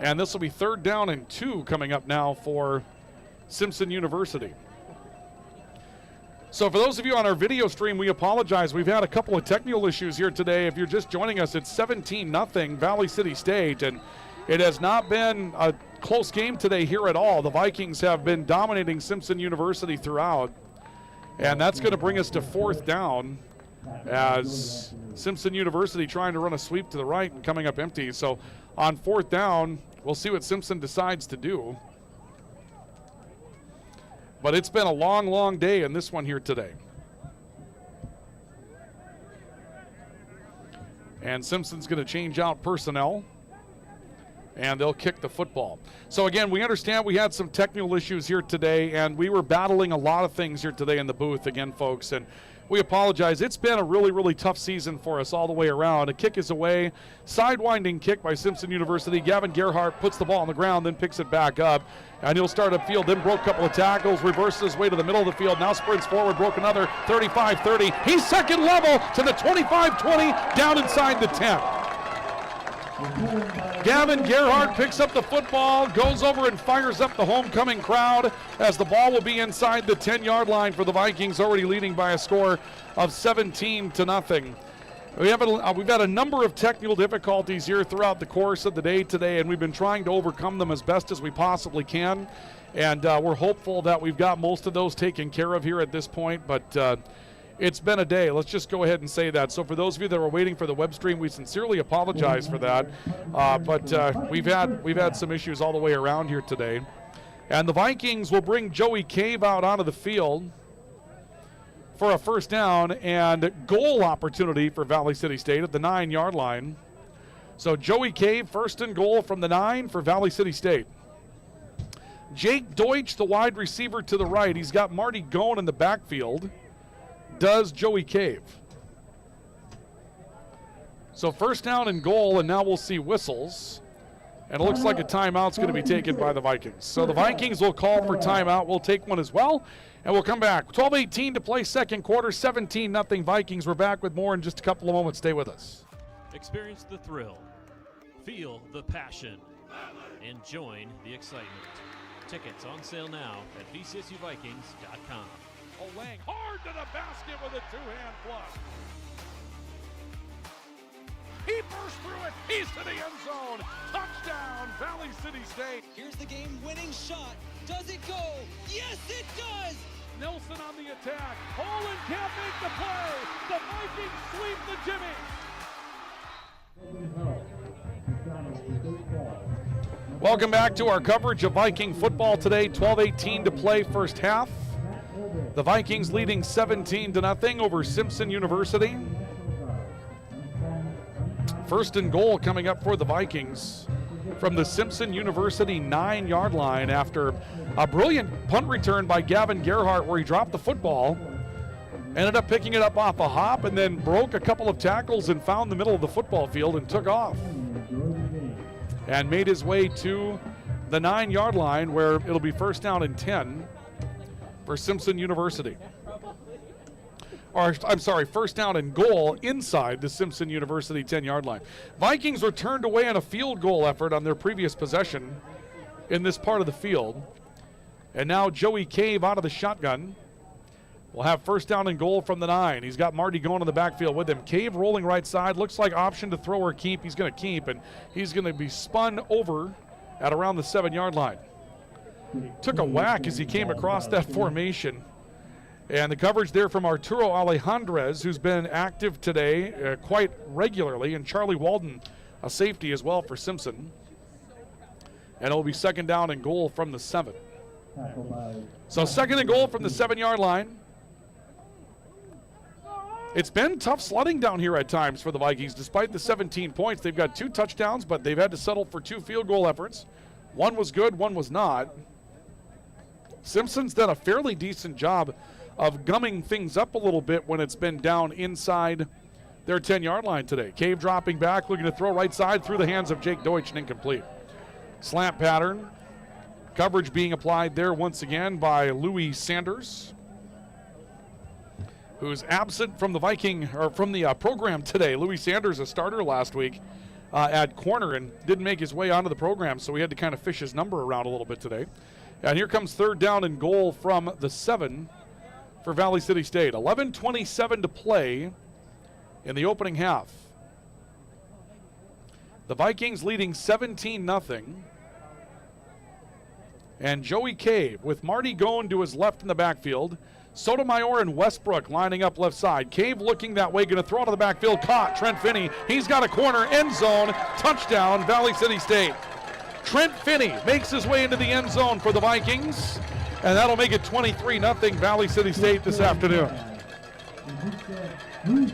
And this will be 3rd down and 2 coming up now for Simpson University. So for those of you on our video stream, we apologize. We've had a couple of technical issues here today. If you're just joining us, it's 17-0 Valley City State, and it has not been a close game today here at all. The Vikings have been dominating Simpson University throughout, and that's going to bring us to 4th down as Simpson University trying to run a sweep to the right and coming up empty. So on 4th down, we'll see what Simpson decides to do. But it's been a long, long day in this one here today. And Simpson's going to change out personnel, and they'll kick the football. So again, we understand we had some technical issues here today, and we were battling a lot of things here today in the booth again, folks, and we apologize. It's been a really, really tough season for us all the way around. A kick is away. Sidewinding kick by Simpson University. Gavin Gerhardt puts the ball on the ground, then picks it back up. And he'll start upfield, then broke a couple of tackles, reverses his way to the middle of the field, now sprints forward, broke another 35-30. He's second level to the 25-20, down inside the 10. Gavin Gerhardt picks up the football, goes over and fires up the homecoming crowd as the ball will be inside the 10-yard line for the Vikings, already leading by a score of 17-0. We've had a number of technical difficulties here throughout the course of the day today, and we've been trying to overcome them as best as we possibly can. And we're hopeful that we've got most of those taken care of here at this point, but it's been a day. Let's just go ahead and say that. So for those of you that were waiting for the web stream, we sincerely apologize for that. But we've had some issues all the way around here today. And the Vikings will bring Joey Cave out onto the field for a 1st down and goal opportunity for Valley City State at the 9-yard line. So Joey Cave, 1st and goal from the 9 for Valley City State. Jake Deutsch, the wide receiver to the right. He's got Marty Goen in the backfield. Does Joey Cave. So 1st down and goal, and now we'll see whistles. And it looks like a timeout's going to be taken by the Vikings. So the Vikings will call for timeout. We'll take one as well, and we'll come back. 12:18 to play 2nd quarter, 17-0 Vikings. We're back with more in just a couple of moments. Stay with us. Experience the thrill, feel the passion, and join the excitement. Tickets on sale now at VCSUVikings.com. Lang hard to the basket with a 2-hand flush. He burst through it. He's to the end zone. Touchdown, Valley City State. Here's the game-winning shot. Does it go? Yes, it does! Nelson on the attack. Olin can't make the play. The Vikings sweep the Jimmy. Welcome back to our coverage of Viking football today. 12:18 to play, first half. The Vikings leading 17-0 over Simpson University. 1st and goal coming up for the Vikings from the Simpson University 9-yard line after a brilliant punt return by Gavin Gerhardt where he dropped the football, ended up picking it up off a hop, and then broke a couple of tackles and found the middle of the football field and took off. And made his way to the 9-yard line where it'll be 1st down and 10 for Simpson University. Or, I'm sorry, 1st down and goal inside the Simpson University 10-yard line. Vikings were turned away on a field goal effort on their previous possession in this part of the field. And now Joey Cave out of the shotgun. We'll have 1st down and goal from the 9. He's got Marty going in the backfield with him. Cave rolling right side. Looks like option to throw or keep. He's going to keep, and he's going to be spun over at around the 7-yard line. Took a whack as he came across that formation. And the coverage there from Arturo Alejandrez, who's been active today quite regularly, and Charlie Walden, a safety as well for Simpson. And it'll be 2nd down and goal from the 7. So 2nd and goal from the 7-yard line. It's been tough sledding down here at times for the Vikings. Despite the 17 points, they've got 2 touchdowns, but they've had to settle for 2 field goal efforts. One was good, one was not. Simpson's done a fairly decent job of gumming things up a little bit when it's been down inside their 10-yard line today. Cave dropping back, looking to throw right side through the hands of Jake Deutsch and incomplete. Slant pattern. Coverage being applied there once again by Louis Sanders, who's absent from the Viking or from the program today. Louis Sanders, a starter last week, at corner and didn't make his way onto the program, so we had to kind of fish his number around a little bit today. And here comes third down and goal from the 7 for Valley City State. 11:27 to play in the opening half. The Vikings leading 17-0. And Joey Cave with Marty Gone to his left in the backfield. Sotomayor and Westbrook lining up left side. Cave looking that way, going to throw to the backfield. Caught. Trent Finney. He's got a corner. End zone. Touchdown, Valley City State. Trent Finney makes his way into the end zone for the Vikings. And that'll make it 23-0 Valley City State this afternoon.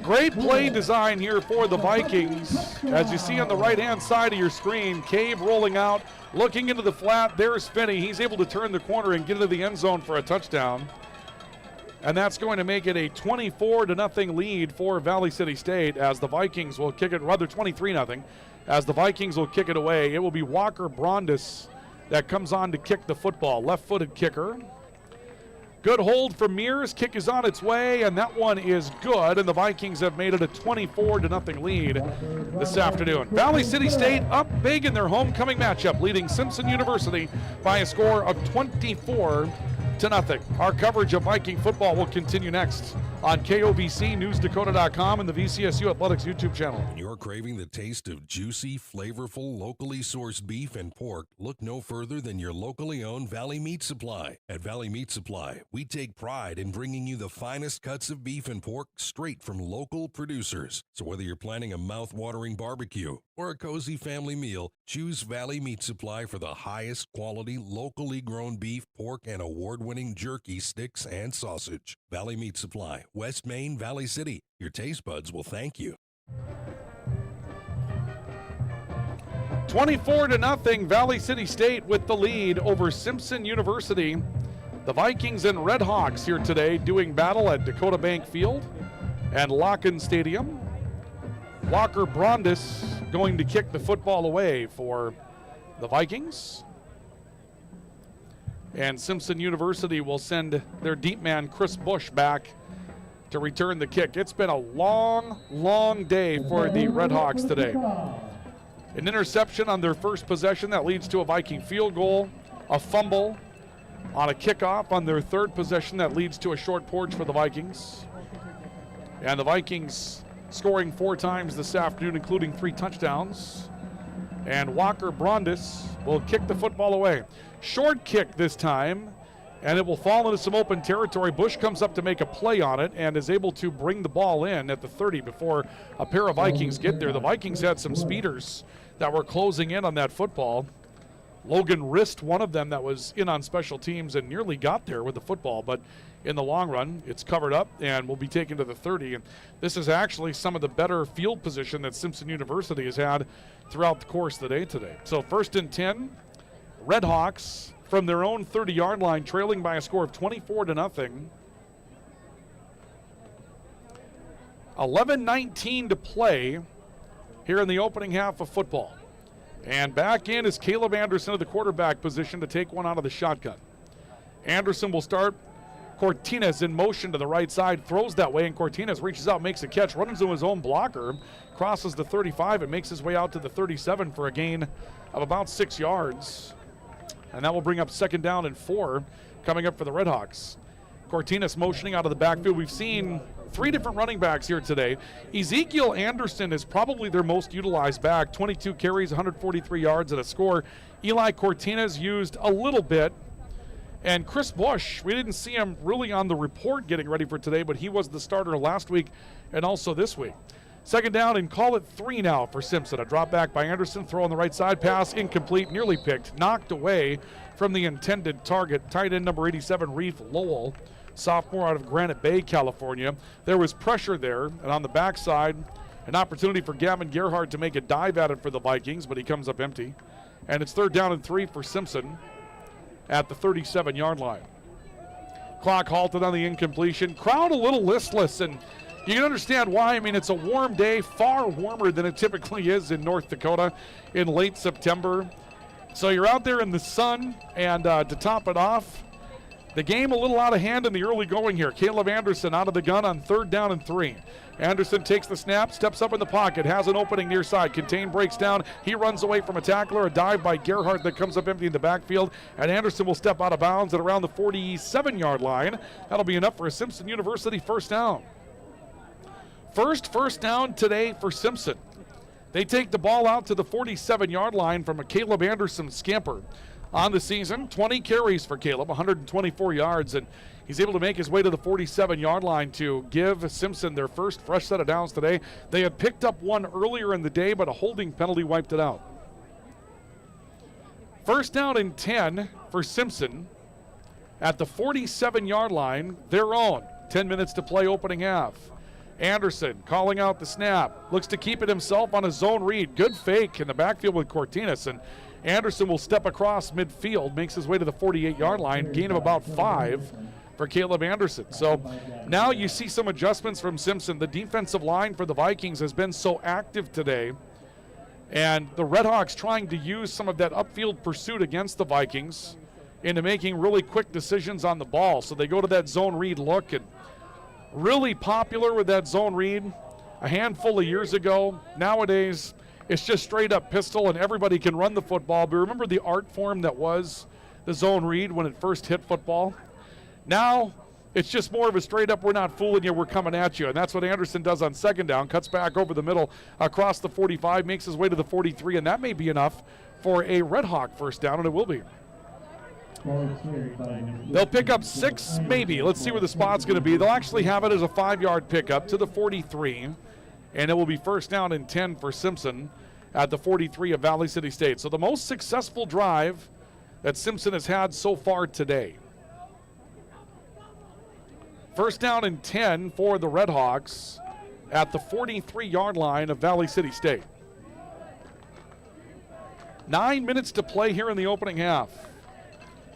Great play design here for the Vikings. As you see on the right-hand side of your screen, Cave rolling out, looking into the flat. There's Finney. He's able to turn the corner and get into the end zone for a touchdown. And that's going to make it a 24-0 lead for Valley City State as the Vikings will kick it, rather 23-0, as the Vikings will kick it away. It will be Walker Brondis that comes on to kick the football. Left-footed kicker. Good hold from Mears. Kick is on its way, and that one is good, and the Vikings have made it a 24-0 lead this afternoon. Valley City State up big in their homecoming matchup, leading Simpson University by a score of 24-0. Our coverage of Viking football will continue next on KOVC, NewsDakota.com, and the VCSU Athletics YouTube channel. When you're craving the taste of juicy, flavorful, locally sourced beef and pork, look no further than your locally owned Valley Meat Supply. At Valley Meat Supply, we take pride in bringing you the finest cuts of beef and pork straight from local producers. So whether you're planning a mouth-watering barbecue or a cozy family meal, choose Valley Meat Supply for the highest quality, locally grown beef, pork, and award-winning jerky, sticks, and sausage. Valley Meat Supply, West Main, Valley City. Your taste buds will thank you. 24-0 Valley City State with the lead over Simpson University. The Vikings and Red Hawks here today doing battle at Dakota Bank Field and Locken Stadium. Walker Brondis going to kick the football away for the Vikings. And Simpson University will send their deep man Chris Bush back to return the kick. It's been a long, long day for the Red Hawks today. An interception on their first possession that leads to a Viking field goal, a fumble on a kickoff on their third possession that leads to a short porch for the Vikings. And the Vikings scoring 4 times this afternoon, including 3 touchdowns. And Walker Brondis will kick the football away. Short kick this time, and it will fall into some open territory. Bush comes up to make a play on it and is able to bring the ball in at the 30 before a pair of Vikings get there. The Vikings had some speeders that were closing in on that football. Logan risked one of them that was in on special teams and nearly got there with the football, but in the long run, it's covered up and will be taken to the 30. And this is actually some of the better field position that Simpson University has had throughout the course of the day today. So 1st and 10, Red Hawks from their own 30-yard line, trailing by a score of 24-0. 11:19 to play here in the opening half of football. And back in is Caleb Anderson at the quarterback position to take one out of the shotgun. Anderson will start. Cortines in motion to the right side, throws that way, and Cortines reaches out, makes a catch, runs into his own blocker, crosses the 35, and makes his way out to the 37 for a gain of about 6 yards. And that will bring up 2nd down and 4 coming up for the Red Hawks. Cortines motioning out of the backfield. We've seen 3 different running backs here today. Ezekiel Anderson is probably their most utilized back. 22 carries, 143 yards, and a score. Eli Cortines used a little bit. And Chris Bush, we didn't see him really on the report getting ready for today, but he was the starter last week and also this week. 2nd down and call it 3 now for Simpson. A drop back by Anderson, throw on the right side, pass incomplete, nearly picked, knocked away from the intended target. Tight end number 87, Reef Lowell, sophomore out of Granite Bay, California. There was pressure there, and on the backside, an opportunity for Gavin Gerhardt to make a dive at it for the Vikings, but he comes up empty. And it's 3rd down and 3 for Simpson at the 37-yard line. Clock halted on the incompletion. Crowd a little listless, and you can understand why. I mean, it's a warm day, far warmer than it typically is in North Dakota in late September. So you're out there in the sun, and to top it off, The game a little out of hand in the early going here. Caleb Anderson out of the gun on 3rd down and 3. Anderson takes the snap, steps up in the pocket, has an opening near side. Contain breaks down. He runs away from a tackler. A dive by Gerhardt that comes up empty in the backfield. And Anderson will step out of bounds at around the 47-yard line. That'll be enough for a Simpson University first down. First down today for Simpson. They take the ball out to the 47-yard line from a Caleb Anderson scamper. On the season, 20 carries for Caleb, 124 yards, and he's able to make his way to the 47-yard line to give Simpson their first fresh set of downs today. They had picked up one earlier in the day, but a holding penalty wiped it out. First down and 10 for Simpson at the 47-yard line, their own. 10 minutes to play opening half. Anderson calling out the snap, looks to keep it himself on a zone read. Good fake in the backfield with Cortinas, and Anderson will step across midfield, makes his way to the 48-yard line, gain of about 5 for Caleb Anderson. So now you see some adjustments from Simpson. The defensive line for the Vikings has been so active today, and the Redhawks trying to use some of that upfield pursuit against the Vikings into making really quick decisions on the ball. So they go to that zone read look, and really popular with that zone read a handful of years ago. Nowadays, it's just straight up pistol and everybody can run the football. But remember the art form that was the zone read when it first hit football? Now it's just more of a straight up, we're not fooling you, we're coming at you. And that's what Anderson does on 2nd down, cuts back over the middle across the 45, makes his way to the 43, and that may be enough for a Red Hawk first down, and it will be. They'll pick up 6, maybe. Let's see where the spot's going to be. They'll actually have it as a 5-yard pickup to the 43, and it will be first down and 10 for Simpson at the 43 of Valley City State. So the most successful drive that Simpson has had so far today. First down and 10 for the Redhawks at the 43-yard line of Valley City State. 9 minutes to play here in the opening half.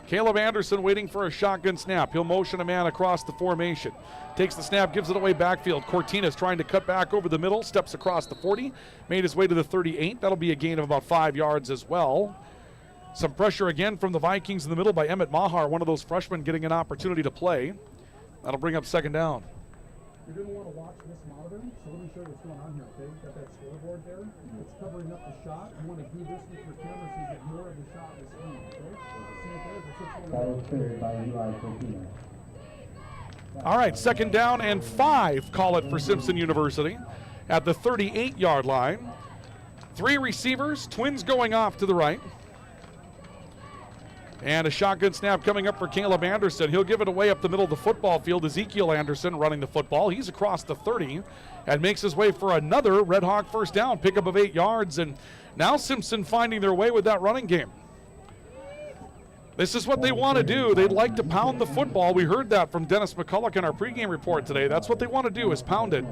Caleb Anderson waiting for a shotgun snap. He'll motion a man across the formation. Takes the snap, gives it away backfield. Cortinas trying to cut back over the middle, steps across the 40, made his way to the 38. That'll be a gain of about 5 yards as well. Some pressure again from the Vikings in the middle by Emmett Maher, one of those freshmen getting an opportunity to play. That'll bring up 2nd down. You're going to want to watch this monitor, so let me show you what's going on here, okay? Got that scoreboard there. It's covering up the shot. You want to do this with your camera so you get more of the shot in the screen, okay? See it there? That's what's going on. All right, 2nd down and 5, call it for Simpson University at the 38-yard line. 3 receivers, twins going off to the right. And a shotgun snap coming up for Caleb Anderson. He'll give it away up the middle of the football field. Ezekiel Anderson running the football. He's across the 30 and makes his way for another Red Hawk first down, pickup of 8 yards. And now Simpson finding their way with that running game. This is what they want to do. They'd like to pound the football. We heard that from Dennis McCulloch in our pregame report today. That's what they want to do, is pound it.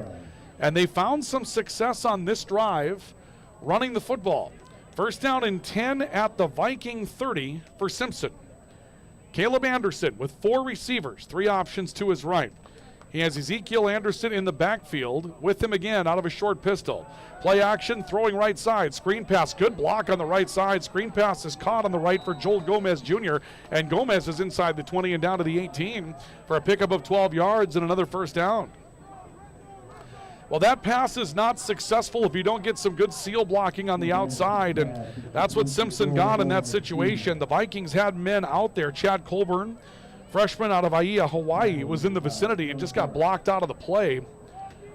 And they found some success on this drive running the football. First down and 10 at the Viking 30 for Simpson. Caleb Anderson with 4 receivers, 3 options to his right. He has Ezekiel Anderson in the backfield with him again out of a short pistol. Play action, throwing right side. Screen pass, good block on the right side. Screen pass is caught on the right for Joel Gomez Jr. And Gomez is inside the 20 and down to the 18 for a pickup of 12 yards and another first down. Well, that pass is not successful if you don't get some good seal blocking on the outside, and that's what Simpson got in that situation. The Vikings had men out there. Chad Colburn, freshman out of Aiea, Hawaii, was in the vicinity and just got blocked out of the play,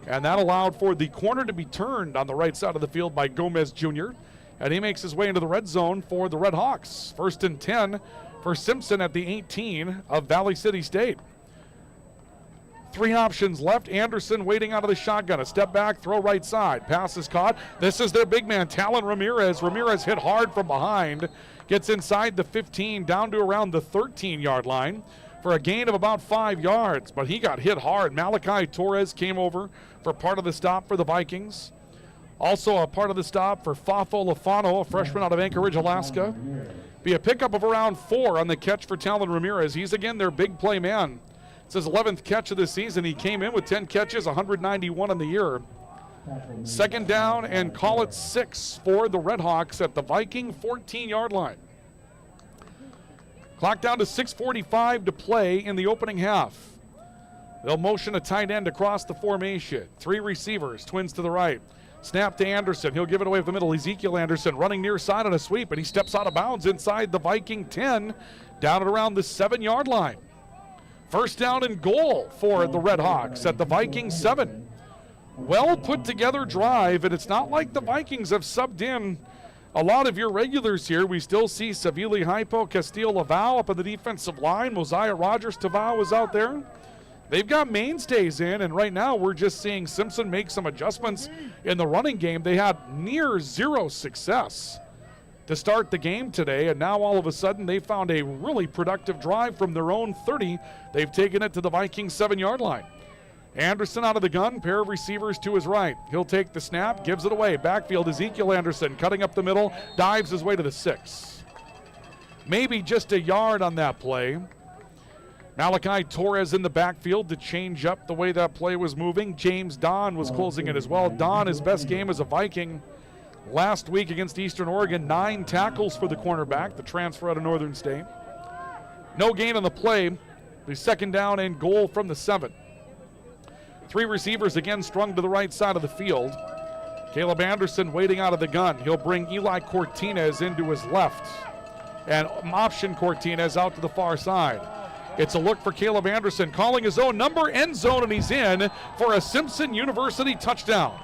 and that allowed for the corner to be turned on the right side of the field by Gomez Jr., and he makes his way into the red zone for the Red Hawks. First and 10 for Simpson at the 18 of Valley City State. 3 options left. Anderson waiting out of the shotgun. A step back, throw right side. Pass is caught. This is their big man, Talon Ramirez. Ramirez hit hard from behind. Gets inside the 15, down to around the 13-yard line for a gain of about 5 yards. But he got hit hard. Malachi Torres came over for part of the stop for the Vikings. Also a part of the stop for Fafo Lafano, a freshman out of Anchorage, Alaska. Be a pickup of around 4 on the catch for Talon Ramirez. He's again their big play man. It's his 11th catch of the season. He came in with 10 catches, 191 in the year. 2nd down and call it 6 for the Red Hawks at the Viking 14-yard line. Clock down to 6:45 to play in the opening half. They'll motion a tight end across the formation. 3 receivers, twins to the right. Snap to Anderson. He'll give it away up the middle. Ezekiel Anderson running near side on a sweep, and he steps out of bounds inside the Viking 10, down at around the 7-yard line. First down and goal for the Red Hawks at the Viking 7. Well put together drive, and it's not like the Vikings have subbed in a lot of your regulars here. We still see Savili Hypo, Castillo Laval up on the defensive line. Mosiah Rogers Tavau is out there. They've got mainstays in, and right now we're just seeing Simpson make some adjustments in the running game. They had near zero success to start the game today, and now all of a sudden they found a really productive drive from their own 30. They've taken it to the Vikings 7-yard line. Anderson out of the gun, pair of receivers to his right. He'll take the snap, gives it away. Backfield, Ezekiel Anderson cutting up the middle, dives his way to the 6. Maybe just a yard on that play. Malachi Torres in the backfield to change up the way that play was moving. James Don was closing it as well. Don, his best game as a Viking last week against Eastern Oregon. 9 tackles for the cornerback, the transfer out of Northern State. No gain on the play. The second down and goal from the 7. 3 receivers again strung to the right side of the field. Caleb Anderson waiting out of the gun. He'll bring Eli Cortinez into his left and option Cortinez out to the far side. It's a look for Caleb Anderson, calling his own number, end zone, and he's in for a Simpson University touchdown.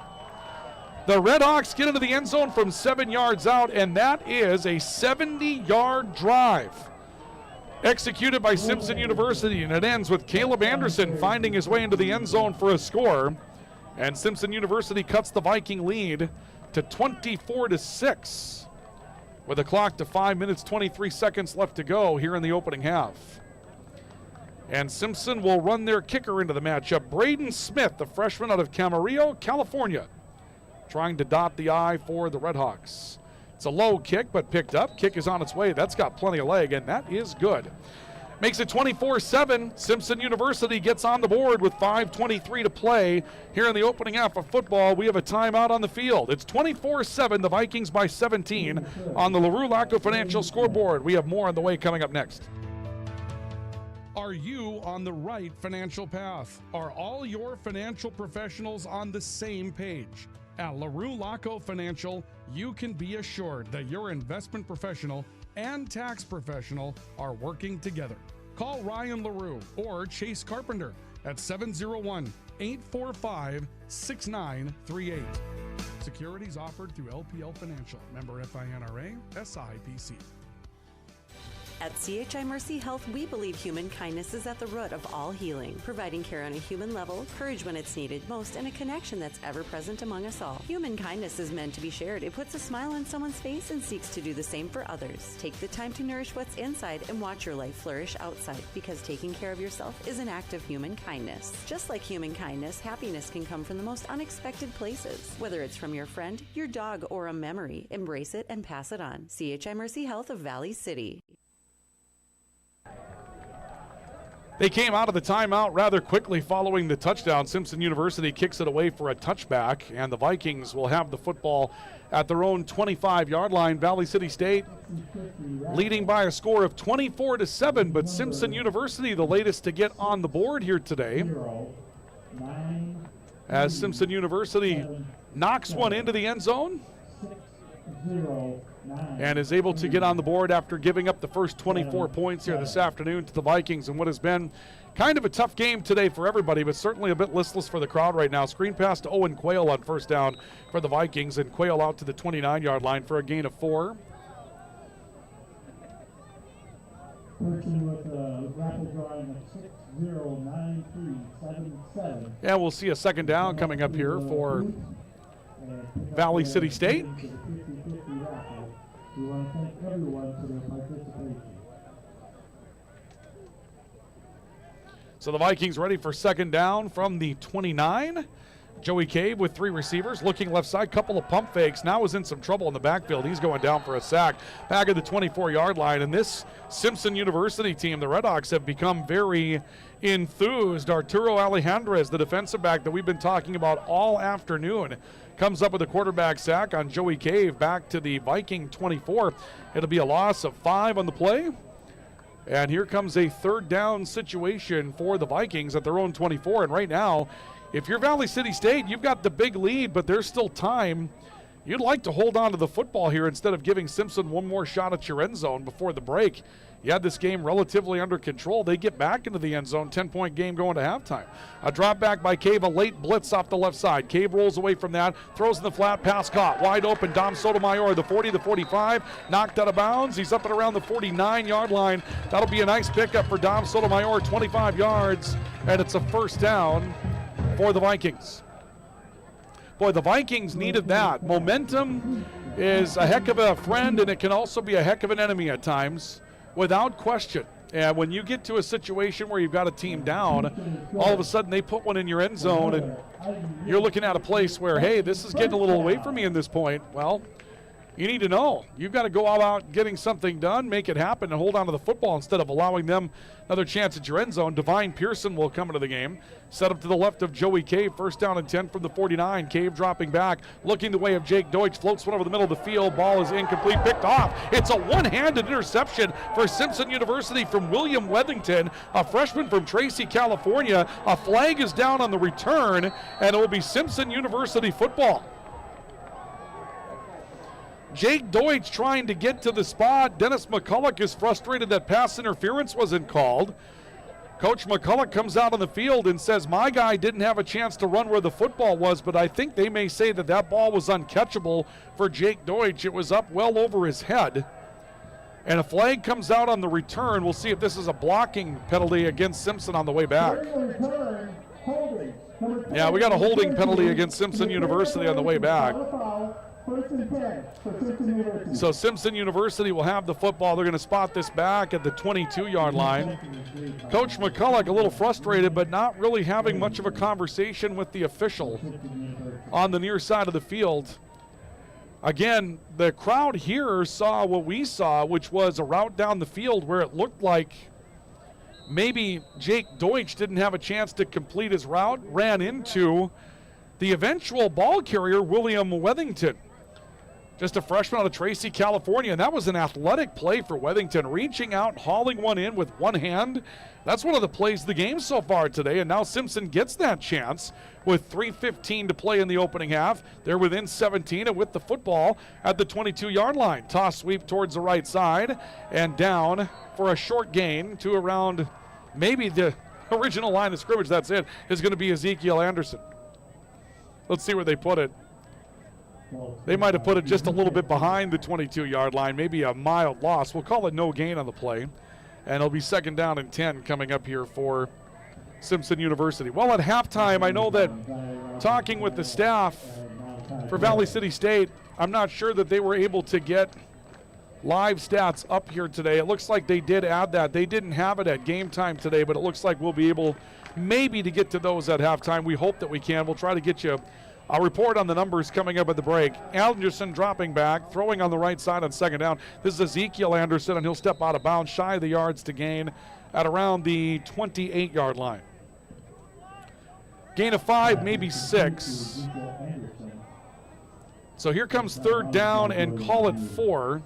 The Red Hawks get into the end zone from 7 yards out, and that is a 70-yard drive executed by Simpson University, and it ends with Caleb Anderson finding his way into the end zone for a score, and Simpson University cuts the Viking lead to 24-6 with a clock to 5 minutes, 23 seconds left to go here in the opening half. And Simpson will run their kicker into the matchup. Braden Smith, the freshman out of Camarillo, California, trying to dot the I for the Red Hawks. It's a low kick, but picked up. Kick is on its way. That's got plenty of leg, and that is good. Makes it 24-7. Simpson University gets on the board with 5:23 to play. Here in the opening half of football, we have a timeout on the field. It's 24-7, the Vikings by 17 on the LaRue Laco Financial scoreboard. We have more on the way coming up next. Are you on the right financial path? Are all your financial professionals on the same page? At LaRue Laco Financial, you can be assured that your investment professional and tax professional are working together. Call Ryan LaRue or Chase Carpenter at 701-845-6938. Securities offered through LPL Financial. Member FINRA, SIPC. At CHI Mercy Health, we believe human kindness is at the root of all healing, providing care on a human level, courage when it's needed most, and a connection that's ever present among us all. Human kindness is meant to be shared. It puts a smile on someone's face and seeks to do the same for others. Take the time to nourish what's inside and watch your life flourish outside, because taking care of yourself is an act of human kindness. Just like human kindness, happiness can come from the most unexpected places. Whether it's from your friend, your dog, or a memory, embrace it and pass it on. CHI Mercy Health of Valley City. They came out of the timeout rather quickly following the touchdown. Simpson University kicks it away for a touchback, and the Vikings will have the football at their own 25-yard line. Valley City State leading by a score of 24-7, but Simpson University the latest to get on the board here today, as Simpson University knocks one into the end zone and is able to get on the board after giving up the first 24 points here this afternoon to the Vikings in what has been kind of a tough game today for everybody, but certainly a bit listless for the crowd right now. Screen pass to Owen Quayle on first down for the Vikings, and Quayle out to the 29-yard line for a gain of 4. And we'll see a second down coming up here for Valley City State. We want to thank everyone for their participation. So the Vikings ready for second down from the 29. Joey Cave with 3 receivers, looking left side, couple of pump fakes. Now is in some trouble in the backfield. He's going down for a sack back at the 24-yard line. And this Simpson University team, the Red Hawks, have become very enthused. Arturo Alejandrez, the defensive back that we've been talking about all afternoon, comes up with a quarterback sack on Joey Cave back to the Viking 24. It'll be a loss of 5 on the play. And here comes a third down situation for the Vikings at their own 24. And right now, if you're Valley City State, you've got the big lead, but there's still time. You'd like to hold on to the football here instead of giving Simpson one more shot at your end zone before the break. You had this game relatively under control. They get back into the end zone, 10-point game going to halftime. A drop back by Cave, a late blitz off the left side. Cave rolls away from that, throws in the flat, pass caught. Wide open, Dom Sotomayor, the 40, the 45, knocked out of bounds. He's up and around the 49-yard line. That'll be a nice pickup for Dom Sotomayor, 25 yards, and it's a first down for the Vikings. Boy, the Vikings needed that. Momentum is a heck of a friend, and it can also be a heck of an enemy at times, without question. And when you get to a situation where you've got a team down, all of a sudden they put one in your end zone, and you're looking at a place where, hey, this is getting a little away from me in this point. Well, you need to know. You've got to go all out getting something done, make it happen, and hold on to the football instead of allowing them another chance at your end zone. Divine Pearson will come into the game. Set up to the left of Joey Cave. First down and 10 from the 49. Cave dropping back, looking the way of Jake Deutsch. Floats one over the middle of the field. Ball is incomplete, picked off. It's a one-handed interception for Simpson University from William Wethington, a freshman from Tracy, California. A flag is down on the return, and it will be Simpson University football. Jake Deutsch trying to get to the spot. Dennis McCulloch is frustrated that pass interference wasn't called. Coach McCulloch comes out on the field and says, my guy didn't have a chance to run where the football was, but I think they may say that that ball was uncatchable for Jake Deutsch. It was up well over his head. And a flag comes out on the return. We'll see if this is a blocking penalty against Simpson on the way back. Yeah, we got a holding penalty against Simpson University on the way back. So Simpson University will have the football. They're going to spot this back at the 22-yard line. Coach McCulloch a little frustrated, but not really having much of a conversation with the official on the near side of the field. Again, the crowd here saw what we saw, which was a route down the field where it looked like maybe Jake Deutsch didn't have a chance to complete his route, ran into the eventual ball carrier, William Wethington. Just a freshman out of Tracy, California, and that was an athletic play for Wethington, reaching out, hauling one in with one hand. That's one of the plays of the game so far today, and now Simpson gets that chance with 3:15 to play in the opening half. They're within 17 and with the football at the 22-yard line. Toss sweep towards the right side and down for a short gain to around maybe the original line of scrimmage. That's it, is going to be Ezekiel Anderson. Let's see where they put it. They might have put it just a little bit behind the 22-yard line, maybe a mild loss. We'll call it no gain on the play, and it'll be second down and 10 coming up here for Simpson University. Well, at halftime, I know that talking with the staff for Valley City State, I'm not sure that they were able to get live stats up here today. It looks like they did add that. They didn't have it at game time today, but it looks like we'll be able maybe to get to those at halftime. We hope that we can. We'll try to get you a report on the numbers coming up at the break. Anderson dropping back, throwing on the right side on second down. This is Ezekiel Anderson, and he'll step out of bounds, shy of the yards to gain at around the 28-yard line. Gain of 5, maybe 6. So here comes third down and call it 4.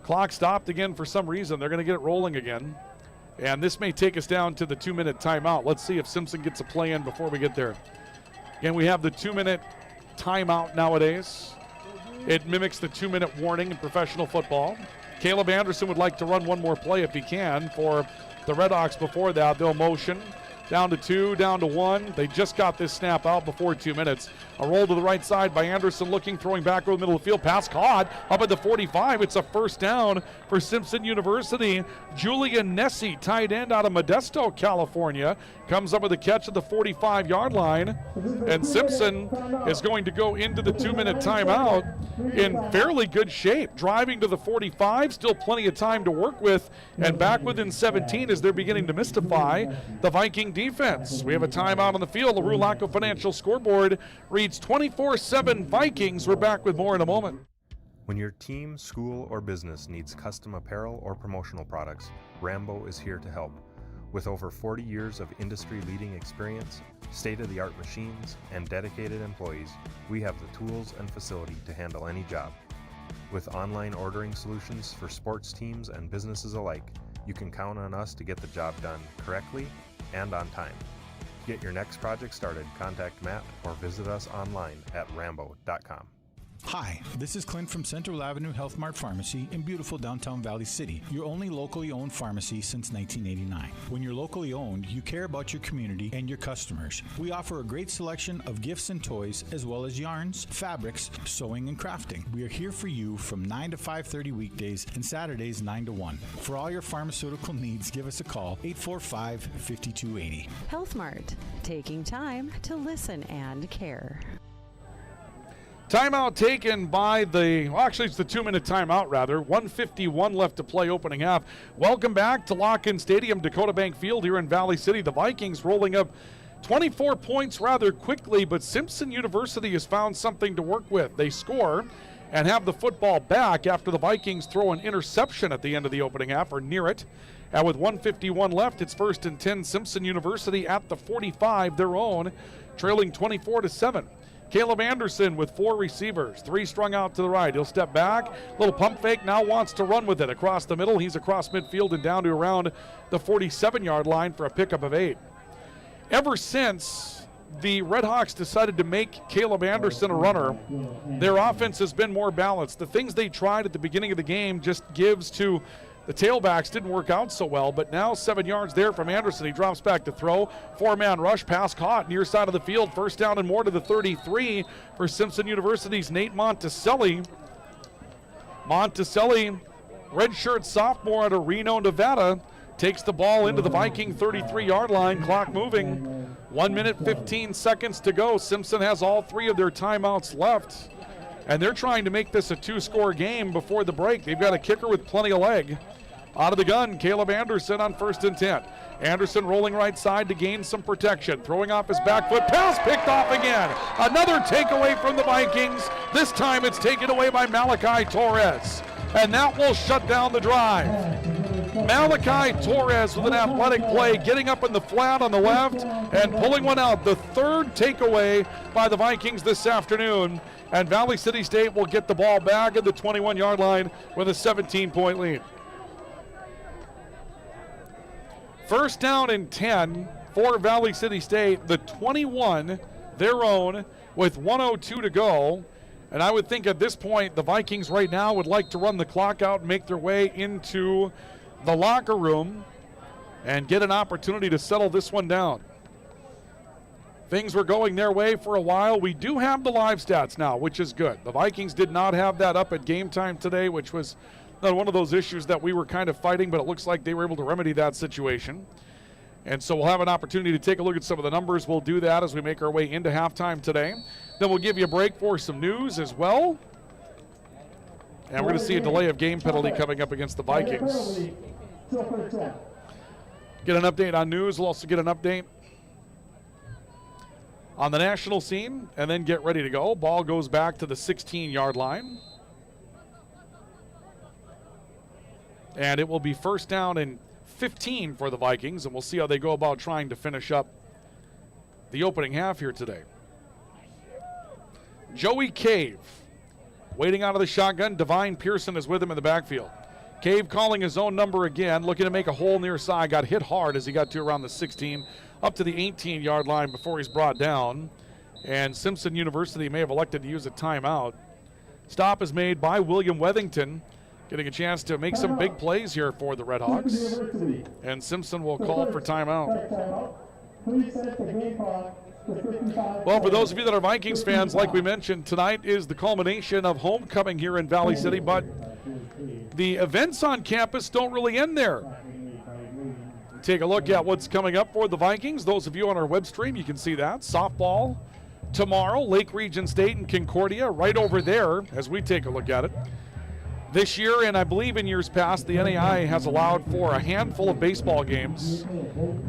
Clock stopped again for some reason. They're going to get it rolling again. And this may take us down to the 2-minute timeout. Let's see if Simpson gets a play in before we get there. Again, we have the 2-minute timeout nowadays. It mimics the 2-minute warning in professional football. Caleb Anderson would like to run one more play if he can for the Redhawks before that. They'll motion. Down to 2, down to 1. They just got this snap out before 2 minutes. A roll to the right side by Anderson, looking, throwing back over the middle of the field. Pass caught up at the 45. It's a first down for Simpson University. Julian Nessie, tight end out of Modesto, California, comes up with a catch at the 45-yard line. And Simpson is going to go into the 2-minute timeout in fairly good shape. Driving to the 45, still plenty of time to work with, and back within 17 as they're beginning to mystify the Viking defense. We have a timeout on the field. The Rulaco Financial scoreboard reads 24-7 Vikings. We're back with more in a moment. When your team, school, or business needs custom apparel or promotional products, Rambo is here to help. With over 40 years of industry-leading experience, state-of-the-art machines, and dedicated employees, we have the tools and facility to handle any job. With online ordering solutions for sports teams and businesses alike, you can count on us to get the job done correctly and on time. To get your next project started, contact Matt or visit us online at rambo.com. Hi, this is Clint from Central Avenue Health Mart Pharmacy in beautiful downtown Valley City, your only locally owned pharmacy since 1989. When you're locally owned, you care about your community and your customers. We offer a great selection of gifts and toys, as well as yarns, fabrics, sewing, and crafting. We are here for you from 9 to 5:30 weekdays and Saturdays 9 to 1. For all your pharmaceutical needs, give us a call, 845-5280. Health Mart, taking time to listen and care. Timeout taken by actually it's the 2-minute timeout rather. 1:51 left to play opening half. Welcome back to Lock-In Stadium, Dakota Bank Field here in Valley City. The Vikings rolling up 24 points rather quickly, but Simpson University has found something to work with. They score and have the football back after the Vikings throw an interception at the end of the opening half, or near it. And with 1:51 left, it's 1st and 10, Simpson University at the 45, their own, trailing 24-7. Caleb Anderson with 4 receivers, 3 strung out to the right. He'll step back, little pump fake, now wants to run with it across the middle. He's across midfield and down to around the 47-yard line for a pickup of 8. Ever since the Redhawks decided to make Caleb Anderson a runner, their offense has been more balanced. The things they tried at the beginning of the game just gives to the tailbacks didn't work out so well, but now 7 yards there from Anderson. He drops back to throw. 4-man rush, pass caught near side of the field. First down and more to the 33 for Simpson University's Nate Monticelli. Monticelli, redshirt sophomore out of Reno, Nevada, takes the ball into the Viking 33-yard line. Clock moving. 1 minute, 15 seconds to go. Simpson has all 3 of their timeouts left, and they're trying to make this a 2-score game before the break. They've got a kicker with plenty of leg. Out of the gun, Caleb Anderson on 1st and 10. Anderson rolling right side to gain some protection. Throwing off his back foot. Pass picked off again. Another takeaway from the Vikings. This time it's taken away by Malachi Torres. And that will shut down the drive. Malachi Torres with an athletic play, getting up in the flat on the left and pulling one out. The 3rd takeaway by the Vikings this afternoon. And Valley City State will get the ball back at the 21-yard line with a 17-point lead. 1st down and 10 for Valley City State. The 21, their own, with 1:02 to go. And I would think at this point the Vikings right now would like to run the clock out and make their way into the locker room and get an opportunity to settle this one down. Things were going their way for a while. We do have the live stats now, which is good. The Vikings did not have that up at game time today, which was one of those issues that we were kind of fighting, but it looks like they were able to remedy that situation. And so we'll have an opportunity to take a look at some of the numbers. We'll do that as we make our way into halftime today. Then we'll give you a break for some news as well. And we're going to see a delay of game penalty coming up against the Vikings. Get an update on news. We'll also get an update on the national scene, and then get ready to go. Ball goes back to the 16-yard line. And it will be 1st down and 15 for the Vikings, and we'll see how they go about trying to finish up the opening half here today. Joey Cave waiting out of the shotgun. Divine Pearson is with him in the backfield. Cave calling his own number again, looking to make a hole near side. Got hit hard as he got to around the 16, up to the 18-yard line before he's brought down. And Simpson University may have elected to use a timeout. Stop is made by William Wethington, getting a chance to make some big plays here for the Redhawks. And Simpson will call for timeout. Well, for those of you that are Vikings fans, like we mentioned, tonight is the culmination of homecoming here in Valley City, but the events on campus don't really end there. Take a look at what's coming up for the Vikings. Those of you on our web stream, you can see that. Softball tomorrow, Lake Region State and Concordia, right over there as we take a look at it. This year, and I believe in years past, the NAI has allowed for a handful of baseball games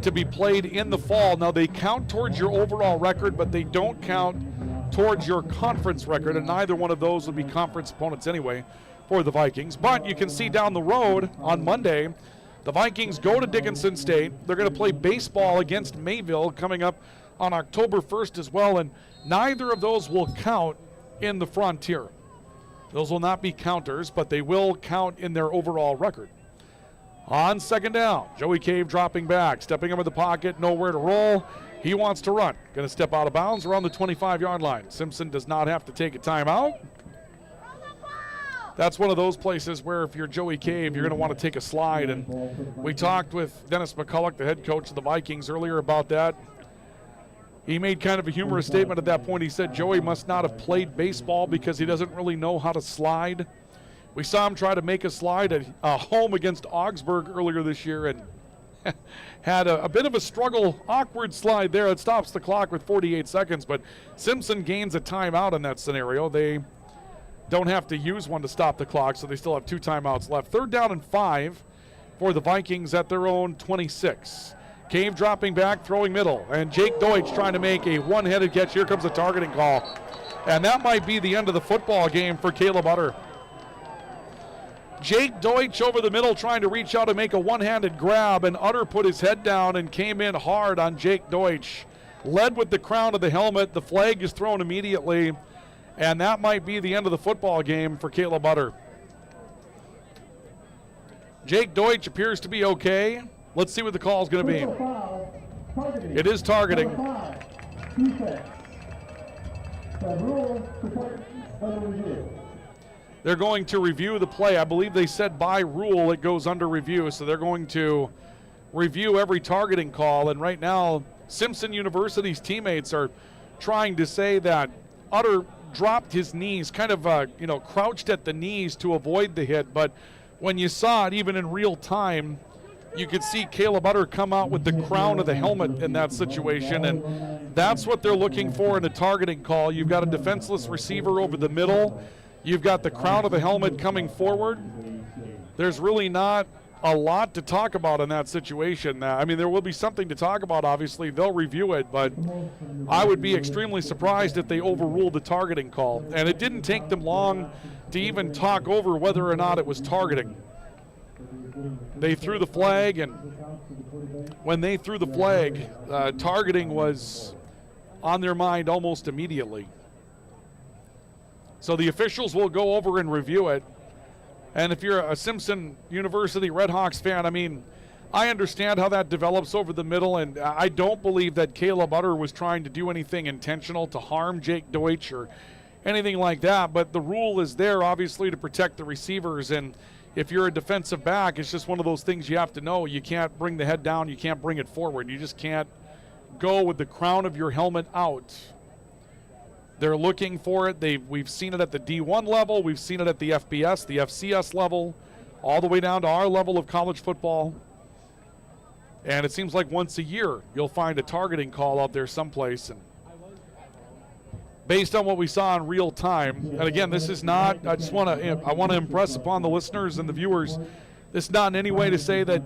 to be played in the fall. Now, they count towards your overall record, but they don't count towards your conference record, and neither one of those will be conference opponents anyway for the Vikings. But you can see down the road on Monday, the Vikings go to Dickinson State. They're going to play baseball against Mayville coming up on October 1st as well, and neither of those will count in the Frontier. Those will not be counters, but they will count in their overall record. On second down, Joey Cave dropping back, stepping over the pocket, nowhere to roll. He wants to run. Going to step out of bounds around the 25-yard line. Simpson does not have to take a timeout. That's one of those places where if you're Joey Cave, you're going to want to take a slide. And we talked with Dennis McCulloch, the head coach of the Vikings, earlier about that. He made kind of a humorous statement at that point. He said Joey must not have played baseball because he doesn't really know how to slide. We saw him try to make a slide at home against Augsburg earlier this year and had a bit of a struggle, awkward slide there. It stops the clock with 48 seconds, but Simpson gains a timeout in that scenario. They don't have to use one to stop the clock, so they still have 2 timeouts left. 3rd down and 5 for the Vikings at their own 26. Cave dropping back, throwing middle, and Jake Deutsch trying to make a one-headed catch. Here comes a targeting call, and that might be the end of the football game for Caleb Utter. Jake Deutsch over the middle trying to reach out and make a one-handed grab, and Utter put his head down and came in hard on Jake Deutsch. Led with the crown of the helmet. The flag is thrown immediately, and that might be the end of the football game for Caleb Utter. Jake Deutsch appears to be okay. Let's see what the call is going to be. It is targeting. They're going to review the play. I believe they said by rule it goes under review, so they're going to review every targeting call. And right now, Simpson University's teammates are trying to say that Utter dropped his knees, kind of crouched at the knees to avoid the hit. But when you saw it, even in real time, you could see Caleb Utter come out with the crown of the helmet in that situation, and that's what they're looking for in a targeting call. You've got a defenseless receiver over the middle. You've got the crown of the helmet coming forward. There's really not a lot to talk about in that situation. I mean, there will be something to talk about, obviously. They'll review it, but I would be extremely surprised if they overruled the targeting call. And it didn't take them long to even talk over whether or not it was targeting. They threw the flag, and when they threw the flag, targeting was on their mind almost immediately. So the officials will go over and review it. And if you're a Simpson University Redhawks fan, I mean, I understand how that develops over the middle, and I don't believe that Caleb Utter was trying to do anything intentional to harm Jake Deutsch or anything like that. But the rule is there, obviously, to protect the receivers. And if you're a defensive back, it's just one of those things you have to know. You can't bring the head down. You can't bring it forward. You just can't go with the crown of your helmet out. They're looking for it. We've seen it at the D1 level. We've seen it at the FBS, the FCS level, all the way down to our level of college football. And it seems like once a year you'll find a targeting call out there someplace. And based on what we saw in real time, and again, this is not, I want to impress upon the listeners and the viewers, this is not in any way to say that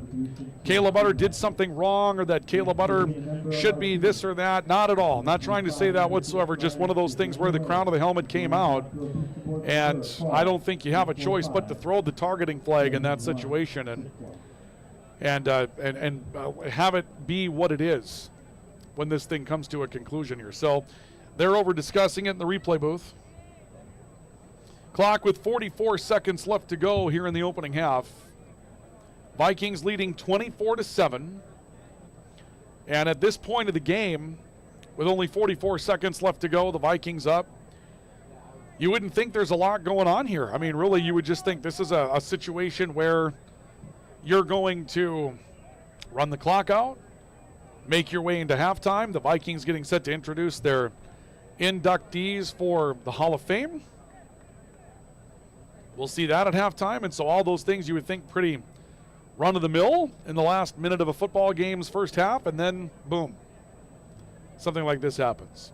Caleb Utter did something wrong or that Caleb Utter should be this or that. Not at all. Not trying to say that whatsoever. Just one of those things where the crown of the helmet came out, and I don't think you have a choice but to throw the targeting flag in that situation and have it be what it is when this thing comes to a conclusion here. So they're over discussing it in the replay booth. Clock with 44 seconds left to go here in the opening half. Vikings leading 24-7. And at this point of the game, with only 44 seconds left to go, the Vikings up. You wouldn't think there's a lot going on here. I mean, really, you would just think this is a situation where you're going to run the clock out, make your way into halftime. The Vikings getting set to introduce their inductees for the Hall of Fame. We'll see that at halftime. And so all those things you would think pretty run-of-the-mill in the last minute of a football game's first half, and then, boom, something like this happens.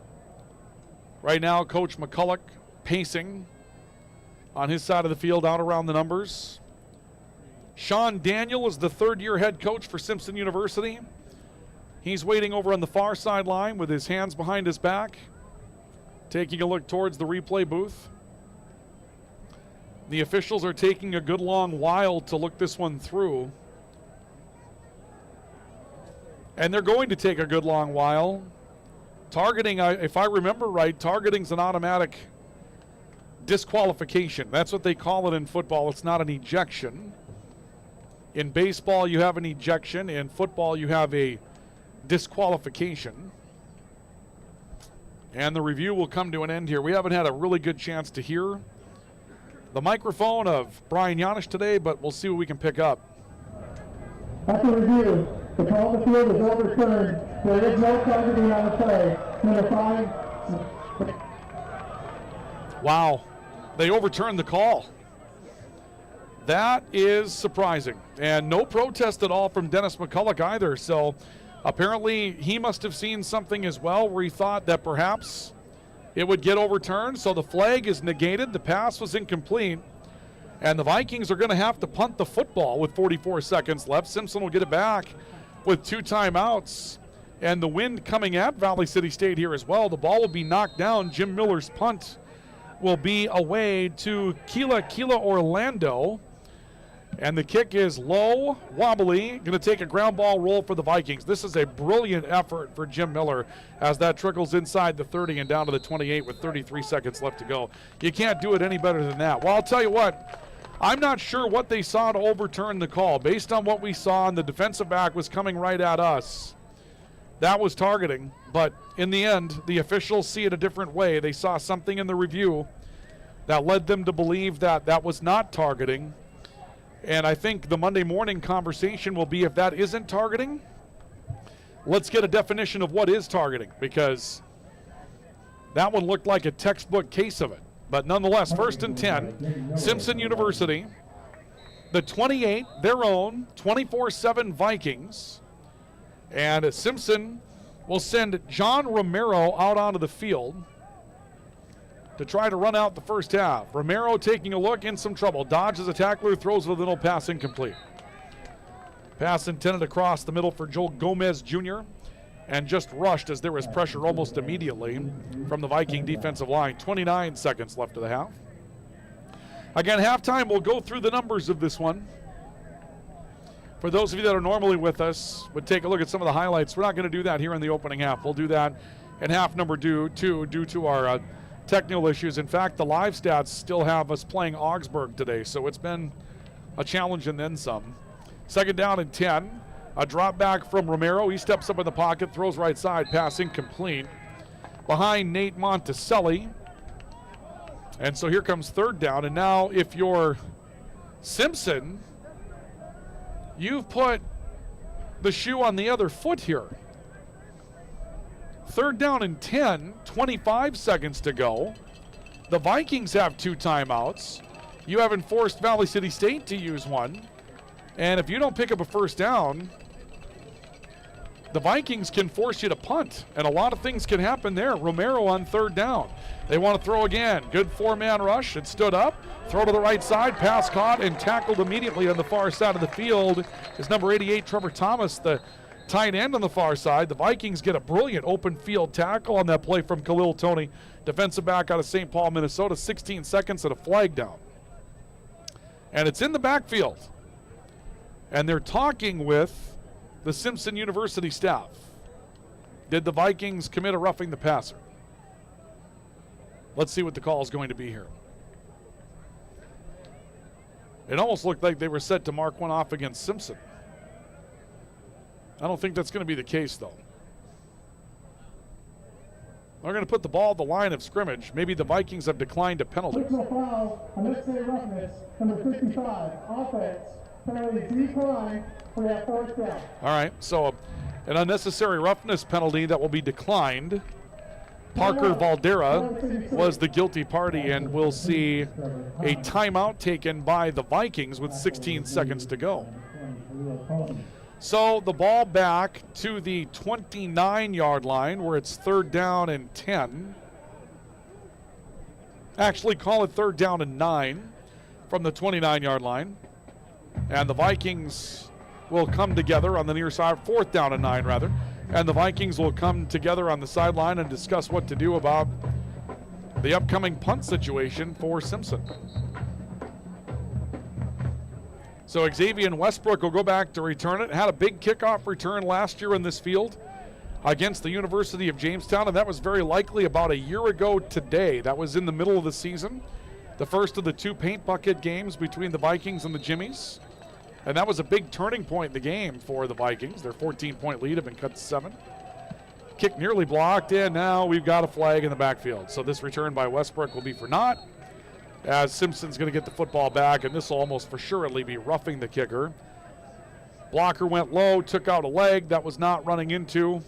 Right now, Coach McCulloch pacing on his side of the field out around the numbers. Sean Daniel is the third-year head coach for Simpson University. He's waiting over on the far sideline with his hands behind his back, taking a look towards the replay booth. The officials are taking a good long while to look this one through. And they're going to take a good long while. Targeting, if I remember right, targeting's an automatic disqualification. That's what they call it in football. It's not an ejection. In baseball, you have an ejection. In football, you have a disqualification. And the review will come to an end here. We haven't had a really good chance to hear the microphone of Brian Yanish today, but we'll see what we can pick up. After review, the call of the field is overturned. There is no targeting on the play. Number 5. Wow. They overturned the call. That is surprising. And no protest at all from Dennis McCulloch either. So apparently he must have seen something as well where he thought that perhaps it would get overturned. So the flag is negated. The pass was incomplete. And the Vikings are going to have to punt the football with 44 seconds left. Simpson will get it back with 2 timeouts. And the wind coming at Valley City State here as well. The ball will be knocked down. Jim Miller's punt will be away to Keela Orlando. And the kick is low, wobbly, going to take a ground ball roll for the Vikings. This is a brilliant effort for Jim Miller as that trickles inside the 30 and down to the 28 with 33 seconds left to go. You can't do it any better than that. Well, I'll tell you what, I'm not sure what they saw to overturn the call. Based on what we saw, and the defensive back was coming right at us, that was targeting. But in the end, the officials see it a different way. They saw something in the review that led them to believe that that was not targeting. And I think the Monday morning conversation will be, if that isn't targeting, let's get a definition of what is targeting, because that one looked like a textbook case of it. But nonetheless, 1st and 10, Simpson University, the 28, their own, 24-7 Vikings. And Simpson will send John Romero out onto the field to try to run out the first half. Romero taking a look, in some trouble. Dodges a tackler, throws a little pass incomplete. Pass intended across the middle for Joel Gomez Jr. and just rushed as there was pressure almost immediately from the Viking defensive line. 29 seconds left of the half. Again, halftime, we'll go through the numbers of this one. For those of you that are normally with us, would take a look at some of the highlights. We're not going to do that here in the opening half. We'll do that in half number 2 due to our technical issues. In fact, the live stats still have us playing Augsburg today, so it's been a challenge and then some. 2nd down and 10. A drop back from Romero. He steps up in the pocket, throws right side, pass incomplete. Behind Nate Monticelli. And so here comes 3rd down. And now if you're Simpson, you've put the shoe on the other foot here. 3rd down and 10, 25 seconds to go. The Vikings have 2 timeouts. You haven't forced Valley City State to use one. And if you don't pick up a first down, the Vikings can force you to punt. And a lot of things can happen there. Romero on 3rd down. They want to throw again. Good 4-man rush. It stood up. Throw to the right side. Pass caught and tackled immediately on the far side of the field is number 88, Trevor Thomas, the tight end on the far side. The Vikings get a brilliant open field tackle on that play from Khalil Toney, defensive back out of St. Paul, Minnesota. 16 seconds and a flag down. And it's in the backfield. And they're talking with the Simpson University staff. Did the Vikings commit a roughing the passer? Let's see what the call is going to be here. It almost looked like they were set to mark one off against Simpson. I don't think that's going to be the case, though. They're going to put the ball at the line of scrimmage. Maybe the Vikings have declined a penalty. Personal foul, unnecessary roughness, number 55, offense, penalty decline for that 4th down. All right, so an unnecessary roughness penalty that will be declined. Parker Valdera was the guilty party, and we'll see a timeout taken by the Vikings with 16 seconds to go. So the ball back to the 29-yard line where it's 3rd down and 10. Actually, call it 3rd down and 9 from the 29-yard line. And the Vikings will come together on the near side, 4th down and 9 rather. And the Vikings will come together on the sideline and discuss what to do about the upcoming punt situation for Simpson. So Xavier Westbrook will go back to return it. Had a big kickoff return last year in this field against the University of Jamestown, and that was very likely about a year ago today. That was in the middle of the season. The first of the 2 paint bucket games between the Vikings and the Jimmies. And that was a big turning point in the game for the Vikings. Their 14-point lead had been cut to 7. Kick nearly blocked, and now we've got a flag in the backfield. So this return by Westbrook will be for naught, as Simpson's going to get the football back, and this will almost for surely be roughing the kicker. Blocker went low, took out a leg that was not running into.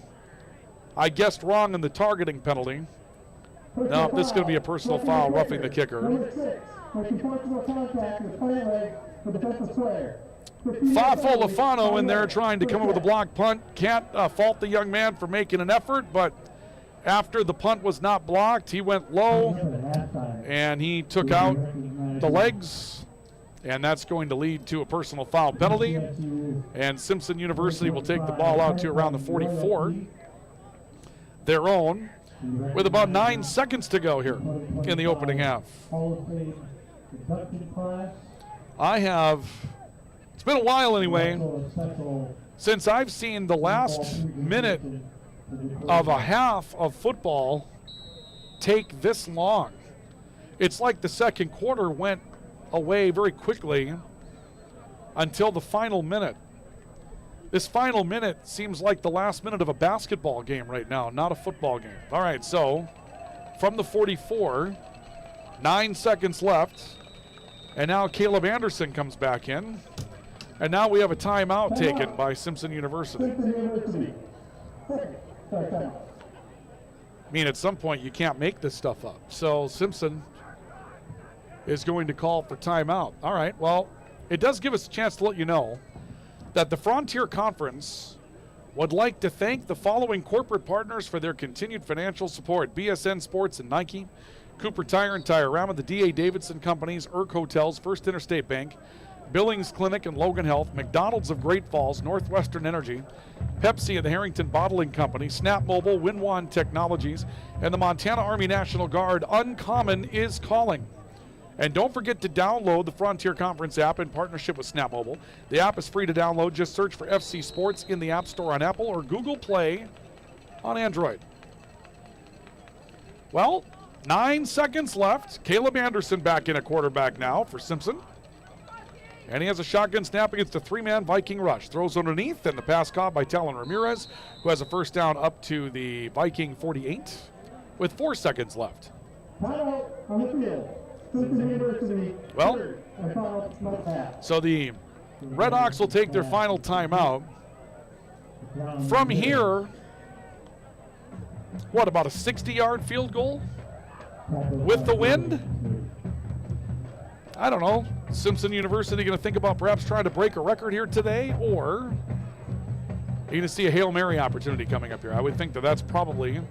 I guessed wrong in the targeting penalty. No, this is going to be a personal foul, roughing the kicker. Fafo Lafano in there trying to come up with a block punt. Can't fault the young man for making an effort, but after the punt was not blocked, he went low and he took out the legs, and that's going to lead to a personal foul penalty. And Simpson University will take the ball out to around the 44, their own, with about 9 seconds to go here in the opening half. It's been a while anyway, since I've seen the last minute of a half of football take this long. It's like the second quarter went away very quickly until the final minute. This final minute seems like the last minute of a basketball game right now, not a football game. All right, so from the 44, 9 seconds left, and now Caleb Anderson comes back in. And now we have a timeout taken by Simpson University. I mean, at some point you can't make this stuff up. So Simpson is going to call for timeout. All right, well, it does give us a chance to let you know that the Frontier Conference would like to thank the following corporate partners for their continued financial support: BSN Sports and Nike, Cooper Tire and Tire-Rama, the D.A. Davidson Companies, Irk Hotels, First Interstate Bank, Billings Clinic and Logan Health, McDonald's of Great Falls, Northwestern Energy, Pepsi and the Harrington Bottling Company, Snap Mobile, Winwan Technologies, and the Montana Army National Guard. Uncommon is calling. And don't forget to download the Frontier Conference app in partnership with Snap Mobile. The app is free to download. Just search for FC Sports in the App Store on Apple or Google Play on Android. Well, 9 seconds left. Caleb Anderson back in at quarterback now for Simpson. And he has a shotgun snap against a 3-man Viking rush. Throws underneath, and the pass caught by Talon Ramirez, who has a first down up to the Viking 48 with 4 seconds left. Well, so the Redhawks will take their final timeout. From here, what, about a 60-yard field goal with the wind? I don't know. Simpson University going to think about perhaps trying to break a record here today, or are you going to see a Hail Mary opportunity coming up here? I would think that that's probably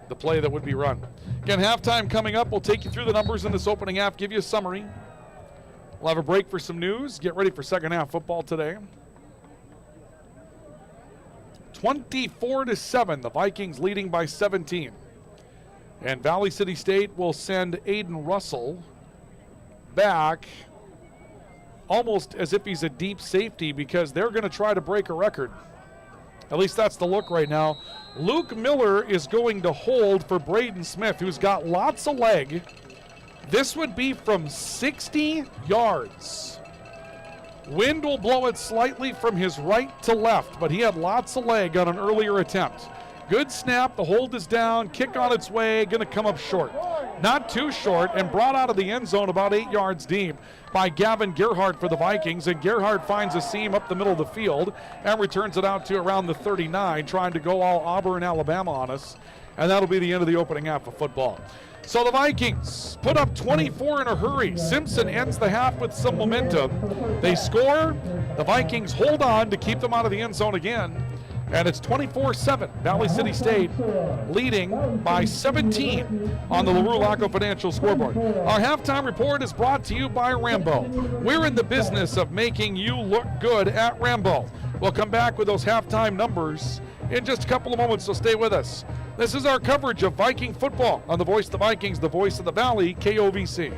the play that would be run. Again, halftime coming up. We'll take you through the numbers in this opening half, give you a summary. We'll have a break for some news. Get ready for second half football today. 24-7, the Vikings leading by 17. And Valley City State will send Aiden Russell back almost as if he's a deep safety, because they're going to try to break a record. At least that's the look right now. Luke Miller is going to hold for Braden Smith, who's got lots of leg. This would be from 60 yards. Wind will blow it slightly from his right to left, but he had lots of leg on an earlier attempt. Good snap, the hold is down, kick on its way, going to come up short. Not too short, and brought out of the end zone about 8 yards deep by Gavin Gerhardt for the Vikings, and Gerhardt finds a seam up the middle of the field and returns it out to around the 39, trying to go all Auburn, Alabama on us, and that'll be the end of the opening half of football. So the Vikings put up 24 in a hurry. Simpson ends the half with some momentum. They score. The Vikings hold on to keep them out of the end zone again. And it's 24-7. Valley City State leading by 17 on the LaRue Laco Financial scoreboard. Our halftime report is brought to you by Rambo. We're in the business of making you look good at Rambo. We'll come back with those halftime numbers in just a couple of moments, so stay with us. This is our coverage of Viking football on the Voice of the Vikings, the Voice of the Valley, KOVC.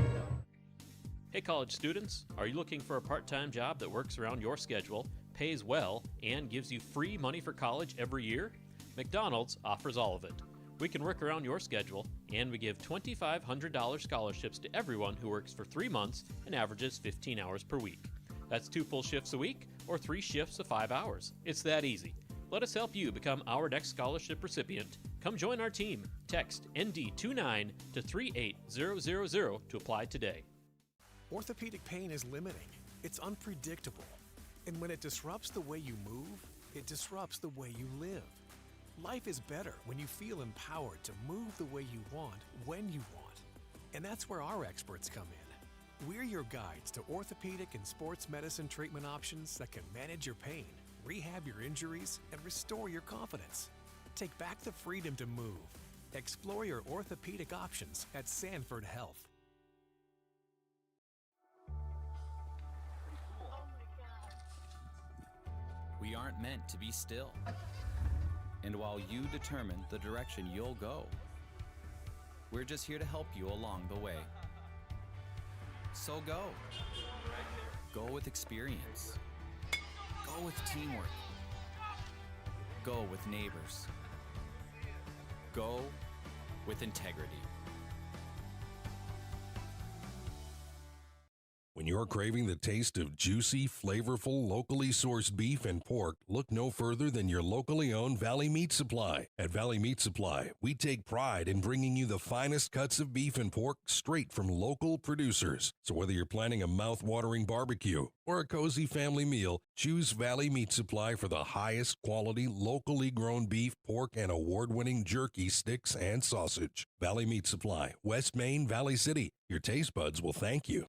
Hey college students, are you looking for a part-time job that works around your schedule, pays well, and gives you free money for college every year? McDonald's offers all of it. We can work around your schedule, and we give $2,500 scholarships to everyone who works for 3 months and averages 15 hours per week. That's 2 full shifts a week or 3 shifts of 5 hours. It's that easy. Let us help you become our next scholarship recipient. Come join our team. Text ND29 to 38000 to apply today. Orthopedic pain is limiting. It's unpredictable. And when it disrupts the way you move, it disrupts the way you live. Life is better when you feel empowered to move the way you want, when you want. And that's where our experts come in. We're your guides to orthopedic and sports medicine treatment options that can manage your pain, rehab your injuries, and restore your confidence. Take back the freedom to move. Explore your orthopedic options at Sanford Health. We aren't meant to be still. And while you determine the direction you'll go, we're just here to help you along the way. So go. Go with experience. Go with teamwork. Go with neighbors. Go with integrity. When you're craving the taste of juicy, flavorful, locally sourced beef and pork, look no further than your locally owned Valley Meat Supply. At Valley Meat Supply, we take pride in bringing you the finest cuts of beef and pork straight from local producers. So whether you're planning a mouth-watering barbecue or a cozy family meal, choose Valley Meat Supply for the highest quality, locally grown beef, pork, and award-winning jerky, sticks, and sausage. Valley Meat Supply, West Main, Valley City. Your taste buds will thank you.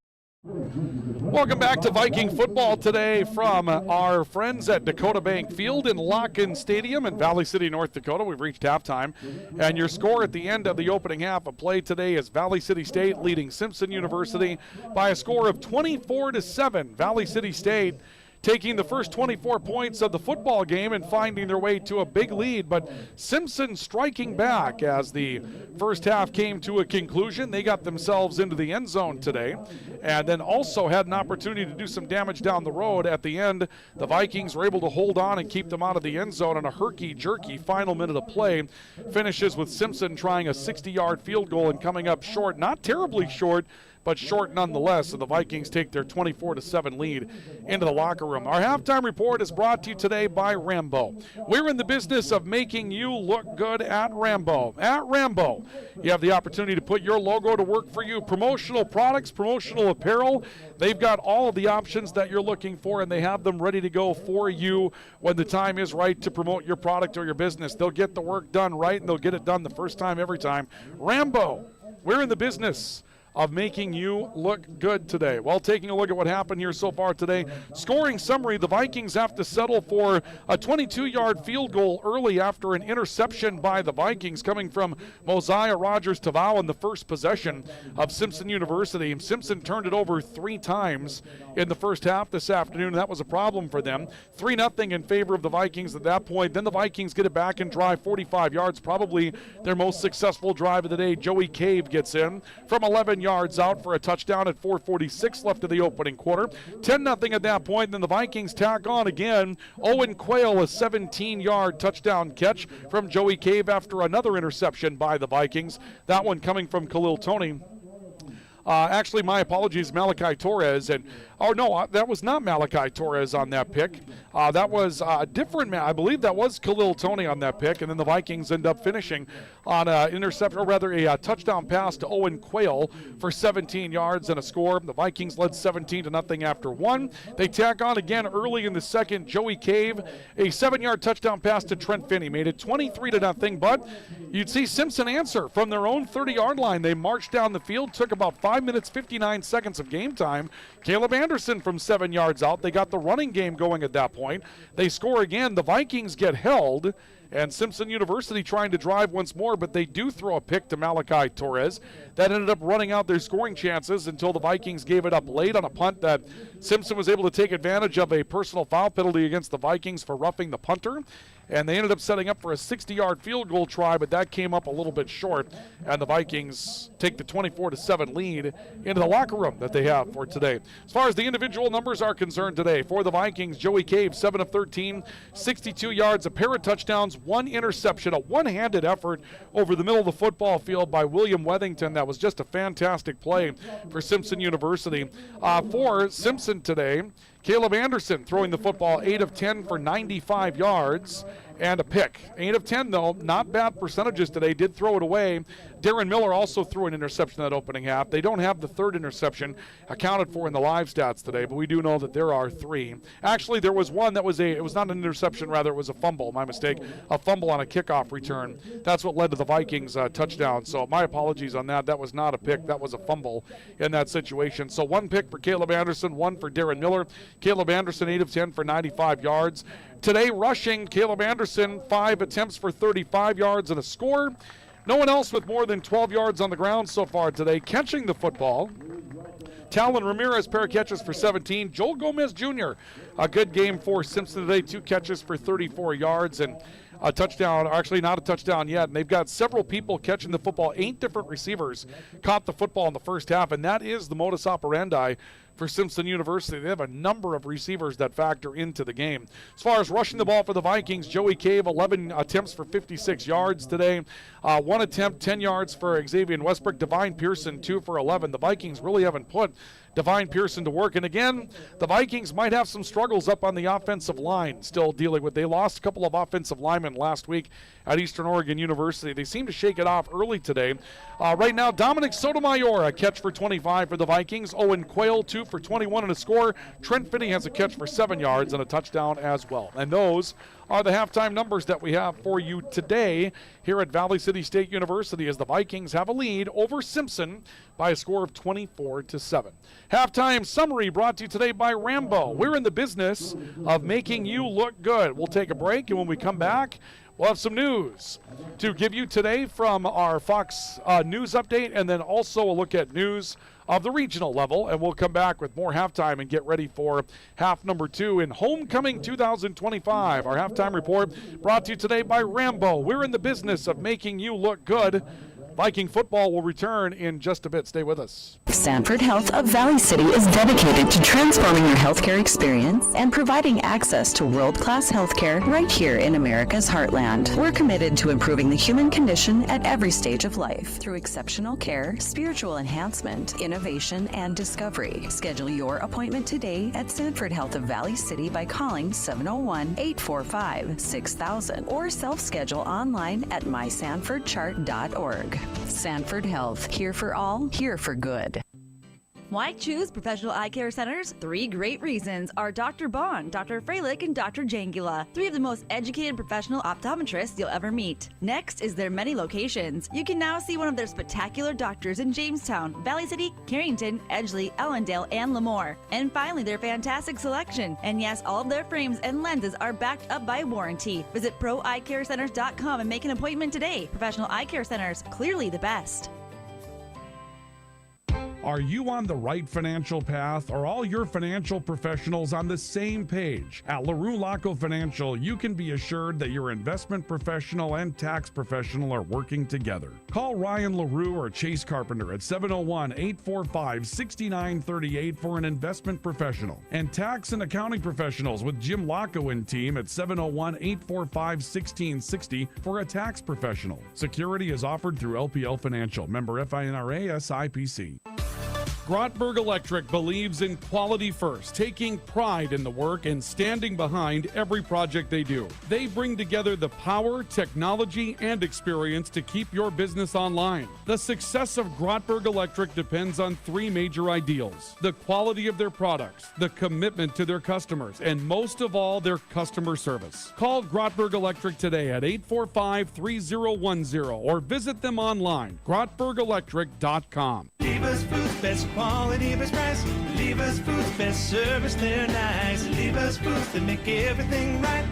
Welcome back to Viking football today from our friends at Dakota Bank Field in Locken Stadium in Valley City, North Dakota. We've reached halftime, and your score at the end of the opening half of play today is Valley City State leading Simpson University by a score of 24-7. Valley City State taking the first 24 points of the football game and finding their way to a big lead, but Simpson striking back as the first half came to a conclusion. They got themselves into the end zone today and then also had an opportunity to do some damage down the road. At the end, the Vikings were able to hold on and keep them out of the end zone, and a herky-jerky final minute of play finishes with Simpson trying a 60-yard field goal and coming up short, not terribly short, but short nonetheless, so the Vikings take their 24-7 lead into the locker room. Our halftime report is brought to you today by Rambo. We're in the business of making you look good at Rambo. At Rambo, you have the opportunity to put your logo to work for you. Promotional products, promotional apparel. They've got all of the options that you're looking for, and they have them ready to go for you when the time is right to promote your product or your business. They'll get the work done right, and they'll get it done the first time every time. Rambo, we're in the business of making you look good today. Well, taking a look at what happened here so far today, scoring summary, the Vikings have to settle for a 22-yard field goal early after an interception by the Vikings coming from Mosiah Rogers-Tavau in the first possession of Simpson University. Simpson turned it over 3 times in the first half this afternoon, and that was a problem for them. 3-0 in favor of the Vikings at that point. Then the Vikings get it back and drive 45 yards, probably their most successful drive of the day. Joey Cave gets in from 11 yards out for a touchdown at 4:46 left of the opening quarter. 10-0 at that point. Then the Vikings tack on again. Owen Quayle, a 17-yard touchdown catch from Joey Cave after another interception by the Vikings. That one coming from Khalil Toney. Actually, my apologies, Malachi Torres. And that was not Malachi Torres on that pick. That was a different man. I believe that was Khalil Toney on that pick. And then the Vikings end up finishing on an interception, or rather a touchdown pass to Owen Quayle for 17 yards and a score. The Vikings led 17-0 after 1. They tack on again early in the second. Joey Cave, a 7-yard touchdown pass to Trent Finney, made it 23-0. But you'd see Simpson answer from their own 30-yard line. They marched down the field, took about 5 minutes, 59 seconds of game time. Caleb Anderson from 7 yards out. They got the running game going at that point. They score again. The Vikings get held, and Simpson University trying to drive once more, but they do throw a pick to Malachi Torres. That ended up running out their scoring chances until the Vikings gave it up late on a punt that Simpson was able to take advantage of a personal foul penalty against the Vikings for roughing the punter. and they ended up setting up for a 60-yard field goal try, but that came up a little bit short, and the Vikings take the 24-7 lead into the locker room that they have for today. As far as the individual numbers are concerned today, for the Vikings, Joey Cave, 7 of 13, 62 yards, a pair of touchdowns, 1 interception, a one-handed effort over the middle of the football field by William Wethington. That was just a fantastic play for Simpson University. For Simpson today, Caleb Anderson throwing the football 8 of 10 for 95 yards and a pick. 8 of 10, though, not bad percentages today. Did throw it away. Darren Miller also threw an interception that opening half. They don't have the third interception accounted for in the live stats today, but we do know that there are 3. Actually, there was one that was it was not an interception, rather it was a fumble, my mistake. A fumble on a kickoff return. That's what led to the Vikings touchdown. So my apologies on that. That was not a pick. That was a fumble in that situation. So 1 pick for Caleb Anderson, 1 for Darren Miller. Caleb Anderson, 8 of 10 for 95 yards. Today, rushing, Caleb Anderson, 5 attempts for 35 yards and a score. No one else with more than 12 yards on the ground so far today. Catching the football, Talon Ramirez, pair of catches for 17. Joel Gomez Jr., a good game for Simpson today. 2 catches for 34 yards and a touchdown, actually not a touchdown yet. And they've got several people catching the football. 8 different receivers caught the football in the first half, and that is the modus operandi for Simpson University. They have a number of receivers that factor into the game. As far as rushing the ball for the Vikings, Joey Cave, 11 attempts for 56 yards today. 1 attempt, 10 yards for Xavier Westbrook. Divine Pearson, 2 for 11. The Vikings really haven't put Divine Pearson to work. And again, the Vikings might have some struggles up on the offensive line still dealing with. They lost a couple of offensive linemen last week at Eastern Oregon University. They seem to shake it off early today. Right now, Dominic Sotomayor, a catch for 25 for the Vikings. Owen Quayle, 2 for 21 and a score. Trent Finney has a catch for 7 yards and a touchdown as well. And those are the halftime numbers that we have for you today here at Valley City State University as the Vikings have a lead over Simpson by a score of 24-7. Halftime summary brought to you today by Rambo. We're in the business of making you look good. We'll take a break, and when we come back, we'll have some news to give you today from our Fox News update, and then also a look at news of the regional level, and we'll come back with more halftime and get ready for half number 2 in Homecoming 2025. Our halftime report brought to you today by Rambo. We're in the business of making you look good. Viking football will return in just a bit. Stay with us. Sanford Health of Valley City is dedicated to transforming your healthcare experience and providing access to world-class healthcare right here in America's heartland. We're committed to improving the human condition at every stage of life through exceptional care, spiritual enhancement, innovation, and discovery. Schedule your appointment today at Sanford Health of Valley City by calling 701-845-6000 or self-schedule online at mysanfordchart.org. Sanford Health, here for all, here for good. Why choose Professional Eye Care Centers? 3 great reasons are Dr. Bond, Dr. Freilich, and Dr. Jangula, 3 of the most educated professional optometrists you'll ever meet. Next is their many locations. You can now see one of their spectacular doctors in Jamestown, Valley City, Carrington, Edgeley, Ellendale, and Lemoore. And finally, their fantastic selection. And yes, all of their frames and lenses are backed up by warranty. Visit ProEyeCareCenters.com and make an appointment today. Professional Eye Care Centers, clearly the best. Are you on the right financial path? Are all your financial professionals on the same page? At LaRue Laco Financial, you can be assured that your investment professional and tax professional are working together. Call Ryan LaRue or Chase Carpenter at 701-845-6938 for an investment professional. And tax and accounting professionals with Jim Laco and team at 701-845-1660 for a tax professional. Security is offered through LPL Financial. Member FINRA SIPC. Grotberg Electric believes in quality first, taking pride in the work and standing behind every project they do. They bring together the power, technology, and experience to keep your business online. The success of Grotberg Electric depends on 3 major ideals: the quality of their products, the commitment to their customers, and most of all, their customer service. Call Grotberg Electric today at 845-3010 or visit them online, grotbergelectric.com. Lever's Foods, best quality, best price. Lever's Foods, best service, they're nice. Lever's Foods, they make everything right.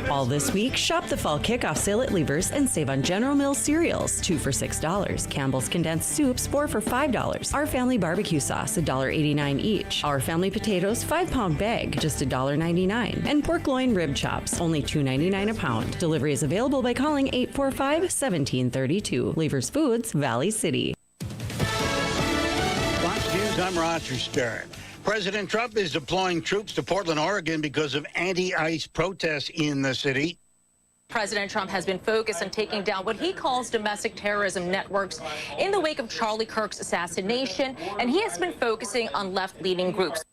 All this week, shop the fall kickoff sale at Lever's and save on General Mills cereals, 2 for $6. Campbell's condensed soups, 4 for $5. Our Family barbecue sauce, $1.89 each. Our Family potatoes, 5-pound bag, just $1.99. And pork loin rib chops, only $2.99 a pound. Delivery is available by calling 845-1732. Lever's Foods, Valley City. Fox News, I'm Roger Stern. President Trump is deploying troops to Portland, Oregon because of anti-ICE protests in the city. President Trump has been focused on taking down what he calls domestic terrorism networks in the wake of Charlie Kirk's assassination, and he has been focusing on left-leaning groups.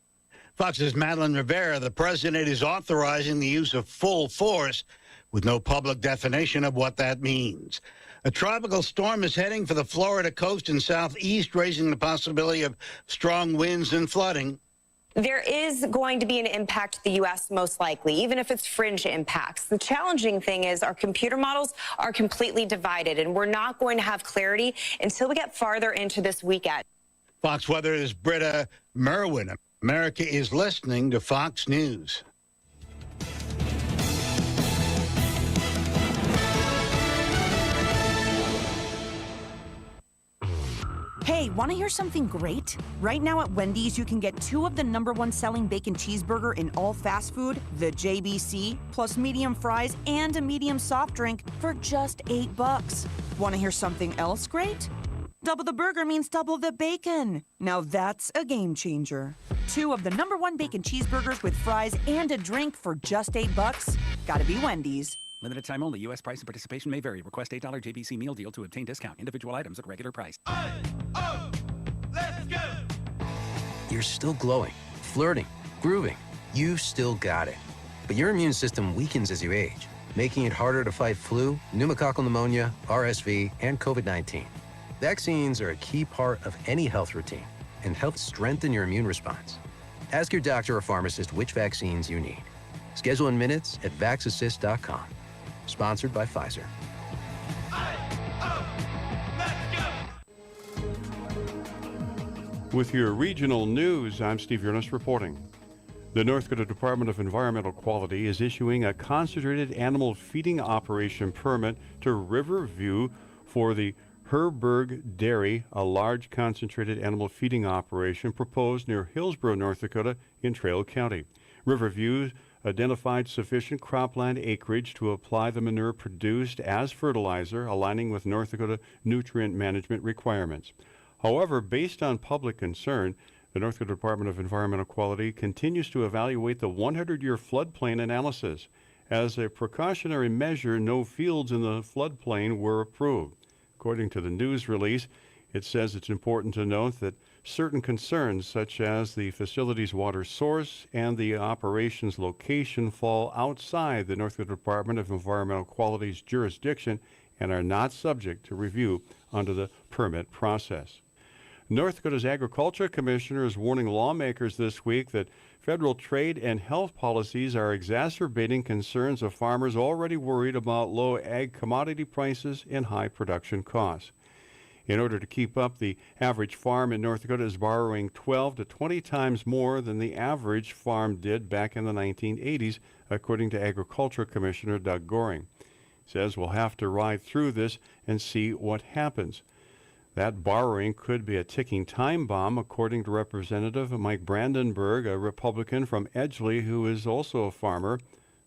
Fox's Madeline Rivera, the president is authorizing the use of full force with no public definition of what that means. A tropical storm is heading for the Florida coast and southeast, raising the possibility of strong winds and flooding. There is going to be an impact to the U.S. most likely, even if it's fringe impacts. The challenging thing is our computer models are completely divided, and we're not going to have clarity until we get farther into this weekend. Fox Weather is Britta Merwin. America is listening to Fox News. Hey, want to hear something great? Right now at Wendy's, you can get 2 of the #1 selling bacon cheeseburger in all fast food, the JBC, plus medium fries and a medium soft drink for just $8. Want to hear something else great? Double the burger means double the bacon. Now that's a game changer. 2 of the #1 bacon cheeseburgers with fries and a drink for just $8. Gotta be Wendy's. Limited time only. U.S. price and participation may vary. Request $8 JBC meal deal to obtain discount. Individual items at regular price. Let's go! You're still glowing, flirting, grooving. You still got it. But your immune system weakens as you age, making it harder to fight flu, pneumococcal pneumonia, RSV, and COVID-19. Vaccines are a key part of any health routine and help strengthen your immune response. Ask your doctor or pharmacist which vaccines you need. Schedule in minutes at vaxassist.com. Sponsored by Pfizer. With your regional news, I'm Steve Earnest reporting. The North Dakota Department of Environmental Quality is issuing a concentrated animal feeding operation permit to Riverview for the Herberg Dairy, a large concentrated animal feeding operation proposed near Hillsborough, North Dakota in Trail County. Riverview identified sufficient cropland acreage to apply the manure produced as fertilizer, aligning with North Dakota nutrient management requirements. However, based on public concern, the North Dakota Department of Environmental Quality continues to evaluate the 100-year floodplain analysis. As a precautionary measure, no fields in the floodplain were approved. According to the news release, it says it's important to note that certain concerns, such as the facility's water source and the operation's location, fall outside the North Dakota Department of Environmental Quality's jurisdiction and are not subject to review under the permit process. North Dakota's Agriculture Commissioner is warning lawmakers this week that federal trade and health policies are exacerbating concerns of farmers already worried about low ag commodity prices and high production costs. In order to keep up, the average farm in North Dakota is borrowing 12 to 20 times more than the average farm did back in the 1980s, according to Agriculture Commissioner Doug Goring. He says we'll have to ride through this and see what happens. That borrowing could be a ticking time bomb, according to Representative Mike Brandenburg, a Republican from Edgeley who is also a farmer.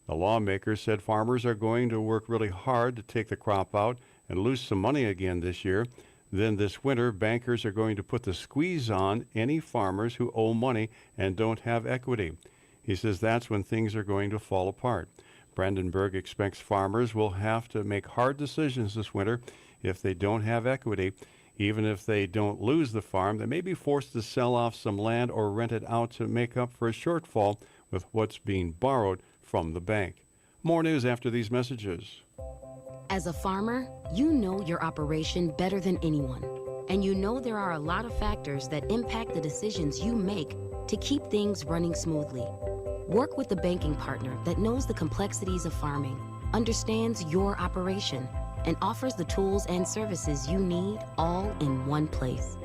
The lawmaker said farmers are going to work really hard to take the crop out and lose some money again this year. Then this winter, bankers are going to put the squeeze on any farmers who owe money and don't have equity. He says that's when things are going to fall apart. Brandenburg expects farmers will have to make hard decisions this winter if they don't have equity. Even if they don't lose the farm, they may be forced to sell off some land or rent it out to make up for a shortfall with what's being borrowed from the bank. More news after these messages. As a farmer, you know your operation better than anyone. And you know there are a lot of factors that impact the decisions you make to keep things running smoothly. Work with a banking partner that knows the complexities of farming, understands your operation, and offers the tools and services you need all in one place.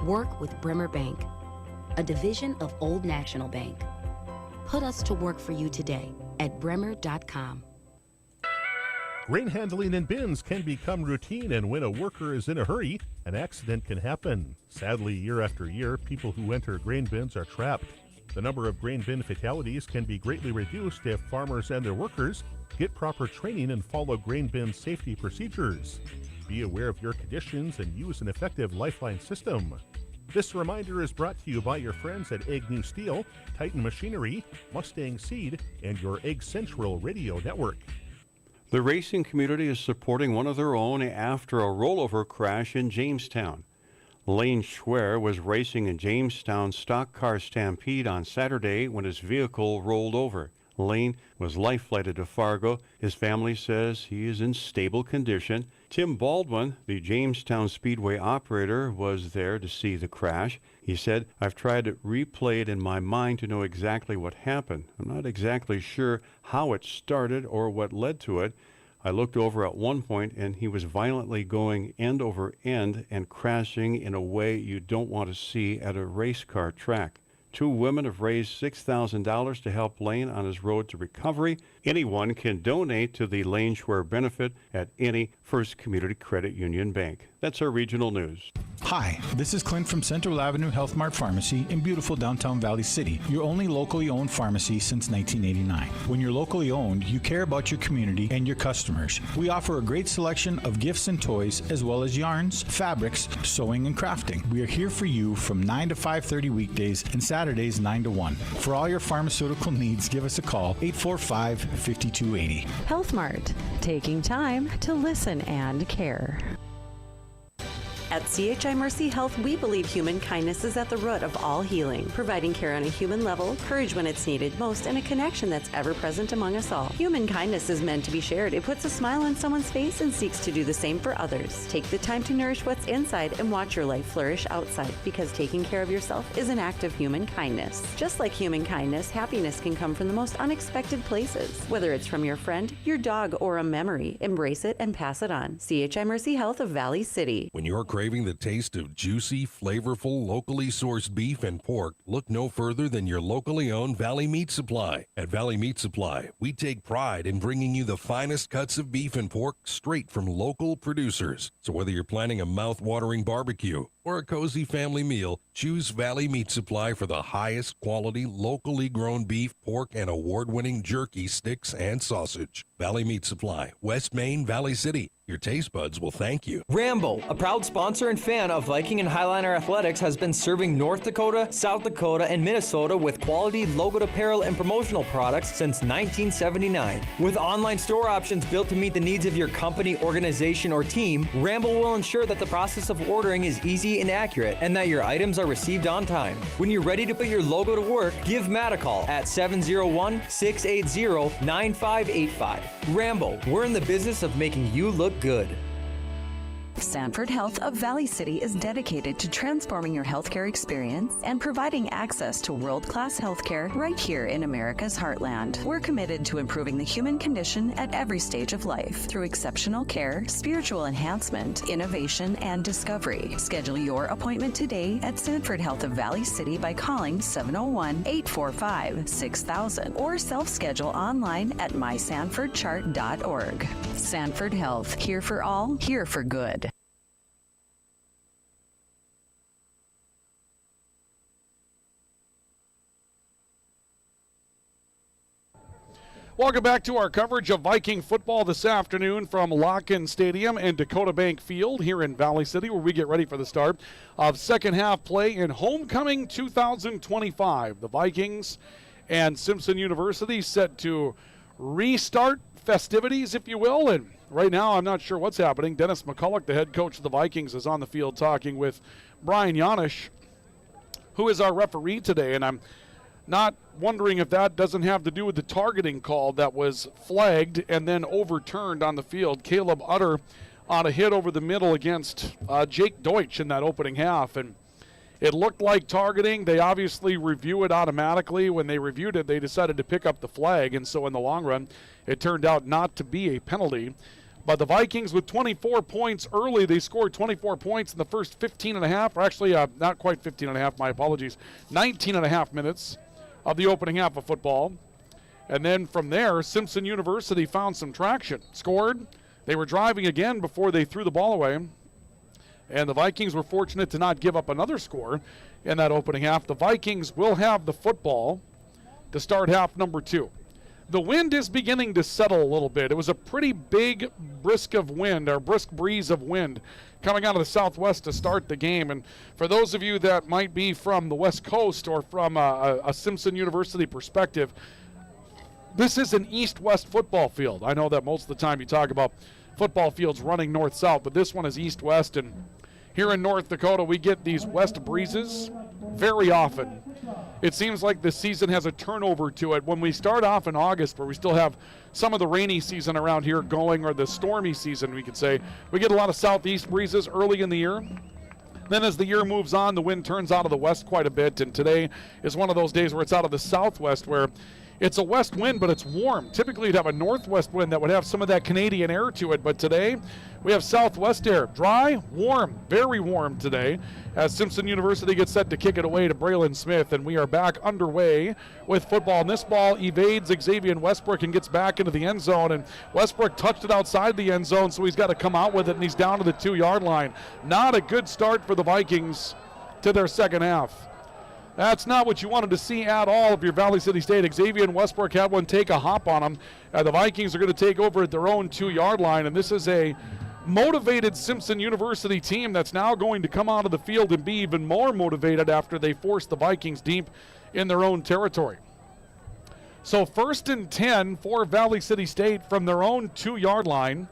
Work with Bremer Bank, a division of Old National Bank. Put us to work for you today at bremer.com. Grain handling in bins can become routine, and when a worker is in a hurry, an accident can happen. Sadly, year after year, people who enter grain bins are trapped. The number of grain bin fatalities can be greatly reduced if farmers and their workers get proper training and follow grain bin safety procedures. Be aware of your conditions and use an effective lifeline system. This reminder is brought to you by your friends at Egg New Steel, Titan Machinery, Mustang Seed, and your Egg Central Radio Network. The racing community is supporting one of their own after a rollover crash in Jamestown. Lane Schwer was racing in Jamestown Stock Car Stampede on Saturday when his vehicle rolled over. Lane was life-flighted to Fargo. His family says he is in stable condition. Tim Baldwin, the Jamestown Speedway operator, was there to see the crash. He said, "I've tried to replay it in my mind to know exactly what happened. I'm not exactly sure how it started or what led to it. I looked over at one point and he was violently going end over end and crashing in a way you don't want to see at a race car track." 2 women have raised $6,000 to help Lane on his road to recovery. Anyone can donate to the Lane Schwer benefit at any First Community Credit Union bank. That's our regional news. Hi, this is Clint from Central Avenue Health Mart Pharmacy in beautiful downtown Valley City, your only locally owned pharmacy since 1989. When you're locally owned, you care about your community and your customers. We offer a great selection of gifts and toys, as well as yarns, fabrics, sewing, and crafting. We are here for you from 9 to 5:30 weekdays and Saturdays 9 to 1. For all your pharmaceutical needs, give us a call, 845-5280. Health Mart, taking time to listen and care. At CHI Mercy Health, we believe human kindness is at the root of all healing, providing care on a human level, courage when it's needed most, and a connection that's ever present among us all. Human kindness is meant to be shared. It puts a smile on someone's face and seeks to do the same for others. Take the time to nourish what's inside and watch your life flourish outside, because taking care of yourself is an act of human kindness. Just like human kindness, happiness can come from the most unexpected places. Whether it's from your friend, your dog, or a memory, embrace it and pass it on. CHI Mercy Health of Valley City. When you're craving the taste of juicy, flavorful, locally sourced beef and pork, look no further than your locally owned Valley Meat Supply. At Valley Meat Supply, we take pride in bringing you the finest cuts of beef and pork straight from local producers. So whether you're planning a mouth-watering barbecue or a cozy family meal, choose Valley Meat Supply for the highest quality, locally grown beef, pork, and award-winning jerky, sticks, and sausage. Valley Meat Supply, West Main, Valley City. Your taste buds will thank you. Rambo, a proud sponsor and fan of Viking and Highliner Athletics, has been serving North Dakota, South Dakota, and Minnesota with quality logoed apparel and promotional products since 1979. With online store options built to meet the needs of your company, organization, or team, Rambo will ensure that the process of ordering is easy and accurate, and that your items are received on time. When you're ready to put your logo to work, give Matt a call at 701-680-9585. Rambo, we're in the business of making you look good. Sanford Health of Valley City is dedicated to transforming your healthcare experience and providing access to world-class healthcare right here in America's heartland. We're committed to improving the human condition at every stage of life through exceptional care, spiritual enhancement, innovation, and discovery. Schedule your appointment today at Sanford Health of Valley City by calling 701-845-6000 or self-schedule online at mysanfordchart.org. Sanford Health, here for all, here for good. Welcome back to our coverage of Viking football this afternoon from Locken Stadium and Dakota Bank Field here in Valley City, where we get ready for the start of second half play in Homecoming 2025. The Vikings and Simpson University set to restart festivities, if you will, and right now I'm not sure what's happening. Dennis McCulloch, the head coach of the Vikings, is on the field talking with Brian Yanish, who is our referee today, and I'm not wondering if that doesn't have to do with the targeting call that was flagged and then overturned on the field. Caleb Utter on a hit over the middle against Jake Deutsch in that opening half, and it looked like targeting. They obviously review it automatically. When they reviewed it, they decided to pick up the flag, and so in the long run, it turned out not to be a penalty. But the Vikings with 24 points early, they scored 24 points in the first 15 and a half, or actually not quite 15 and a half, my apologies, 19 and a half minutes of the opening half of football. And then from there, Simpson University found some traction. Scored. They were driving again before they threw the ball away. And the Vikings were fortunate to not give up another score in that opening half. The Vikings will have the football to start half number 2. The wind is beginning to settle a little bit. It was a pretty big brisk breeze of wind coming out of the southwest to start the game. And for those of you that might be from the West Coast or from a Simpson University perspective, this is an east-west football field. I know that most of the time you talk about football fields running north-south, but this one is east-west. And here in North Dakota, we get these west breezes very often. It seems like the season has a turnover to it. When we start off in August, where we still have some of the rainy season around here going, or the stormy season, we could say, we get a lot of southeast breezes early in the year. Then as the year moves on, the wind turns out of the west quite a bit, and today is one of those days where it's out of the southwest, where it's a west wind, but it's warm. Typically, you'd have a northwest wind that would have some of that Canadian air to it, but today we have southwest air. Dry, warm, very warm today as Simpson University gets set to kick it away to Braylon Smith, and we are back underway with football. And this ball evades Xavier Westbrook and gets back into the end zone, and Westbrook touched it outside the end zone, so he's got to come out with it, and he's down to the 2-yard line. Not a good start for the Vikings to their second half. That's not what you wanted to see at all if you're Valley City State. Xavier Westbrook had one take a hop on him. The Vikings are going to take over at their own 2-yard line, and this is a motivated Simpson University team that's now going to come out of the field and be even more motivated after they force the Vikings deep in their own territory. So 1st and 10 for Valley City State from their own 2-yard line.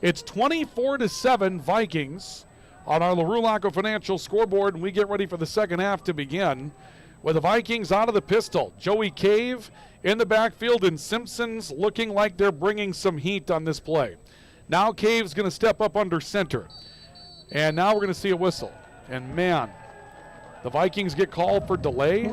It's 24-7 Vikings on our LaRue Laco Financial scoreboard, and we get ready for the second half to begin with the Vikings out of the pistol. Joey Cave in the backfield, and Simpson's looking like they're bringing some heat on this play. Now Cave's going to step up under center, and now we're going to see a whistle. And man, the Vikings get called for delay.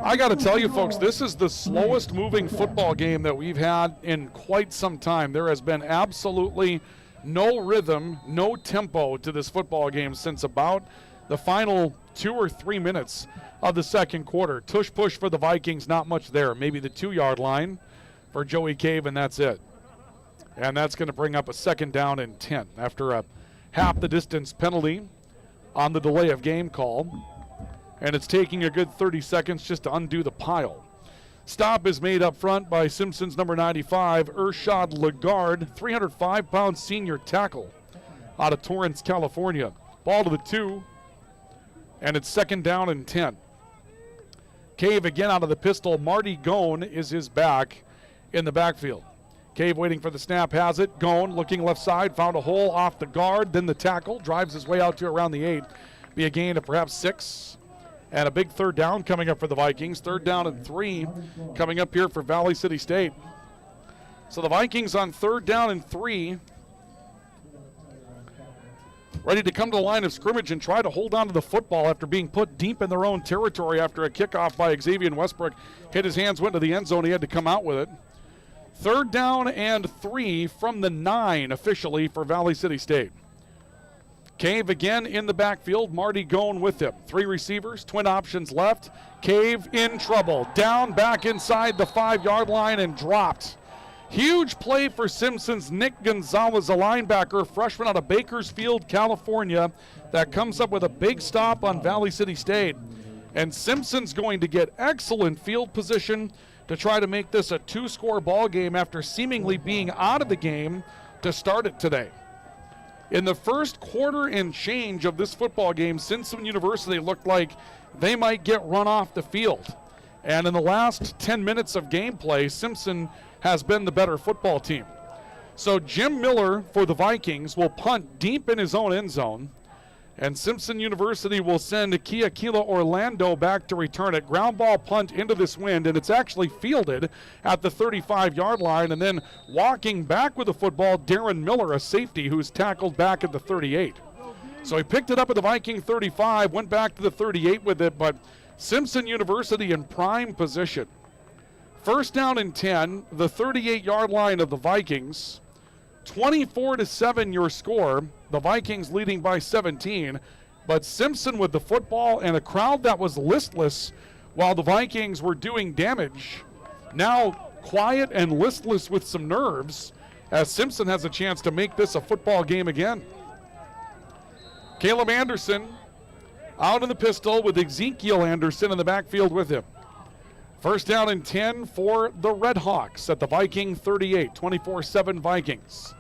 I got to tell you, folks, this is the slowest moving football game that we've had in quite some time. There has been absolutely no rhythm, no tempo to this football game since about the final 2 or 3 minutes of the second quarter. Tush push for the Vikings, not much there. Maybe the 2-yard line for Joey Cave, and that's it. And that's going to bring up a 2nd down and 10 after a half the distance penalty on the delay of game call. And it's taking a good 30 seconds just to undo the pile. Stop is made up front by Simpson's number 95, Ershad Lagarde, 305-pound senior tackle out of Torrance, California. Ball to the 2, and it's 2nd down and 10. Cave again out of the pistol. Marty Gone is his back in the backfield. Cave waiting for the snap, has it. Gone looking left side, found a hole off the guard, then the tackle, drives his way out to around the 8. Be a gain of perhaps 6. And a big 3rd down coming up for the Vikings. 3rd down and 3 coming up here for Valley City State. So the Vikings on 3rd down and 3, ready to come to the line of scrimmage and try to hold on to the football after being put deep in their own territory after a kickoff by Xavier Westbrook. Hit his hands, went to the end zone. He had to come out with it. 3rd down and 3 from the 9 officially for Valley City State. Cave again in the backfield. Marty Gone with him. 3 receivers, twin options left. Cave in trouble. Down back inside the 5-yard line and dropped. Huge play for Simpson's Nick Gonzalez, a linebacker, freshman out of Bakersfield, California, that comes up with a big stop on Valley City State. And Simpson's going to get excellent field position to try to make this a 2-score ball game after seemingly being out of the game to start it today. In the first quarter and change of this football game, Simpson University looked like they might get run off the field. And in the last 10 minutes of gameplay, Simpson has been the better football team. So Jim Miller for the Vikings will punt deep in his own end zone. And Simpson University will send Kiakila Orlando back to return it. Ground ball punt into this wind, and it's actually fielded at the 35-yard line. And then walking back with the football, Darren Miller, a safety who's tackled back at the 38. So he picked it up at the Viking 35, went back to the 38 with it, but Simpson University in prime position. 1st down and 10, the 38-yard line of the Vikings. 24-7 your score. The Vikings leading by 17, but Simpson with the football and a crowd that was listless while the Vikings were doing damage, now quiet and listless with some nerves, as Simpson has a chance to make this a football game again. Caleb Anderson out in the pistol with Ezekiel Anderson in the backfield with him. First down and 10 for the Redhawks at the Viking 38, 24-7 Vikings.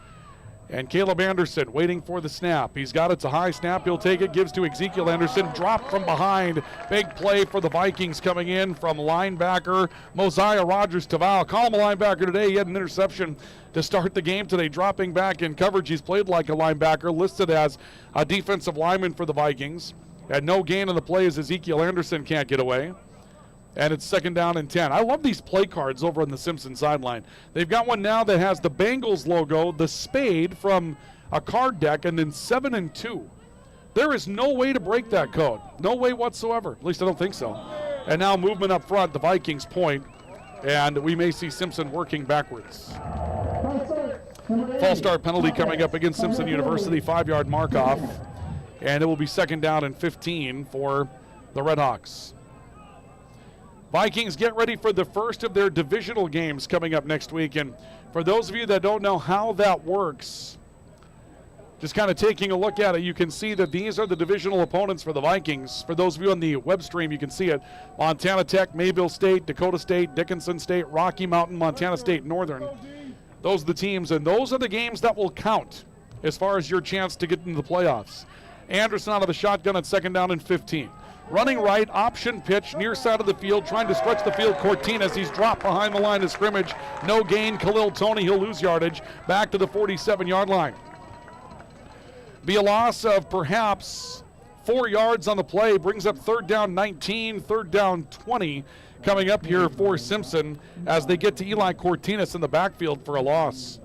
And Caleb Anderson waiting for the snap. He's got it. It's a high snap. He'll take it. Gives to Ezekiel Anderson. Dropped from behind. Big play for the Vikings coming in from linebacker Mosiah Rogers-Taval. Call him a linebacker today. He had an interception to start the game today. Dropping back in coverage. He's played like a linebacker. Listed as a defensive lineman for the Vikings. Had no gain on the play as Ezekiel Anderson can't get away. And it's second down and 10. I love these play cards over on the Simpson sideline. They've got one now that has the Bengals logo, the spade from a card deck, and then 7 and 2. There is no way to break that code. No way whatsoever. At least I don't think so. And now movement up front, the Vikings point, and we may see Simpson working backwards. False start penalty coming up against Simpson University, 5-yard mark-off. And it will be second down and 15 for the Redhawks. Vikings get ready for the first of their divisional games coming up next week. And for those of you that don't know how that works, just kind of taking a look at it, you can see that these are the divisional opponents for the Vikings. For those of you on the web stream, you can see it. Montana Tech, Mayville State, Dakota State, Dickinson State, Rocky Mountain, Montana State, Northern. Those are the teams, and those are the games that will count as far as your chance to get into the playoffs. Anderson out of the shotgun at second down and 15. Running right, option pitch, near side of the field, trying to stretch the field. Cortinas, he's dropped behind the line of scrimmage. No gain. Khalil Toney, he'll lose yardage. Back to the 47-yard line. Be a loss of perhaps 4 yards on the play. Brings up third down 19, third down 20 coming up here for Simpson as they get to Eli Cortinas in the backfield for a loss.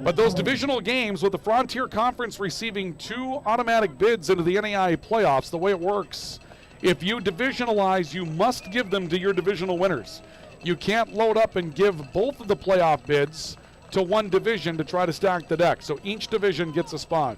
But those divisional games with the Frontier Conference receiving 2 automatic bids into the NAIA playoffs, the way it works, if you divisionalize, you must give them to your divisional winners. You can't load up and give both of the playoff bids to one division to try to stack the deck. So each division gets a spot.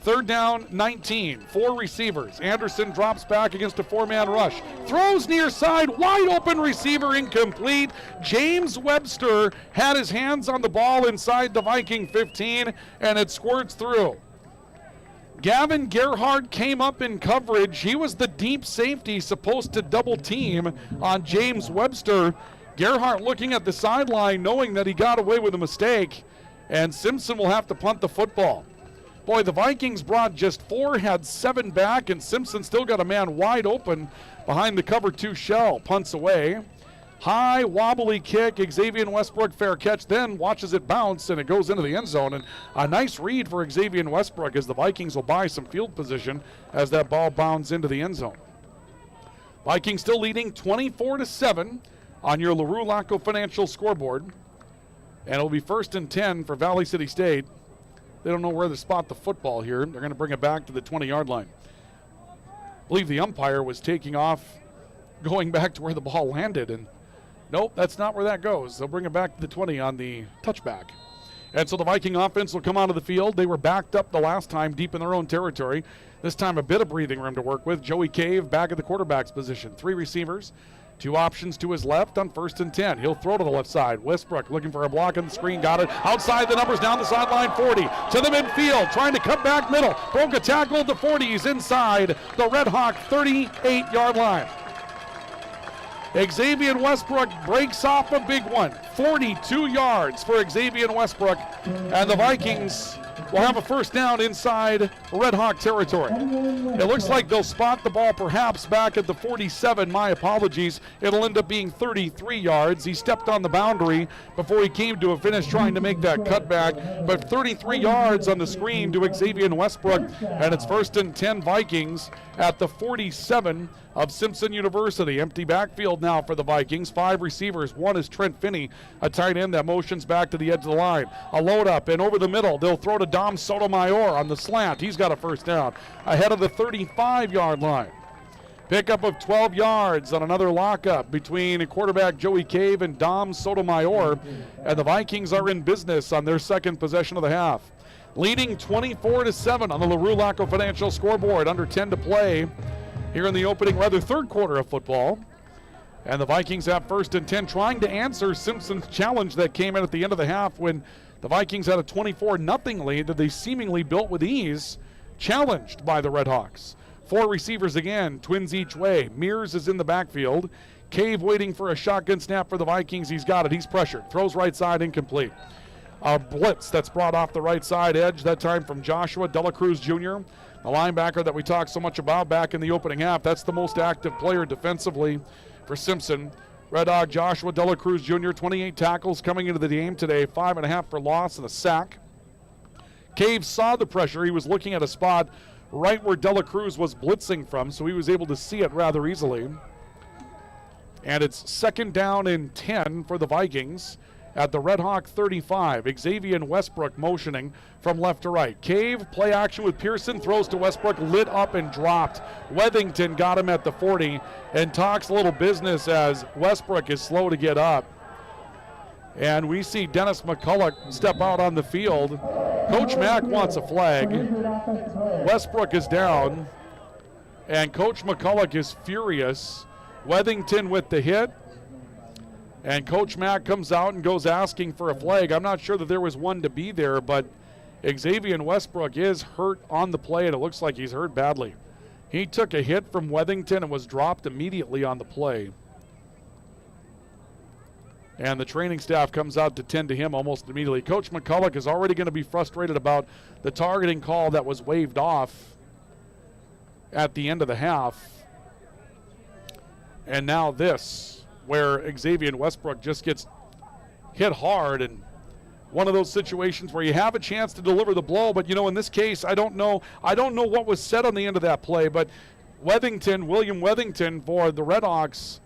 Third down, 19, 4 receivers. Anderson drops back against a 4-man rush. Throws near side, wide open receiver, incomplete. James Webster had his hands on the ball inside the Viking 15, and it squirts through. Gavin Gerhardt came up in coverage. He was the deep safety supposed to double team on James Webster. Gerhardt looking at the sideline, knowing that he got away with a mistake, and Simpson will have to punt the football. Boy, the Vikings brought just 4, had 7 back, and Simpson still got a man wide open behind the cover 2 shell. Punts away. High, wobbly kick. Xavier Westbrook, fair catch, then watches it bounce, and it goes into the end zone. And a nice read for Xavier Westbrook as the Vikings will buy some field position as that ball bounds into the end zone. Vikings still leading 24-7 on your LaRue Laco Financial scoreboard. And it'll be first and 10 for Valley City State. They don't know where to spot the football here. They're going to bring it back to the 20-yard line. I believe the umpire was taking off, going back to where the ball landed, and nope, that's not where that goes. They'll bring it back to the 20 on the touchback. And so the Viking offense will come onto the field. They were backed up the last time deep in their own territory. This time a bit of breathing room to work with. Joey Cave back at the quarterback's position. 3 receivers. 2 options to his left on first and 10. He'll throw to the left side. Westbrook looking for a block on the screen. Got it. Outside the numbers down the sideline. 40 to the midfield. Trying to cut back middle. Broke a tackle at the 40. He's inside the Red Hawk 38-yard line. Xavier Westbrook breaks off a big one. 42 yards for Xavier Westbrook. And the Vikings will have a first down inside Red Hawk territory. It looks like they'll spot the ball perhaps back at the 47. My apologies. It'll end up being 33 yards. He stepped on the boundary before he came to a finish trying to make that cutback. But 33 yards on the screen to Xavier Westbrook. And it's first and 10 Vikings at the 47 of Simpson University. Empty backfield now for the Vikings. 5 receivers. 1 is Trent Finney, a tight end that motions back to the edge of the line. A load up and over the middle. They'll throw to Dom Sotomayor on the slant. He's got a first down ahead of the 35-yard line. Pickup of 12 yards on another lockup between quarterback Joey Cave and Dom Sotomayor. And the Vikings are in business on their second possession of the half. Leading 24-7 on the LaRue Laco Financial scoreboard. Under 10 to play here in the opening, third quarter of football. And the Vikings have 1st and 10, trying to answer Simpson's challenge that came in at the end of the half when the Vikings had a 24-0 lead that they seemingly built with ease, challenged by the Red Hawks. 4 receivers again, twins each way. Mears is in the backfield. Cave waiting for a shotgun snap for the Vikings. He's got it. He's pressured. Throws right side, incomplete. A blitz that's brought off the right side edge, that time from Joshua Dela Cruz Jr., the linebacker that we talked so much about back in the opening half. That's the most active player defensively for Simpson. Red Dog Joshua Dela Cruz Jr., 28 tackles coming into the game today, 5.5 for loss and a sack. Cave saw the pressure. He was looking at a spot right where Dela Cruz was blitzing from, so he was able to see it rather easily. And it's 2nd down and 10 for the Vikings at the Red Hawk 35. Xavier Westbrook motioning from left to right. Cave, play action with Pearson, throws to Westbrook, lit up and dropped. Wethington got him at the 40 and talks a little business as Westbrook is slow to get up. And we see Dennis McCulloch step out on the field. Coach Mack wants a flag. Westbrook is down, and Coach McCulloch is furious. Wethington with the hit, and Coach Mack comes out and goes asking for a flag. I'm not sure that there was one to be there, but Xavier Westbrook is hurt on the play, and it looks like he's hurt badly. He took a hit from Wethington and was dropped immediately on the play. And the training staff comes out to tend to him almost immediately. Coach McCulloch is already going to be frustrated about the targeting call that was waved off at the end of the half. And now this, where Xavier Westbrook just gets hit hard, and one of those situations where you have a chance to deliver the blow, but in this case, I don't know what was said on the end of that play, but William Wethington for the Red Hawks,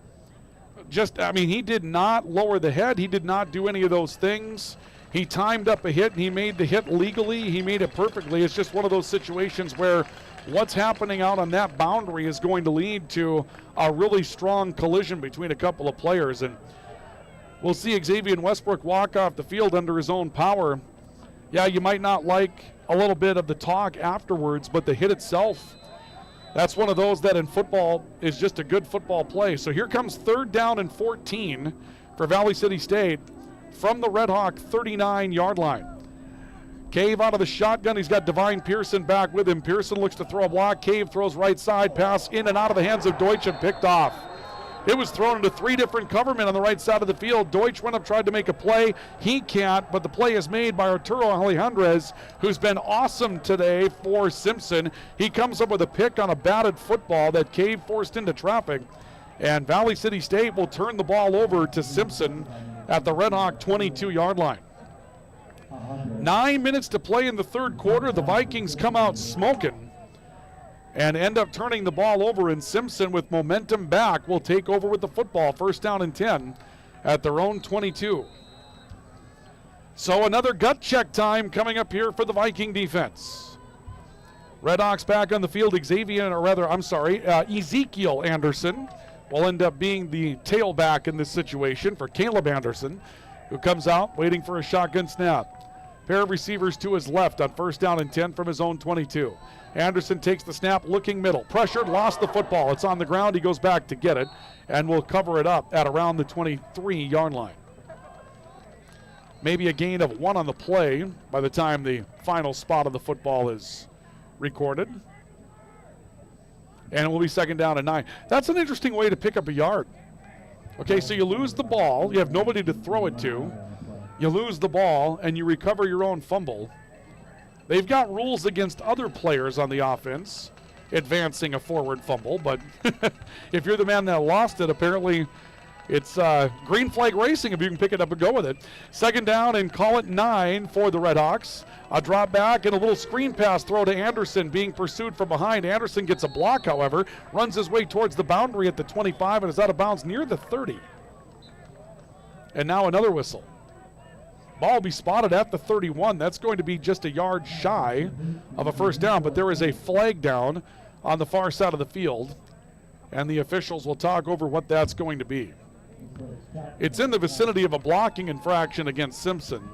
he did not lower the head. He did not do any of those things. He timed up a hit, and he made the hit legally. He made it perfectly. It's just one of those situations where what's happening out on that boundary is going to lead to a really strong collision between a couple of players. And we'll see Xavier Westbrook walk off the field under his own power. Yeah, you might not like a little bit of the talk afterwards, but the hit itself, that's one of those that in football is just a good football play. So here comes 3rd down and 14 for Valley City State from the Red Hawk 39-yard line. Cave out of the shotgun. He's got Divine Pearson back with him. Pearson looks to throw a block. Cave throws right side, pass in and out of the hands of Deutsch and picked off. It was thrown into 3 different covermen on the right side of the field. Deutsch went up, tried to make a play. He can't, but the play is made by Arturo Alejandrez, who's been awesome today for Simpson. He comes up with a pick on a batted football that Cave forced into traffic. And Valley City State will turn the ball over to Simpson at the Red Hawk 22-yard line. 9 minutes to play in the 3rd quarter. The Vikings come out smoking and end up turning the ball over, and Simpson, with momentum back, will take over with the football. 1st down and 10 at their own 22. So another gut check time coming up here for the Viking defense. Red Hawks back on the field. Ezekiel Anderson will end up being the tailback in this situation for Caleb Anderson, who comes out waiting for a shotgun snap. Pair of receivers to his left on 1st down and 10 from his own 22. Anderson takes the snap, looking middle. Pressured, lost the football. It's on the ground. He goes back to get it and will cover it up at around the 23-yard line. Maybe a gain of 1 on the play by the time the final spot of the football is recorded. And it will be 2nd down and 9. That's an interesting way to pick up a yard. Okay, so you lose the ball. You have nobody to throw it to. You lose the ball, and you recover your own fumble. They've got rules against other players on the offense advancing a forward fumble, but if you're the man that lost it, apparently it's green flag racing if you can pick it up and go with it. 2nd down and call it 9 for the Red Hawks. A drop back and a little screen pass throw to Anderson, being pursued from behind. Anderson gets a block, however, runs his way towards the boundary at the 25 and is out of bounds near the 30. And now another whistle. Ball will be spotted at the 31. That's going to be just a yard shy of a 1st down, but there is a flag down on the far side of the field, and the officials will talk over what that's going to be. It's in the vicinity of a blocking infraction against Simpson.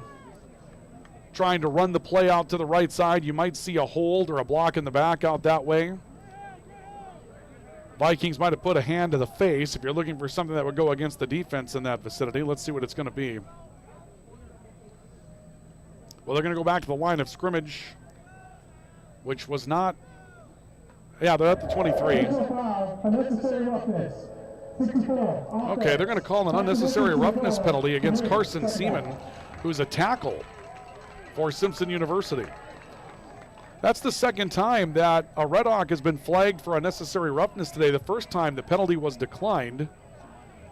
Trying to run the play out to the right side. You might see a hold or a block in the back out that way. Vikings might have put a hand to the face. If you're looking for something that would go against the defense in that vicinity, let's see what it's going to be. Well, they're going to go back to the line of scrimmage, which was not. Yeah, they're at the 23. Okay, they're going to call an unnecessary roughness penalty against Carson Seaman, who's a tackle for Simpson University. That's the second time that a Red Hawk has been flagged for unnecessary roughness today. The first time the penalty was declined.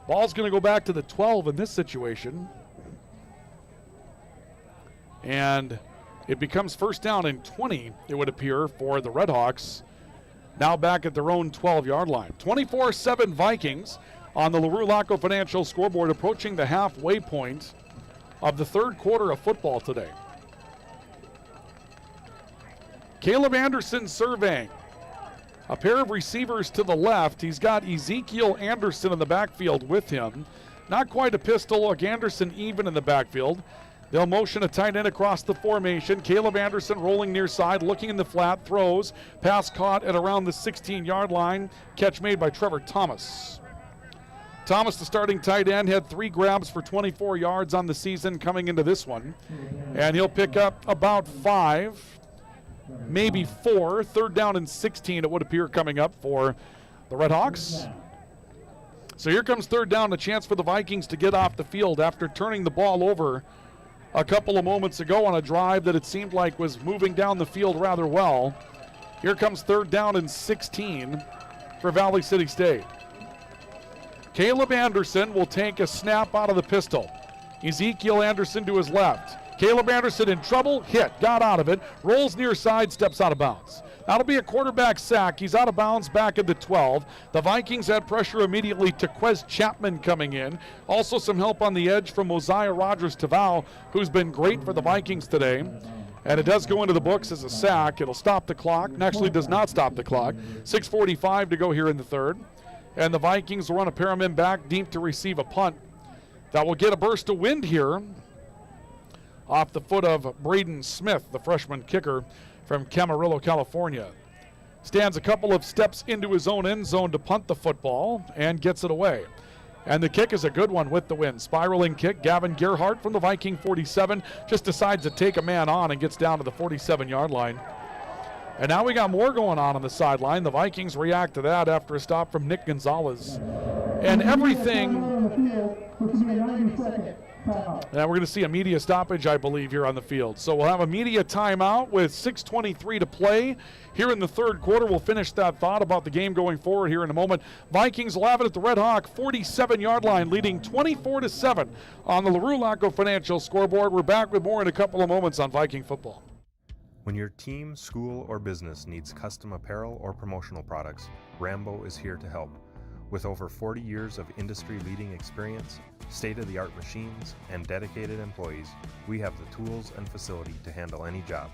Ball's going to go back to the 12 in this situation. And it becomes first down and 20, it would appear, for the Red Hawks. Now back at their own 12-yard line. 24-7 Vikings on the LaRue Laco Financial scoreboard, approaching the halfway point of the third quarter of football today. Caleb Anderson surveying. A pair of receivers to the left. He's got Ezekiel Anderson in the backfield with him. Not quite a pistol. Look, Anderson even in the backfield. They'll motion a tight end across the formation. Caleb Anderson rolling near side, looking in the flat, throws. Pass caught at around the 16-yard line. Catch made by Trevor Thomas. Thomas, the starting tight end, had 3 grabs for 24 yards on the season coming into this one. And he'll pick up about 5. Maybe 4. Third down and 16, it would appear, coming up for the Red Hawks. So here comes third down, a chance for the Vikings to get off the field after turning the ball over a couple of moments ago on a drive that it seemed like was moving down the field rather well. Here comes third down and 16 for Valley City State. Caleb Anderson will take a snap out of the pistol. Ezekiel Anderson to his left. Caleb Anderson in trouble, hit, got out of it, rolls near side, steps out of bounds. That'll be a quarterback sack. He's out of bounds back at the 12. The Vikings had pressure immediately to Quez Chapman coming in. Also some help on the edge from Mosiah Rogers-Tavau, who's been great for the Vikings today. And it does go into the books as a sack. It'll stop the clock. And actually does not stop the clock. 6:45 to go here in the third. And the Vikings will run a pair of men back deep to receive a punt. That will get a burst of wind here off the foot of Braden Smith, the freshman kicker from Camarillo, California. Stands a couple of steps into his own end zone to punt the football and gets it away. And the kick is a good one with the wind. Spiraling kick. Gavin Gerhardt from the Viking 47 just decides to take a man on and gets down to the 47-yard line. And now we got more going on the sideline. The Vikings react to that after a stop from Nick Gonzalez. And everything. Now we're going to see a media stoppage, I believe, here on the field. So we'll have a media timeout with 6:23 to play here in the third quarter. We'll finish that thought about the game going forward here in a moment. Vikings will have it at the Red Hawk 47-yard line, leading 24-7 on the LaRue Laco Financial scoreboard. We're back with more in a couple of moments on Viking football. When your team, school, or business needs custom apparel or promotional products, Rambo is here to help. With over 40 years of industry-leading experience, state-of-the-art machines, and dedicated employees, we have the tools and facility to handle any job.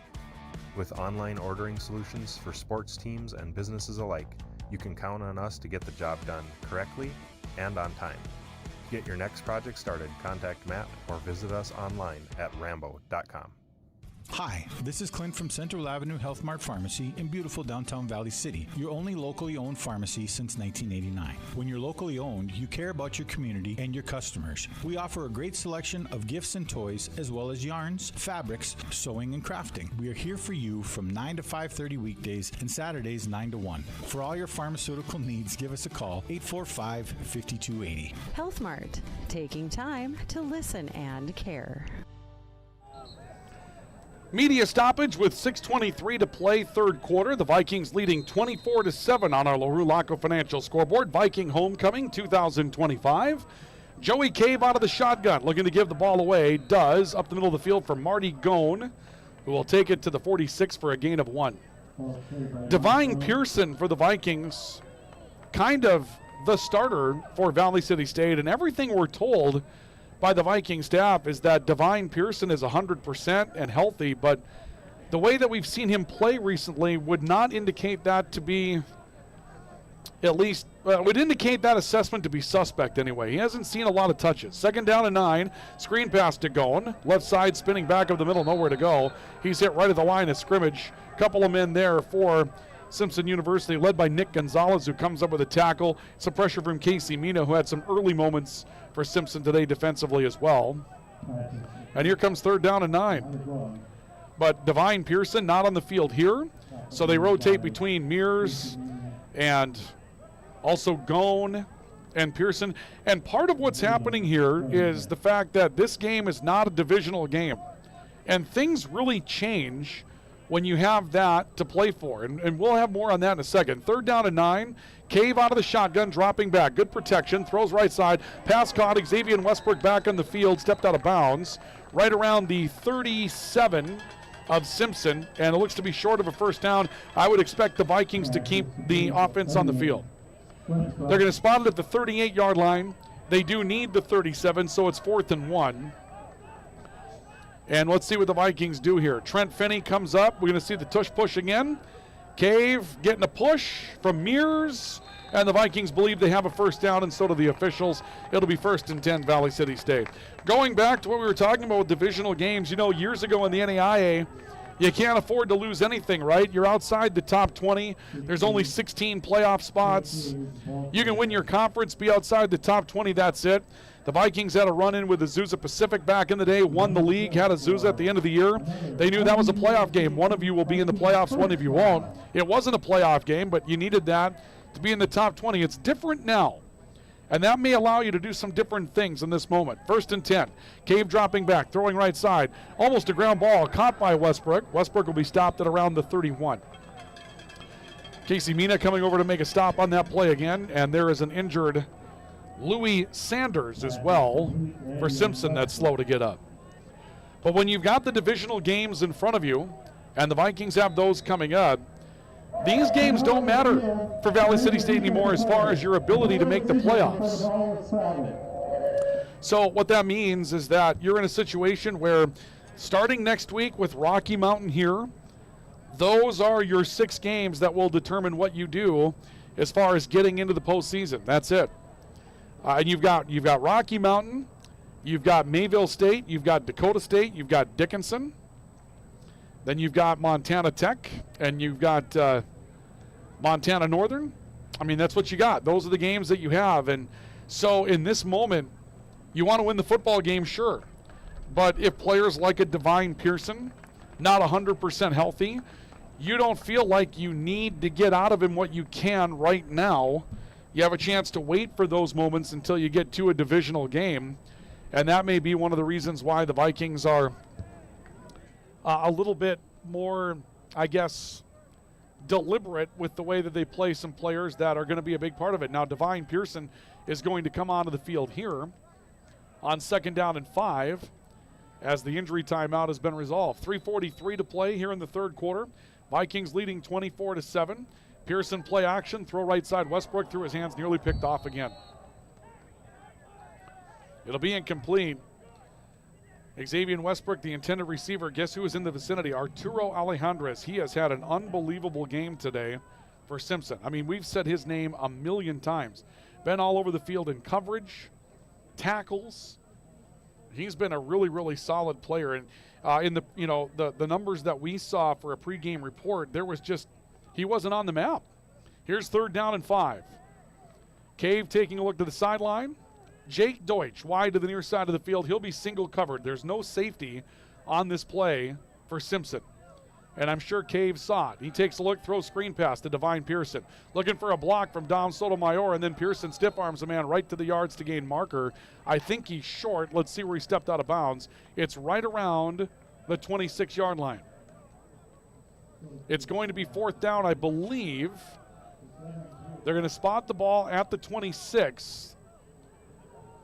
With online ordering solutions for sports teams and businesses alike, you can count on us to get the job done correctly and on time. To get your next project started, contact Matt or visit us online at rambo.com. Hi, this is Clint from Central Avenue Health Mart Pharmacy in beautiful downtown Valley City, your only locally owned pharmacy since 1989. When you're locally owned, you care about your community and your customers. We offer a great selection of gifts and toys, as well as yarns, fabrics, sewing, and crafting. We are here for you from 9 to 5:30 weekdays and Saturdays 9 to 1. For all your pharmaceutical needs, give us a call, 845-5280. Health Mart, taking time to listen and care. Media stoppage with 6:23 to play third quarter. The Vikings leading 24-7 on our LaRue Laco Financial scoreboard. Viking homecoming 2025. Joey Cave out of the shotgun, looking to give the ball away. Does, up the middle of the field for Marty Gone, who will take it to the 46 for a gain of 1. Divine Pearson for the Vikings, kind of the starter for Valley City State, and everything we're told by the Viking staff is that Divine Pearson is 100% and healthy, but the way that we've seen him play recently would not indicate that to be, at least, would indicate that assessment to be suspect anyway. He hasn't seen a lot of touches. Second down and 9, screen pass to Gone. Left side spinning back of the middle, nowhere to go. He's hit right at the line of scrimmage. Couple of men there for Simpson University, led by Nick Gonzalez, who comes up with a tackle. Some pressure from Casey Mina, who had some early moments for Simpson today defensively as well. And here comes 3rd down and 9. But Divine Pearson not on the field here, so they rotate between Mears and also Gone and Pearson. And part of what's happening here is the fact that this game is not a divisional game. And things really change when you have that to play for. And we'll have more on that in a second. 3rd down and 9. Cave out of the shotgun, dropping back. Good protection. Throws right side. Pass caught. Xavier Westbrook back on the field. Stepped out of bounds. Right around the 37 of Simpson. And it looks to be short of a first down. I would expect the Vikings to keep the offense on the field. They're going to spot it at the 38-yard line. They do need the 37, so it's 4th and 1. And let's see what the Vikings do here. Trent Finney comes up. We're going to see the tush push again. Cave getting a push from Mears. And the Vikings believe they have a first down, and so do the officials. It'll be 1st and 10, Valley City State. Going back to what we were talking about with divisional games, you know, years ago in the NAIA, you can't afford to lose anything, right? You're outside the top 20. There's only 16 playoff spots. You can win your conference, be outside the top 20, that's it. The Vikings had a run-in with Azusa Pacific back in the day, won the league, had Azusa at the end of the year. They knew that was a playoff game. One of you will be in the playoffs, one of you won't. It wasn't a playoff game, but you needed that to be in the top 20. It's different now, and that may allow you to do some different things in this moment. 1st and 10. Cave dropping back, throwing right side. Almost a ground ball, caught by Westbrook. Westbrook will be stopped at around the 31. Casey Mina coming over to make a stop on that play again, and there is an injured Louis Sanders as well for Simpson that's slow to get up. But when you've got the divisional games in front of you, and the Vikings have those coming up, these games don't matter for Valley City State anymore as far as your ability to make the playoffs. So what that means is that you're in a situation where starting next week with Rocky Mountain here, those are your 6 games that will determine what you do as far as getting into the postseason. That's it. And you've got Rocky Mountain, you've got Mayville State, you've got Dakota State, you've got Dickinson, then you've got Montana Tech, and you've got Montana Northern. I mean, that's what you got. Those are the games that you have. And so in this moment, you want to win the football game, sure. But if players like a Divine Pearson, not 100% healthy, you don't feel like you need to get out of him what you can right now. You have a chance to wait for those moments until you get to a divisional game. And that may be one of the reasons why the Vikings are a little bit more, I guess, deliberate with the way that they play some players that are going to be a big part of it. Now, Divine Pearson is going to come onto the field here on 2nd down and 5 as the injury timeout has been resolved. 3:43 to play here in the 3rd quarter. Vikings leading 24-7. Pearson play action, throw right side. Westbrook through his hands, nearly picked off again. It'll be incomplete. Xavier Westbrook, the intended receiver. Guess who is in the vicinity? Arturo Alejandres. He has had an unbelievable game today for Simpson. I mean, we've said his name a million times. Been all over the field in coverage, tackles. He's been a really, really solid player. And in the numbers that we saw for a pregame report, there was just, he wasn't on the map. Here's 3rd down and 5. Cave taking a look to the sideline. Jake Deutsch wide to the near side of the field. He'll be single covered. There's no safety on this play for Simpson. And I'm sure Cave saw it. He takes a look, throws screen pass to Divine Pearson. Looking for a block from Dom Sotomayor, and then Pearson stiff arms a man right to the yards to gain marker. I think he's short. Let's see where he stepped out of bounds. It's right around the 26-yard line. It's going to be 4th down, I believe. They're going to spot the ball at the 26,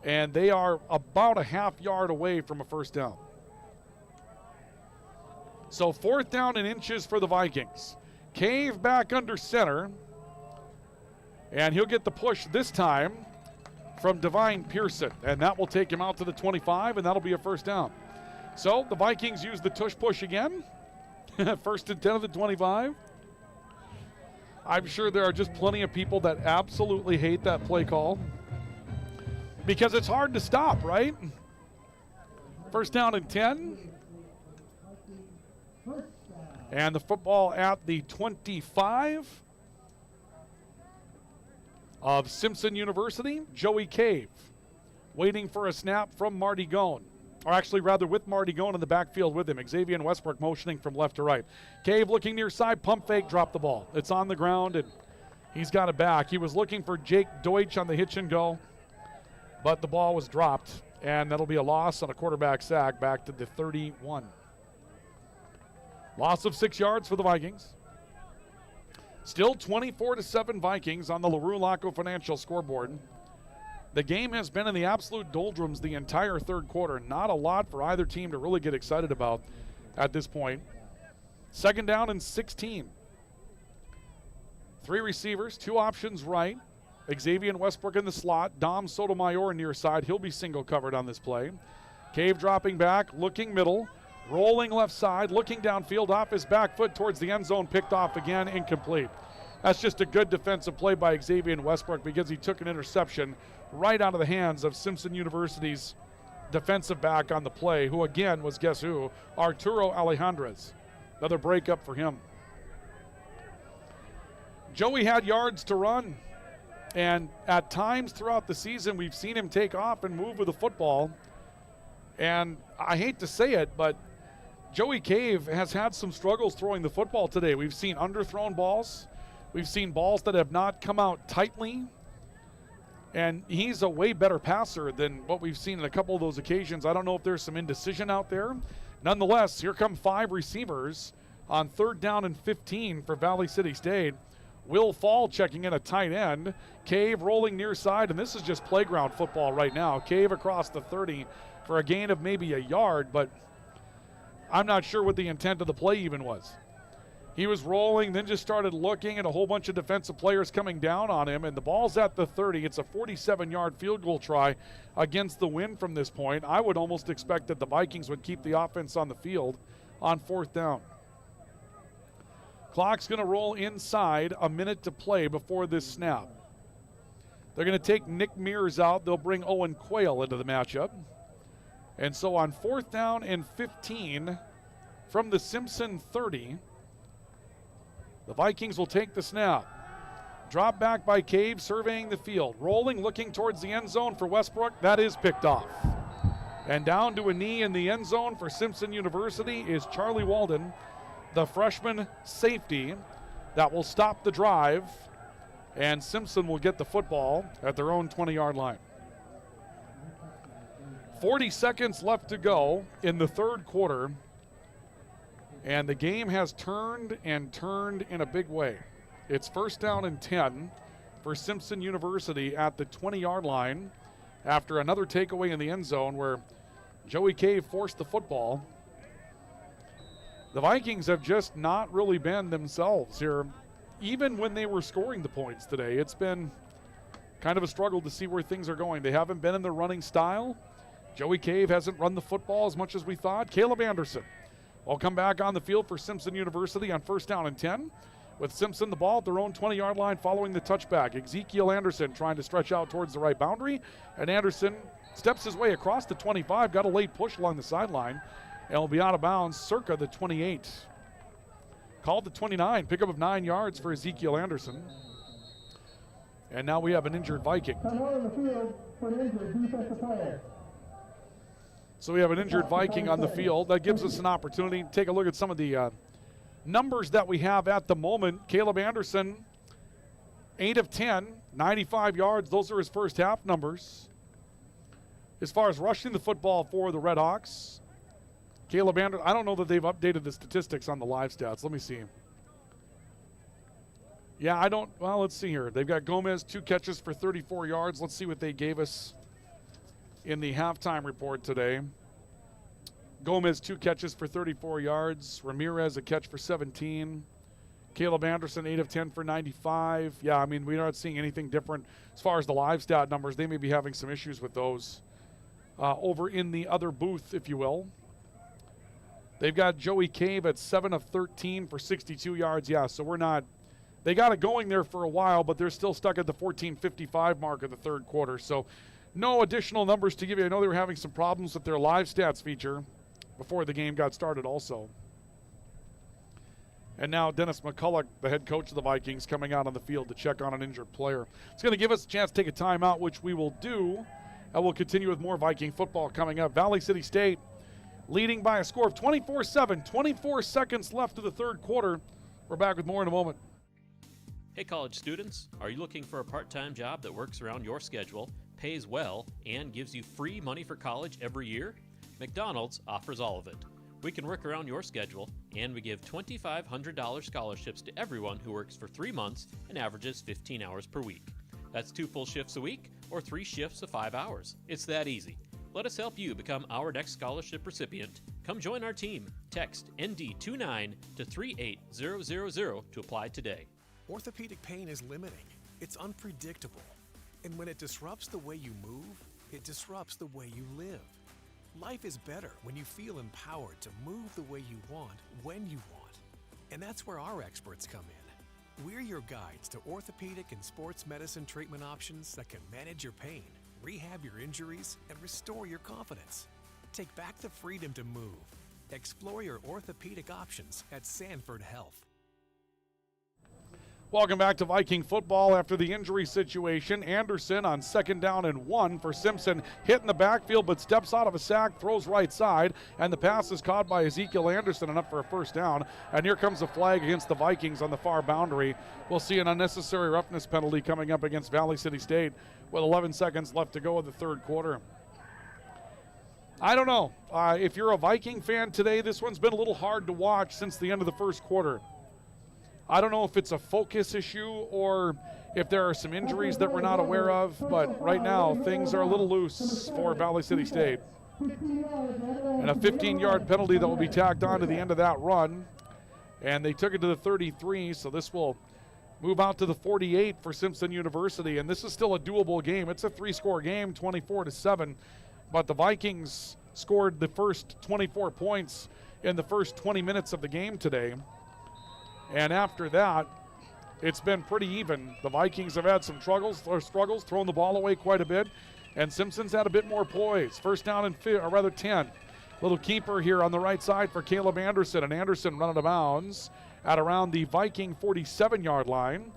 and they are about a half yard away from a first down. So 4th down and inches for the Vikings. Cave back under center, and he'll get the push this time from Divine Pearson, and that will take him out to the 25, and that'll be a first down. So the Vikings use the tush push again. 1st and 10 of the 25. I'm sure there are just plenty of people that absolutely hate that play call because it's hard to stop, right? 1st down and 10. And the football at the 25 of Simpson University. Joey Cave waiting for a snap from Marty Gone. Or actually, rather, with Marty Gone in the backfield with him. Xavier Westbrook motioning from left to right. Cave looking near side, pump fake, drop the ball. It's on the ground, and he's got it back. He was looking for Jake Deutsch on the hitch and go, but the ball was dropped, and that'll be a loss on a quarterback sack back to the 31. Loss of 6 yards for the Vikings. Still 24-7 Vikings on the LaRue Laco Financial scoreboard. The game has been in the absolute doldrums the entire third quarter. Not a lot for either team to really get excited about at this point. 2nd down and 16. 3 receivers, 2 options right. Xavier Westbrook in the slot. Dom Sotomayor near side. He'll be single covered on this play. Cave dropping back, looking middle. Rolling left side, looking downfield off his back foot towards the end zone, picked off again, incomplete. That's just a good defensive play by Xavier Westbrook because he took an interception right out of the hands of Simpson University's defensive back on the play, who again was, guess who? Arturo Alejandrez. Another breakup for him. Joey had yards to run, and at times throughout the season we've seen him take off and move with the football. And I hate to say it, but Joey Cave has had some struggles throwing the football today. We've seen underthrown balls. We've seen balls that have not come out tightly. And he's a way better passer than what we've seen in a couple of those occasions. I don't know if there's some indecision out there. Nonetheless, here come 5 receivers on 3rd down and 15 for Valley City State. Will Fall checking in a tight end. Cave rolling near side, and this is just playground football right now. Cave across the 30 for a gain of maybe a yard, but I'm not sure what the intent of the play even was. He was rolling, then just started looking, and a whole bunch of defensive players coming down on him, and the ball's at the 30. It's a 47-yard field goal try against the wind from this point. I would almost expect that the Vikings would keep the offense on the field on 4th down. Clock's going to roll inside, a minute to play before this snap. They're going to take Nick Mears out. They'll bring Owen Quayle into the matchup. And so on 4th down and 15 from the Simpson 30, the Vikings will take the snap. Drop back by Cave, surveying the field. Rolling, looking towards the end zone for Westbrook. That is picked off. And down to a knee in the end zone for Simpson University is Charlie Walden, the freshman safety that will stop the drive. And Simpson will get the football at their own 20-yard line. 40 seconds left to go in the third quarter. And the game has turned and turned in a big way. It's 1st down and 10 for Simpson University at the 20-yard line after another takeaway in the end zone where Joey Cave forced the football. The Vikings have just not really been themselves here. Even when they were scoring the points today, it's been kind of a struggle to see where things are going. They haven't been in the running style. Joey Cave hasn't run the football as much as we thought. Caleb Anderson will come back on the field for Simpson University on 1st down and 10. With Simpson the ball at their own 20-yard line following the touchback. Ezekiel Anderson trying to stretch out towards the right boundary. And Anderson steps his way across the 25, got a late push along the sideline, and will be out of bounds circa the 28. Called the 29, pickup of 9 yards for Ezekiel Anderson. And now we have an injured Viking. So we have an injured Viking on the field. That gives us an opportunity to take a look at some of the numbers that we have at the moment. Caleb Anderson, 8 of 10, 95 yards. Those are his first half numbers. As far as rushing the football for the Red Hawks, Caleb Anderson, I don't know that they've updated the statistics on the live stats. Let me see. Yeah, let's see here. They've got Gomez, 2 catches for 34 yards. Let's see what they gave us in the halftime report today. Gomez, 2 catches for 34 yards. Ramirez, a catch for 17. Caleb Anderson, 8 of 10 for 95. Yeah, I mean, we're not seeing anything different as far as the live stat numbers. They may be having some issues with those over in the other booth, if you will. They've got Joey Cave at 7 of 13 for 62 yards. Yeah, so we're not – they got it going there for a while, but they're still stuck at the 14:55 mark of the third quarter. So no additional numbers to give you. I know they were having some problems with their live stats feature before the game got started also. And now Dennis McCulloch, the head coach of the Vikings, coming out on the field to check on an injured player. It's going to give us a chance to take a timeout, which we will do. And we'll continue with more Viking football coming up. Valley City State leading by a score of 24-7. 24 seconds left of the third quarter. We're back with more in a moment. Hey college students, are you looking for a part-time job that works around your schedule, pays well, and gives you free money for college every year? McDonald's offers all of it. We can work around your schedule, and we give $2,500 scholarships to everyone who works for 3 months and averages 15 hours per week. That's 2 full shifts a week or 3 shifts of 5 hours. It's that easy. Let us help you become our next scholarship recipient. Come join our team. Text ND29 to 38000 to apply today. Orthopedic pain is limiting. It's unpredictable. And when it disrupts the way you move, it disrupts the way you live. Life is better when you feel empowered to move the way you want, when you want. And that's where our experts come in. We're your guides to orthopedic and sports medicine treatment options that can manage your pain, rehab your injuries, and restore your confidence. Take back the freedom to move. Explore your orthopedic options at Sanford Health. Welcome back to Viking football after the injury situation. Anderson on 2nd down and 1 for Simpson. Hit in the backfield but steps out of a sack, throws right side, and the pass is caught by Ezekiel Anderson and up for a first down. And here comes a flag against the Vikings on the far boundary. We'll see an unnecessary roughness penalty coming up against Valley City State with 11 seconds left to go in the third quarter. I don't know. If you're a Viking fan today, this one's been a little hard to watch since the end of the first quarter. I don't know if it's a focus issue or if there are some injuries that we're not aware of, but right now things are a little loose for Valley City State. And a 15-yard penalty that will be tacked on to the end of that run. And they took it to the 33, so this will move out to the 48 for Simpson University. And this is still a doable game. It's a 3-score game, 24-7. But the Vikings scored the first 24 points in the first 20 minutes of the game today. And after that, it's been pretty even. The Vikings have had some struggles, throwing the ball away quite a bit, and Simpson's had a bit more poise. First down and 10. Little keeper here on the right side for Caleb Anderson, and Anderson run out of bounds at around the Viking 47-yard line.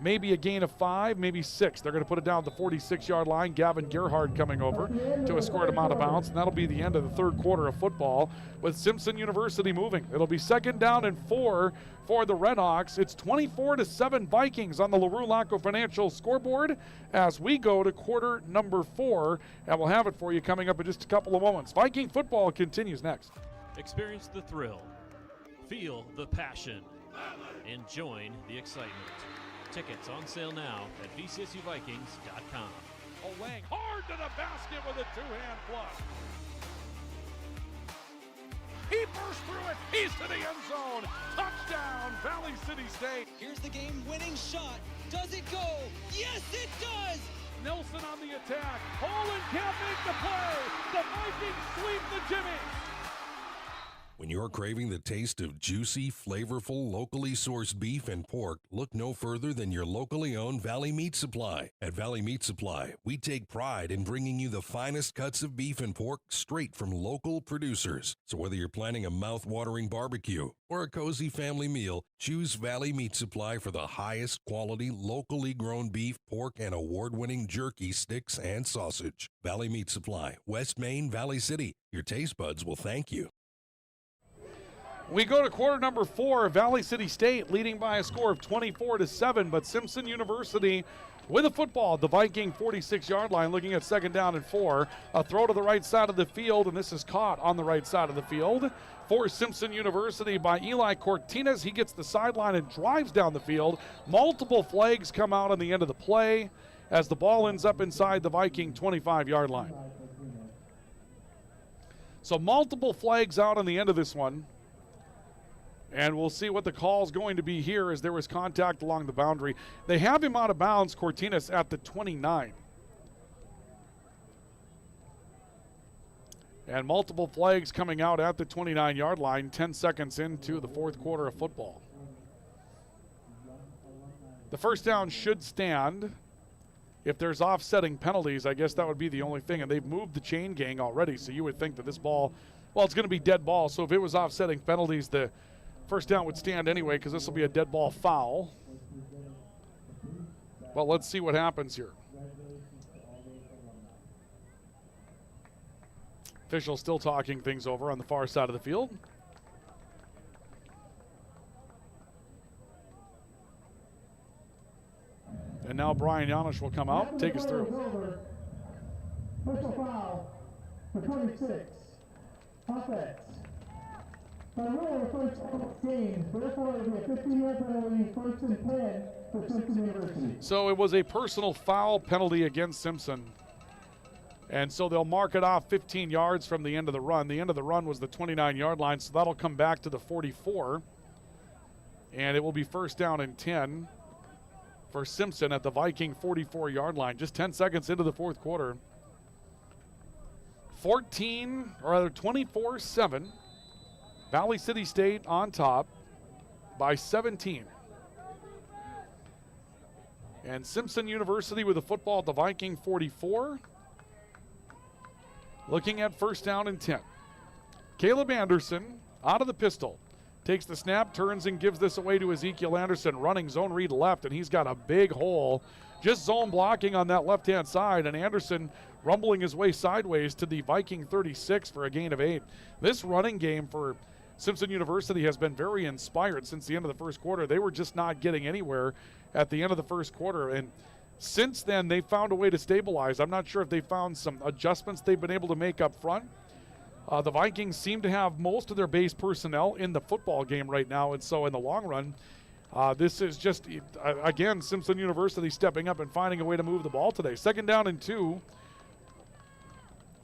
Maybe a gain of 5, maybe 6. They're going to put it down at the 46-yard line. Gavin Gerhard coming over to escort him out of bounds, and that'll be the end of the third quarter of football with Simpson University moving. It'll be 2nd down and 4 for the Redhawks. It's 24-7 Vikings on the LaRue Laco Financial scoreboard as we go to quarter number 4, and we'll have it for you coming up in just a couple of moments. Viking football continues next. Experience the thrill, feel the passion, and join the excitement. Tickets on sale now at VCSUVikings.com. Lang hard to the basket with a two-hand flush. He burst through it. He's to the end zone. Touchdown, Valley City State. Here's the game-winning shot. Does it go? Yes, it does! Nelson on the attack. Holland can't make the play. The Vikings sweep the Jimmy. When you're craving the taste of juicy, flavorful, locally sourced beef and pork, look no further than your locally owned Valley Meat Supply. At Valley Meat Supply, we take pride in bringing you the finest cuts of beef and pork straight from local producers. So whether you're planning a mouth-watering barbecue or a cozy family meal, choose Valley Meat Supply for the highest quality, locally grown beef, pork, and award-winning jerky, sticks, and sausage. Valley Meat Supply, West Main, Valley City. Your taste buds will thank you. We go to quarter number 4, Valley City State leading by a score of 24-7, but Simpson University with a football at the Viking 46-yard line, looking at 2nd down and 4. A throw to the right side of the field, and this is caught on the right side of the field for Simpson University by Eli Cortines. He gets the sideline and drives down the field. Multiple flags come out on the end of the play as the ball ends up inside the Viking 25-yard line. So multiple flags out on the end of this one. And we'll see what the call is going to be here as there was contact along the boundary. They have him out of bounds, Cortines, at the 29. And multiple flags coming out at the 29-yard line, 10 seconds into the fourth quarter of football. The first down should stand. If there's offsetting penalties, I guess that would be the only thing. And they've moved the chain gang already, so you would think that this ball, well, it's going to be dead ball. So if it was offsetting penalties, the First down would stand anyway because this will be a dead ball foul. But let's see what happens here. Official still talking things over on the far side of the field. And now Brian Janisch will come out, take us through. Personal foul for 26. Offense. By rule of first game, therefore it will be a 15-yard penalty, 1st and 10 for Simpson University. So it was a personal foul penalty against Simpson. And so they'll mark it off 15 yards from the end of the run. The end of the run was the 29-yard line, so that'll come back to the 44. And it will be 1st down and 10 for Simpson at the Viking 44-yard line. Just 10 seconds into the fourth quarter. 24-7. Valley City State on top by 17. And Simpson University with the football at the Viking 44. Looking at 1st down and 10. Caleb Anderson out of the pistol. Takes the snap, turns and gives this away to Ezekiel Anderson, running zone read left, and he's got a big hole. Just zone blocking on that left-hand side, and Anderson rumbling his way sideways to the Viking 36 for a gain of 8. This running game for Simpson University has been very inspired since the end of the first quarter. They were just not getting anywhere at the end of the first quarter, and since then they found a way to stabilize. I'm not sure if they found some adjustments they've been able to make up front. The Vikings seem to have most of their base personnel in the football game right now, and so in the long run, this is just, again, Simpson University stepping up and finding a way to move the ball today. 2nd down and 2.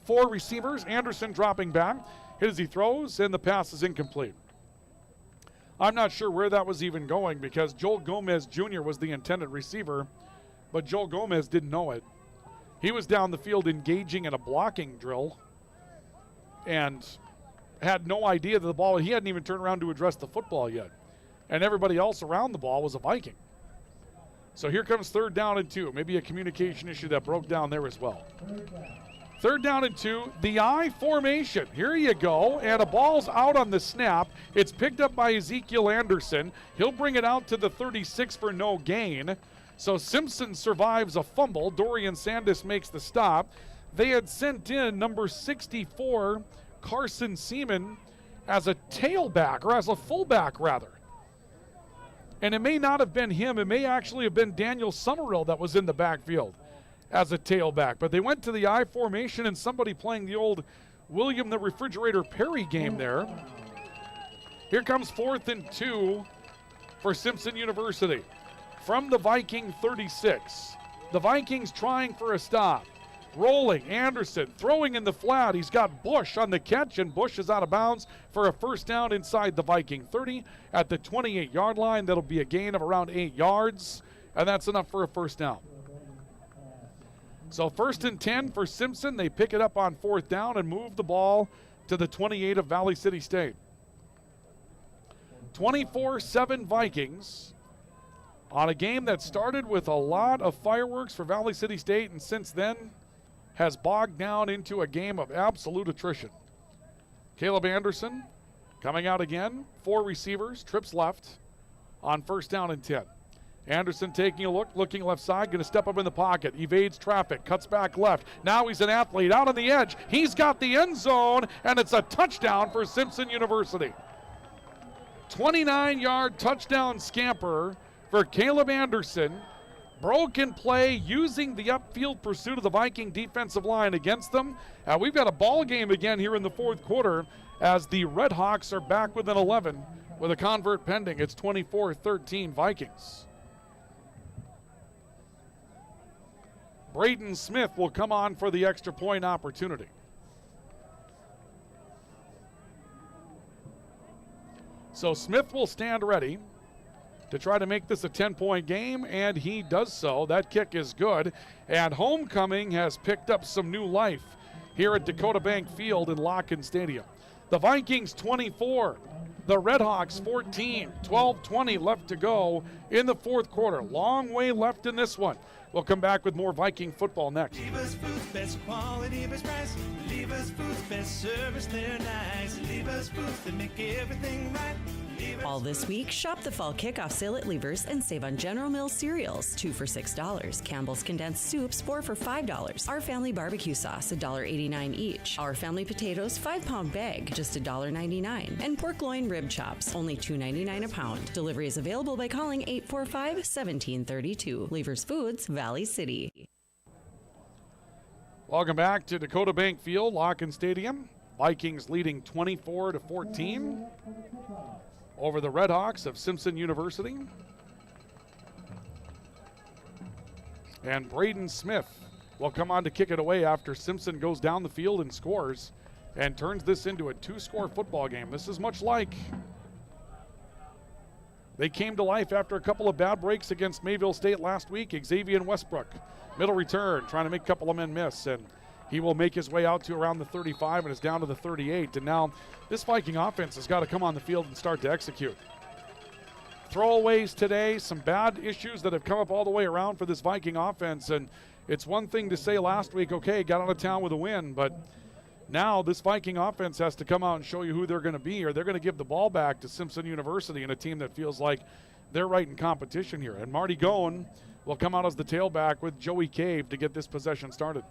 4 receivers. Anderson dropping back. Hit as he throws, and the pass is incomplete. I'm not sure where that was even going because Joel Gomez Jr. was the intended receiver, but Joel Gomez didn't know it. He was down the field engaging in a blocking drill and had no idea that the ball, he hadn't even turned around to address the football yet. And everybody else around the ball was a Viking. So here comes 3rd down and 2. Maybe a communication issue that broke down there as well. 3rd down and 2, the I formation. Here you go, and a ball's out on the snap. It's picked up by Ezekiel Anderson. He'll bring it out to the 36 for no gain. So Simpson survives a fumble. Dorian Sandus makes the stop. They had sent in number 64, Carson Seaman, as a tailback, or as a fullback, rather. And it may not have been him. It may actually have been Daniel Summerall that was in the backfield as a tailback. But they went to the I formation, and somebody playing the old William the Refrigerator Perry game there. Here comes 4th and 2 for Simpson University from the Viking 36. The Vikings trying for a stop. Rolling, Anderson throwing in the flat. He's got Bush on the catch, and Bush is out of bounds for a 1st down inside the Viking 30 at the 28-yard line. That'll be a gain of around 8 yards, and that's enough for a 1st down. So 1st and 10 for Simpson. They pick it up on 4th down and move the ball to the 28 of Valley City State. 24-7 Vikings on a game that started with a lot of fireworks for Valley City State, and since then has bogged down into a game of absolute attrition. Caleb Anderson coming out again. 4 receivers, trips left on 1st down and 10. Anderson taking a look, looking left side, going to step up in the pocket, evades traffic, cuts back left. Now he's an athlete out on the edge. He's got the end zone, and it's a touchdown for Simpson University. 29-yard touchdown scamper for Caleb Anderson. Broken play using the upfield pursuit of the Viking defensive line against them. We've got a ball game again here in the fourth quarter as the Red Hawks are back within 11 with a convert pending. It's 24-13 Vikings. Braden Smith will come on for the extra point opportunity. So Smith will stand ready to try to make this a 10-point game, and he does so. That kick is good, and homecoming has picked up some new life here at Dakota Bank Field in Locken Stadium. The Vikings 24, the Red Hawks 14, 12-20 left to go in the fourth quarter. Long way left in this one. We'll come back with more Viking football next. Lever's Foods, best quality, best price. Lever's Foods, best service, they're nice. Lever's Foods, they make everything right. All this week, shop the fall kickoff sale at Lever's and save on General Mills cereals, 2 for $6. Campbell's condensed soups, 4 for $5. Our Family barbecue sauce, $1.89 each. Our Family potatoes, 5-pound bag, just $1.99. And pork loin rib chops, only $2.99 a pound. Delivery is available by calling 845-1732. Lever's Foods, Valley City. Welcome back to Dakota Bank Field, Locken Stadium. Vikings leading 24-14 over the Redhawks of Simpson University. And Braden Smith will come on to kick it away after Simpson goes down the field and scores and turns this into a 2-score football game. This is much like they came to life after a couple of bad breaks against Mayville State last week. Xavier Westbrook, middle return, trying to make a couple of men miss, and he will make his way out to around the 35 and is down to the 38. And now this Viking offense has got to come on the field and start to execute. Throwaways today, some bad issues that have come up all the way around for this Viking offense. And it's one thing to say last week, okay, got out of town with a win, but now this Viking offense has to come out and show you who they're going to be, or they're going to give the ball back to Simpson University and a team that feels like they're right in competition here. And Marty Goen will come out as the tailback with Joey Cave to get this possession started.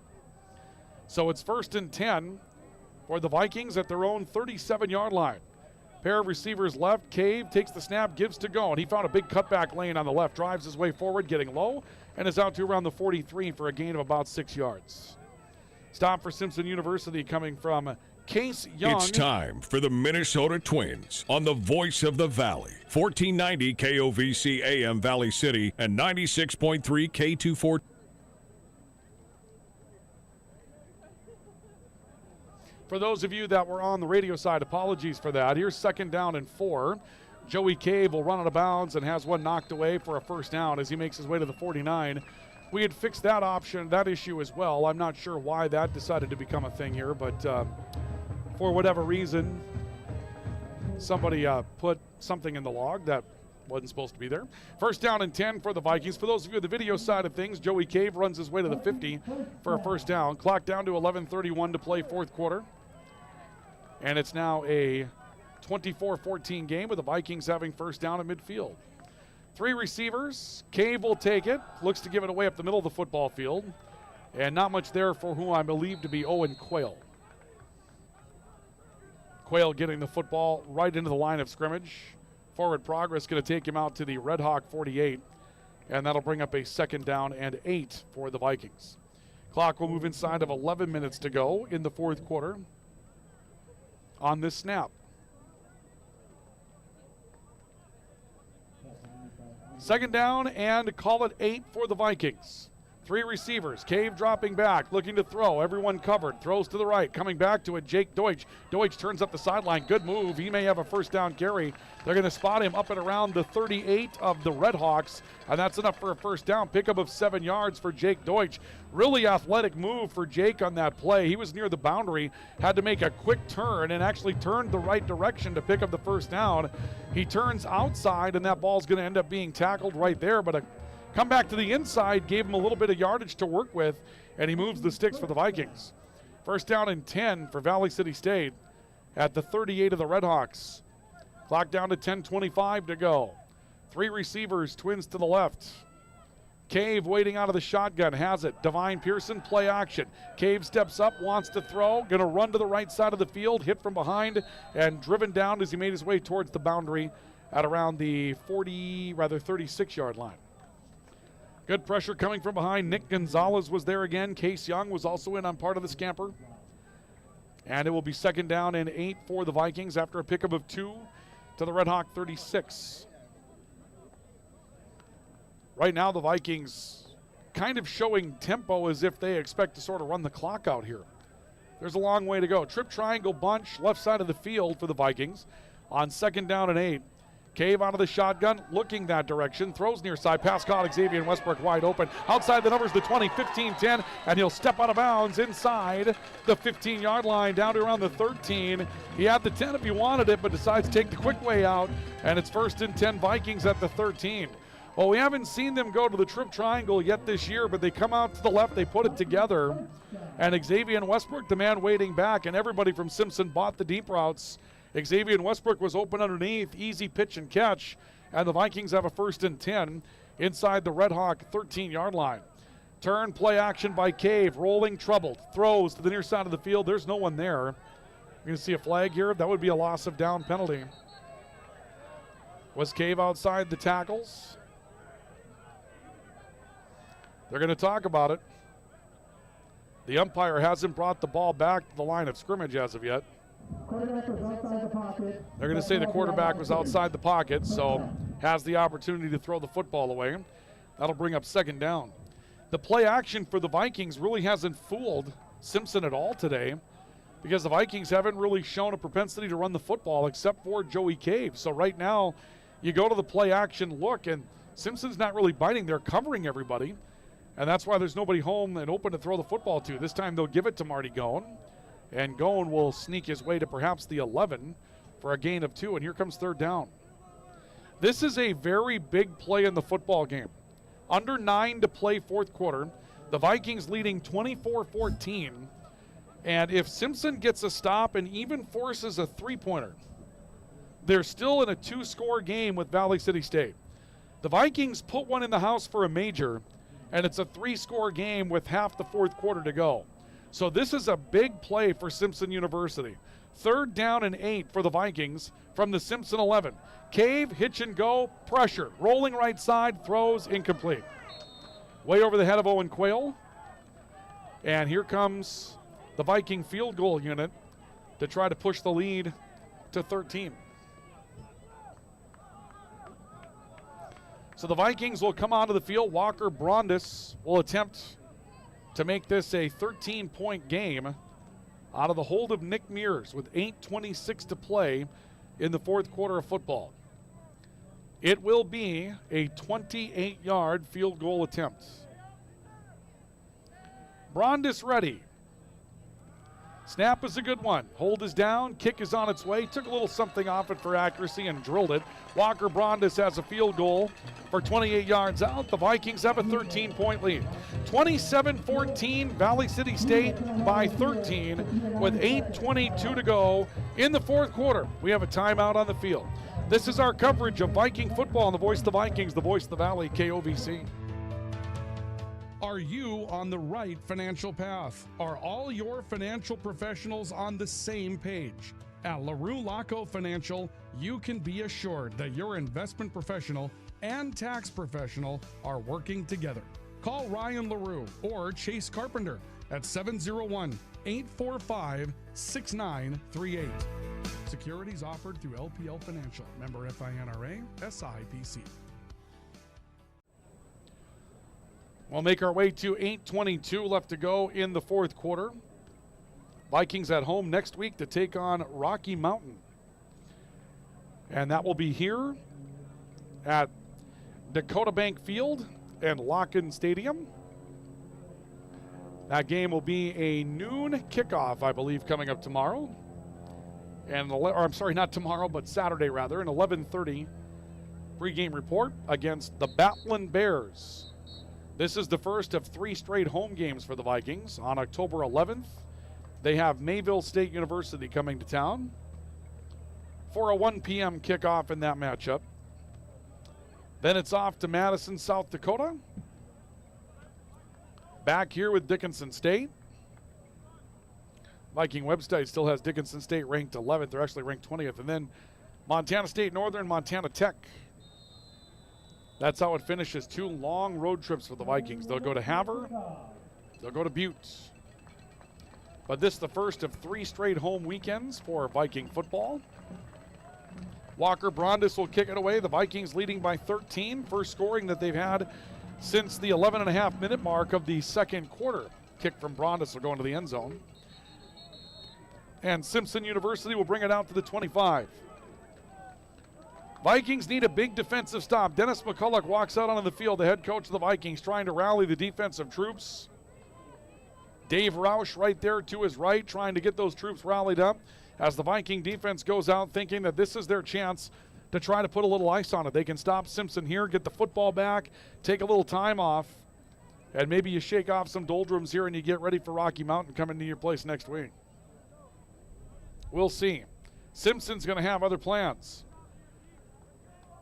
So it's 1st and 10 for the Vikings at their own 37-yard line. Pair of receivers left. Cave takes the snap, gives to Goen. He found a big cutback lane on the left, drives his way forward, getting low, and is out to around the 43 for a gain of about 6 yards. Stop for Simpson University coming from Case Young. It's time for the Minnesota Twins on the Voice of the Valley. 1490 KOVC AM Valley City and 96.3 K24. For those of you that were on the radio side, apologies for that. Here's 2nd down and 4. Joey Cave will run out of bounds and has one knocked away for a 1st down as he makes his way to the 49. We had fixed that option, that issue as well. I'm not sure why that decided to become a thing here, but for whatever reason, somebody put something in the log that wasn't supposed to be there. 1st down and 10 for the Vikings. For those of you on the video side of things, Joey Cave runs his way to the 50 for a 1st down. Clock down to 11:31 to play 4th quarter. And it's now a 24-14 game with the Vikings having 1st down at midfield. 3 receivers. Cave will take it. Looks to give it away up the middle of the football field. And not much there for who I believe to be Owen Quayle. Quayle getting the football right into the line of scrimmage. Forward progress going to take him out to the Red Hawk 48. And that'll bring up a 2nd down and 8 for the Vikings. Clock will move inside of 11 minutes to go in the 4th quarter on this snap. 2nd down and call it 8 for the Vikings. 3 receivers. Cave dropping back, looking to throw. Everyone covered. Throws to the right. Coming back to it, Jake Deutsch. Deutsch turns up the sideline. Good move. He may have a 1st down carry. They're going to spot him up at around the 38 of the Redhawks, and that's enough for a 1st down. Pickup of 7 yards for Jake Deutsch. Really athletic move for Jake on that play. He was near the boundary, had to make a quick turn, and actually turned the right direction to pick up the 1st down. He turns outside, and that ball's going to end up being tackled right there, but a come back to the inside, gave him a little bit of yardage to work with, and he moves the sticks for the Vikings. 1st down and 10 for Valley City State at the 38 of the Redhawks. Clock down to 10:25 to go. 3 receivers, Twins to the left. Cave waiting out of the shotgun, has it. Divine Pearson, play action. Cave steps up, wants to throw, going to run to the right side of the field, hit from behind, and driven down as he made his way towards the boundary at around the 36-yard line. Good pressure coming from behind. Nick Gonzalez was there again. Case Young was also in on part of the scamper. And it will be 2nd down and 8 for the Vikings after a pickup of 2 to the Red Hawk 36. Right now the Vikings kind of showing tempo as if they expect to sort of run the clock out here. There's a long way to go. Trip triangle bunch left side of the field for the Vikings on 2nd down and 8. Cave out of the shotgun, looking that direction, throws near side, pass caught, Xavier Westbrook wide open. Outside the numbers, the 20, 15, 10, and he'll step out of bounds inside the 15-yard line, down to around the 13. He had the 10 if he wanted it, but decides to take the quick way out, and it's 1st and 10 Vikings at the 13. Well, we haven't seen them go to the trip triangle yet this year, but they come out to the left, they put it together, and Xavier Westbrook, the man waiting back, and everybody from Simpson bought the deep routes, Xavier Westbrook was open underneath, easy pitch and catch, and the Vikings have a 1st and 10 inside the Red Hawk 13-yard line. Turn, play action by Cave, rolling, troubled, throws to the near side of the field. There's no one there. You're going to see a flag here. That would be a loss of down penalty. Was Cave outside the tackles? They're going to talk about it. The umpire hasn't brought the ball back to the line of scrimmage as of yet. They're going to say the quarterback was outside the pocket, so has the opportunity to throw the football away. That'll bring up 2nd down. The play action for the Vikings really hasn't fooled Simpson at all today, because the Vikings haven't really shown a propensity to run the football except for Joey Cave. So right now, you go to the play action look, and Simpson's not really biting. They're covering everybody, and that's why there's nobody home and open to throw the football to. This time they'll give it to Marty Goen, and Goen will sneak his way to perhaps the 11 for a gain of 2, and here comes 3rd down. This is a very big play in the football game. Under 9 to play 4th quarter. The Vikings leading 24-14. And if Simpson gets a stop and even forces a 3-pointer, they're still in a 2-score game with Valley City State. The Vikings put one in the house for a major, and it's a 3-score game with half the 4th quarter to go. So this is a big play for Simpson University. 3rd down and 8 for the Vikings from the Simpson 11. Cave, hitch and go, pressure. Rolling right side, throws, incomplete. Way over the head of Owen Quayle. And here comes the Viking field goal unit to try to push the lead to 13. So the Vikings will come onto the field. Walker Brondis will attempt to make this a 13-point game out of the hold of Nick Mears with 8:26 to play in the 4th quarter of football. It will be a 28-yard field goal attempt. Brondis ready. Snap is a good one. Hold is down. Kick is on its way. Took a little something off it for accuracy and drilled it. Walker Brondis has a field goal for 28 yards out. The Vikings have a 13-point lead. 27-14, Valley City State by 13 with 8:22 to go in the 4th quarter. We have a timeout on the field. This is our coverage of Viking football on the Voice of the Vikings, the Voice of the Valley, KOVC. Are you on the right financial path? Are all your financial professionals on the same page? At LaRue Laco Financial, you can be assured that your investment professional and tax professional are working together. Call Ryan LaRue or Chase Carpenter at 701-845-6938. Securities offered through LPL Financial. Member FINRA, SIPC. We'll make our way to 8:22 left to go in the 4th quarter. Vikings at home next week to take on Rocky Mountain. And that will be here at Dakota Bank Field and Locken Stadium. That game will be a noon kickoff, I believe, coming up tomorrow. And not tomorrow, but Saturday rather, an 11:30 pregame report against the Batlin Bears. This is the first of 3 straight home games for the Vikings. On October 11th, they have Mayville State University coming to town for a 1 p.m. kickoff in that matchup. Then it's off to Madison, South Dakota. Back here with Dickinson State. Viking website still has Dickinson State ranked 11th. They're actually ranked 20th. And then Montana State Northern, Montana Tech. That's how it finishes. 2 long road trips for the Vikings. They'll go to Havre. They'll go to Butte. But this is the first of 3 straight home weekends for Viking football. Walker Brondis will kick it away. The Vikings leading by 13. First scoring that they've had since the 11.5-minute mark of the 2nd quarter. Kick from Brondis will go into the end zone. And Simpson University will bring it out to the 25. Vikings need a big defensive stop. Dennis McCulloch walks out onto the field, the head coach of the Vikings, trying to rally the defensive troops. Dave Roush right there to his right, trying to get those troops rallied up as the Viking defense goes out thinking that this is their chance to try to put a little ice on it. They can stop Simpson here, get the football back, take a little time off, and maybe you shake off some doldrums here and you get ready for Rocky Mountain coming to your place next week. We'll see. Simpson's going to have other plans.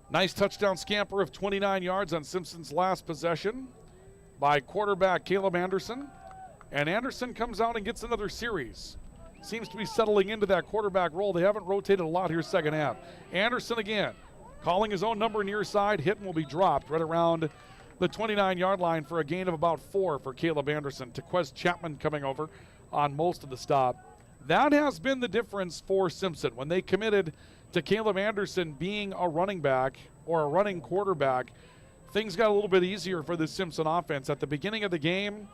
Nice touchdown scamper of 29 yards on Simpson's last possession by quarterback Caleb Anderson. And Anderson comes out and gets another series. Seems to be settling into that quarterback role. They haven't rotated a lot here second half. Anderson again, calling his own number near side. Hit and will be dropped right around the 29-yard line for a gain of about 4 for Caleb Anderson. Tequez Chapman coming over on most of the stop. That has been the difference for Simpson. When they committed to Caleb Anderson being a running back or a running quarterback, things got a little bit easier for the Simpson offense. At the beginning of the game,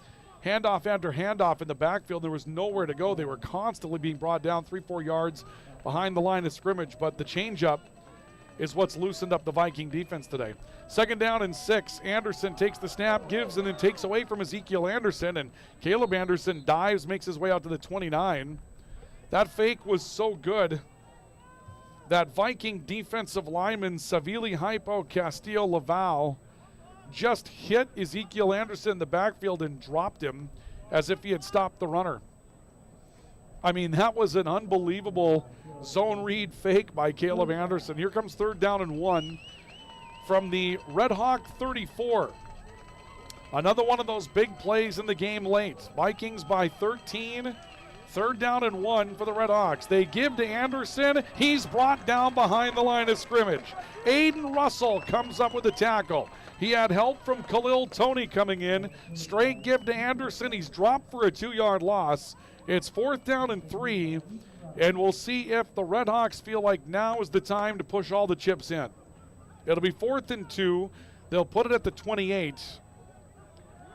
handoff after handoff in the backfield, there was nowhere to go. They were constantly being brought down 3-4 yards behind the line of scrimmage, but the changeup is what's loosened up the Viking defense today. 2nd down and 6. Anderson takes the snap, gives, and then takes away from Ezekiel Anderson, and Caleb Anderson dives, makes his way out to the 29. That fake was so good that Viking defensive lineman Savili Hypo Castillo Laval just hit Ezekiel Anderson in the backfield and dropped him as if he had stopped the runner. I mean, that was an unbelievable zone read fake by Caleb Anderson. Here comes 3rd down and 1 from the Red Hawk 34. Another one of those big plays in the game late. Vikings by 13. 3rd down and 1 for the Red Hawks. They give to Anderson. He's brought down behind the line of scrimmage. Aiden Russell comes up with the tackle. He had help from Khalil Toney coming in. Straight give to Anderson. He's dropped for a 2-yard loss. It's 4th down and 3, and we'll see if the Red Hawks feel like now is the time to push all the chips in. It'll be 4th and 2. They'll put it at the 28.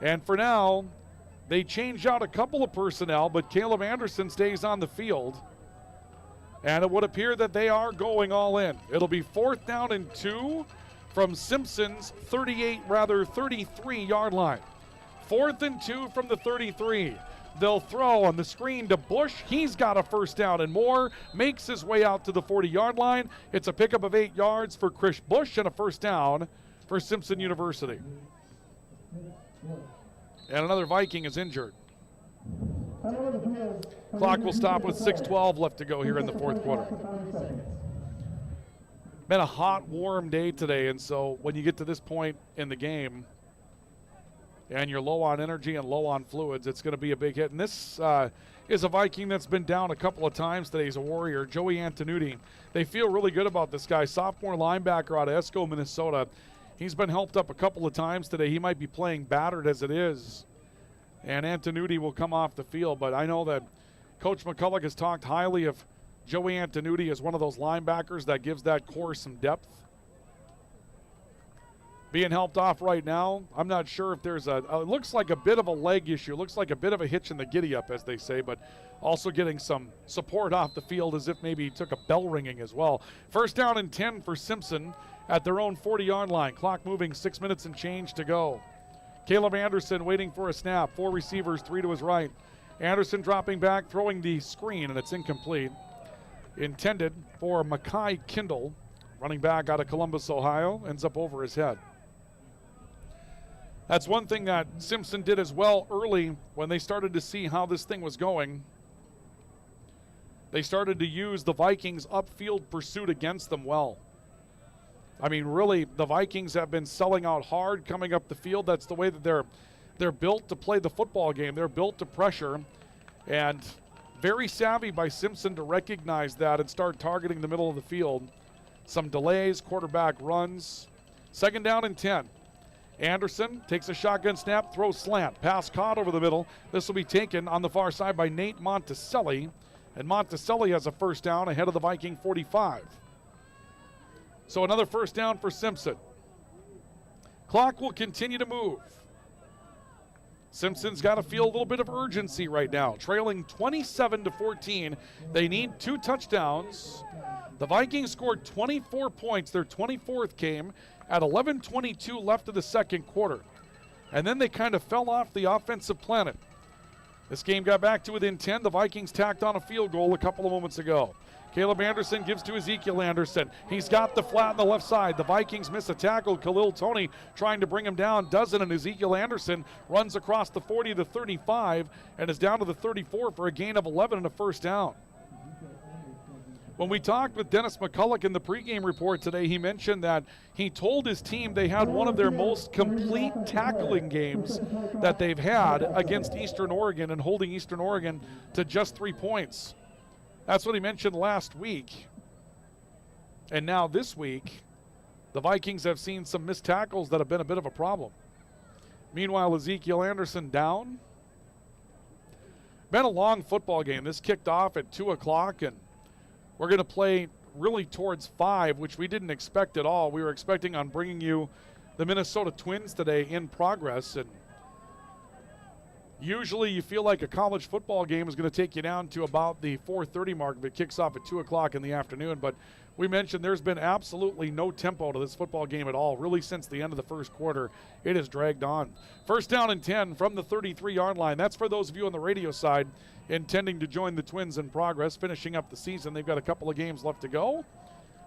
And for now, they change out a couple of personnel, but Caleb Anderson stays on the field. And it would appear that they are going all in. It'll be 4th down and 2 from Simpson's 33-yard line. 4th and 2 from the 33. They'll throw on the screen to Bush. He's got a 1st down and more. Makes his way out to the 40-yard line. It's a pickup of 8 yards for Chris Bush and a 1st down for Simpson University. And another Viking is injured. Clock will stop with 6:12 left to go here in the 4th quarter. Been a hot, warm day today, and so when you get to this point in the game and you're low on energy and low on fluids, it's going to be a big hit. And this is a Viking that's been down a couple of times today. He's a Warrior, Joey Antonucci. They feel really good about this guy, sophomore linebacker out of Esco, Minnesota. He's been helped up a couple of times today. He might be playing battered as it is, and Antonucci will come off the field. But I know that Coach McCulloch has talked highly of Joey Antonucci as one of those linebackers that gives that core some depth. Being helped off right now, I'm not sure if there's it looks like a bit of a leg issue. Looks like a bit of a hitch in the giddy-up, as they say, but also getting some support off the field as if maybe he took a bell ringing as well. 1st down and 10 for Simpson at their own 40-yard line. Clock moving, 6 minutes and change to go. Caleb Anderson waiting for a snap. 4 receivers, 3 to his right. Anderson dropping back, throwing the screen, and it's incomplete. Intended for Mackay Kindle, running back out of Columbus, Ohio, ends up over his head. That's one thing that Simpson did as well early when they started to see how this thing was going. They started to use the Vikings' upfield pursuit against them well. I mean, really, the Vikings have been selling out hard coming up the field. That's the way that they're built to play the football game. They're built to pressure, and very savvy by Simpson to recognize that and start targeting the middle of the field. Some delays, quarterback runs. 2nd down and 10. Anderson takes a shotgun snap, throws slant. Pass caught over the middle. This will be taken on the far side by Nate Monticelli, and Monticelli has a 1st down ahead of the Viking 45. So another 1st down for Simpson. Clock will continue to move. Simpson's got to feel a little bit of urgency right now. Trailing 27-14. They need 2 touchdowns. The Vikings scored 24 points. Their 24th came at 11:22 left of the 2nd quarter. And then they kind of fell off the offensive planet. This game got back to within 10. The Vikings tacked on a field goal a couple of moments ago. Caleb Anderson gives to Ezekiel Anderson. He's got the flat on the left side. The Vikings miss a tackle. Khalil Toney trying to bring him down, doesn't, and Ezekiel Anderson runs across the 40 to 35 and is down to the 34 for a gain of 11 and a 1st down. When we talked with Dennis McCulloch in the pregame report today, he mentioned that he told his team they had one of their most complete tackling games that they've had against Eastern Oregon and holding Eastern Oregon to just 3 points. That's what he mentioned last week. And now this week, the Vikings have seen some missed tackles that have been a bit of a problem. Meanwhile, Ezekiel Anderson down. Been a long football game. This kicked off at 2 o'clock, and we're going to play really towards 5, which we didn't expect at all. We were expecting on bringing you the Minnesota Twins today in progress, and usually you feel like a college football game is going to take you down to about the 4:30 mark if it kicks off at 2 o'clock in the afternoon, but we mentioned there's been absolutely no tempo to this football game at all, really since the end of the first quarter. It has dragged on. First down and 10 from the 33-yard line. That's for those of you on the radio side intending to join the Twins in progress, finishing up the season. They've got a couple of games left to go.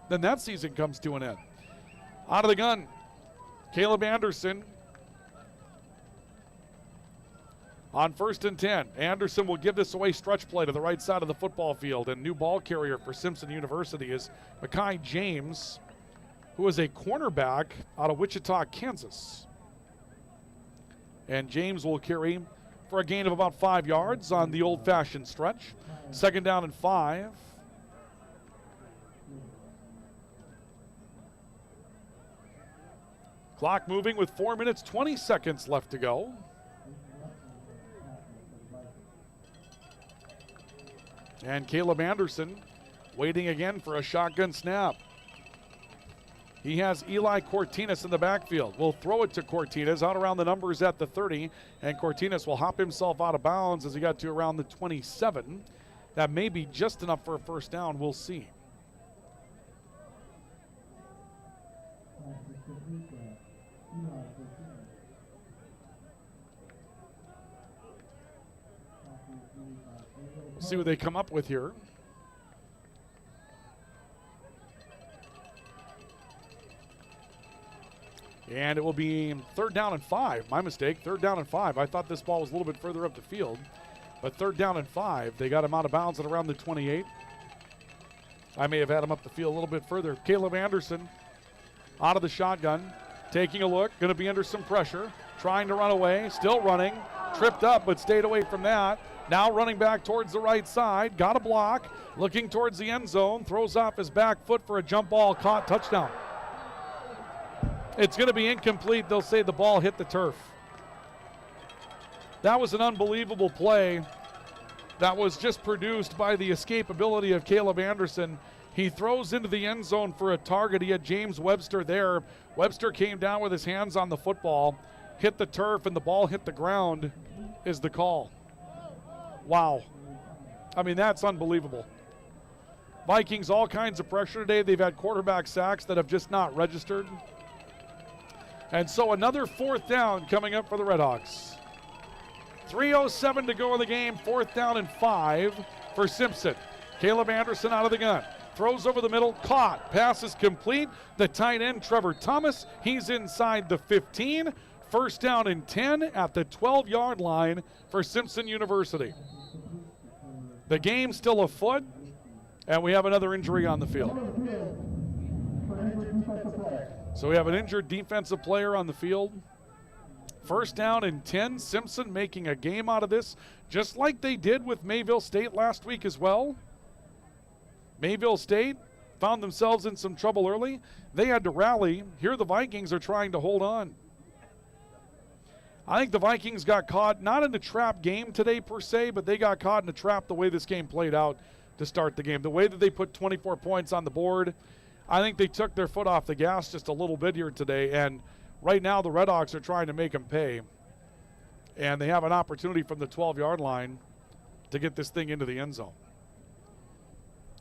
Then that season comes to an end. Out of the gun, Caleb Anderson. On 1st and 10, Anderson will give this away stretch play to the right side of the football field, and new ball carrier for Simpson University is Mekhi James, who is a cornerback out of Wichita, Kansas. And James will carry for a gain of about 5 yards on the old-fashioned stretch. 2nd down and 5. Clock moving with 4 minutes, 20 seconds left to go. And Caleb Anderson waiting again for a shotgun snap. He has Eli Cortinas in the backfield. We'll throw it to Cortinas out around the numbers at the 30, and Cortinas will hop himself out of bounds as he got to around the 27. That may be just enough for a first down. We'll see. We'll see what they come up with here. And it will be 3rd down and 5. My mistake, 3rd down and 5. I thought this ball was a little bit further up the field. But 3rd down and 5. They got him out of bounds at around the 28. I may have had him up the field a little bit further. Caleb Anderson out of the shotgun, taking a look, going to be under some pressure, trying to run away, still running, tripped up but stayed away from that. Now running back towards the right side, got a block, looking towards the end zone, throws off his back foot for a jump ball, caught, touchdown. It's going to be incomplete. They'll say the ball hit the turf. That was an unbelievable play that was just produced by the escapability of Caleb Anderson. He throws into the end zone for a target. He had James Webster there. Webster came down with his hands on the football, hit the turf, and the ball hit the ground is the call. Wow. I mean, that's unbelievable. Vikings, all kinds of pressure today. They've had quarterback sacks that have just not registered. And so another 4th down coming up for the Redhawks. 3:07 to go in the game, 4th down and 5 for Simpson. Caleb Anderson out of the gun. Throws over the middle, caught. Pass is complete. The tight end, Trevor Thomas, he's inside the 15. 1st down and 10 at the 12-yard line for Simpson University. The game's still afoot, and we have another injury on the field. So we have an injured defensive player on the field. 1st down and 10. Simpson making a game out of this, just like they did with Mayville State last week as well. Mayville State found themselves in some trouble early. They had to rally. Here the Vikings are trying to hold on. I think the Vikings got caught, not in a trap game today per se, but they got caught in a trap the way this game played out to start the game. The way that they put 24 points on the board, I think they took their foot off the gas just a little bit here today, and right now the Redhawks are trying to make them pay. And they have an opportunity from the 12-yard line to get this thing into the end zone.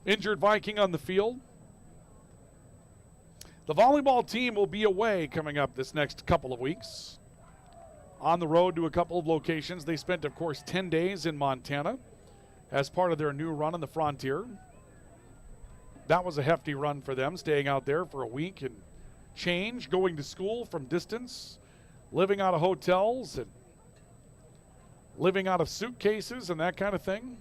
Injured Viking on the field. The volleyball team will be away coming up this next couple of weeks. On the road to a couple of locations. They spent, of course, 10 days in Montana as part of their new run on the Frontier. That was a hefty run for them, staying out there for a week and change, going to school from distance, living out of hotels and living out of suitcases and that kind of thing.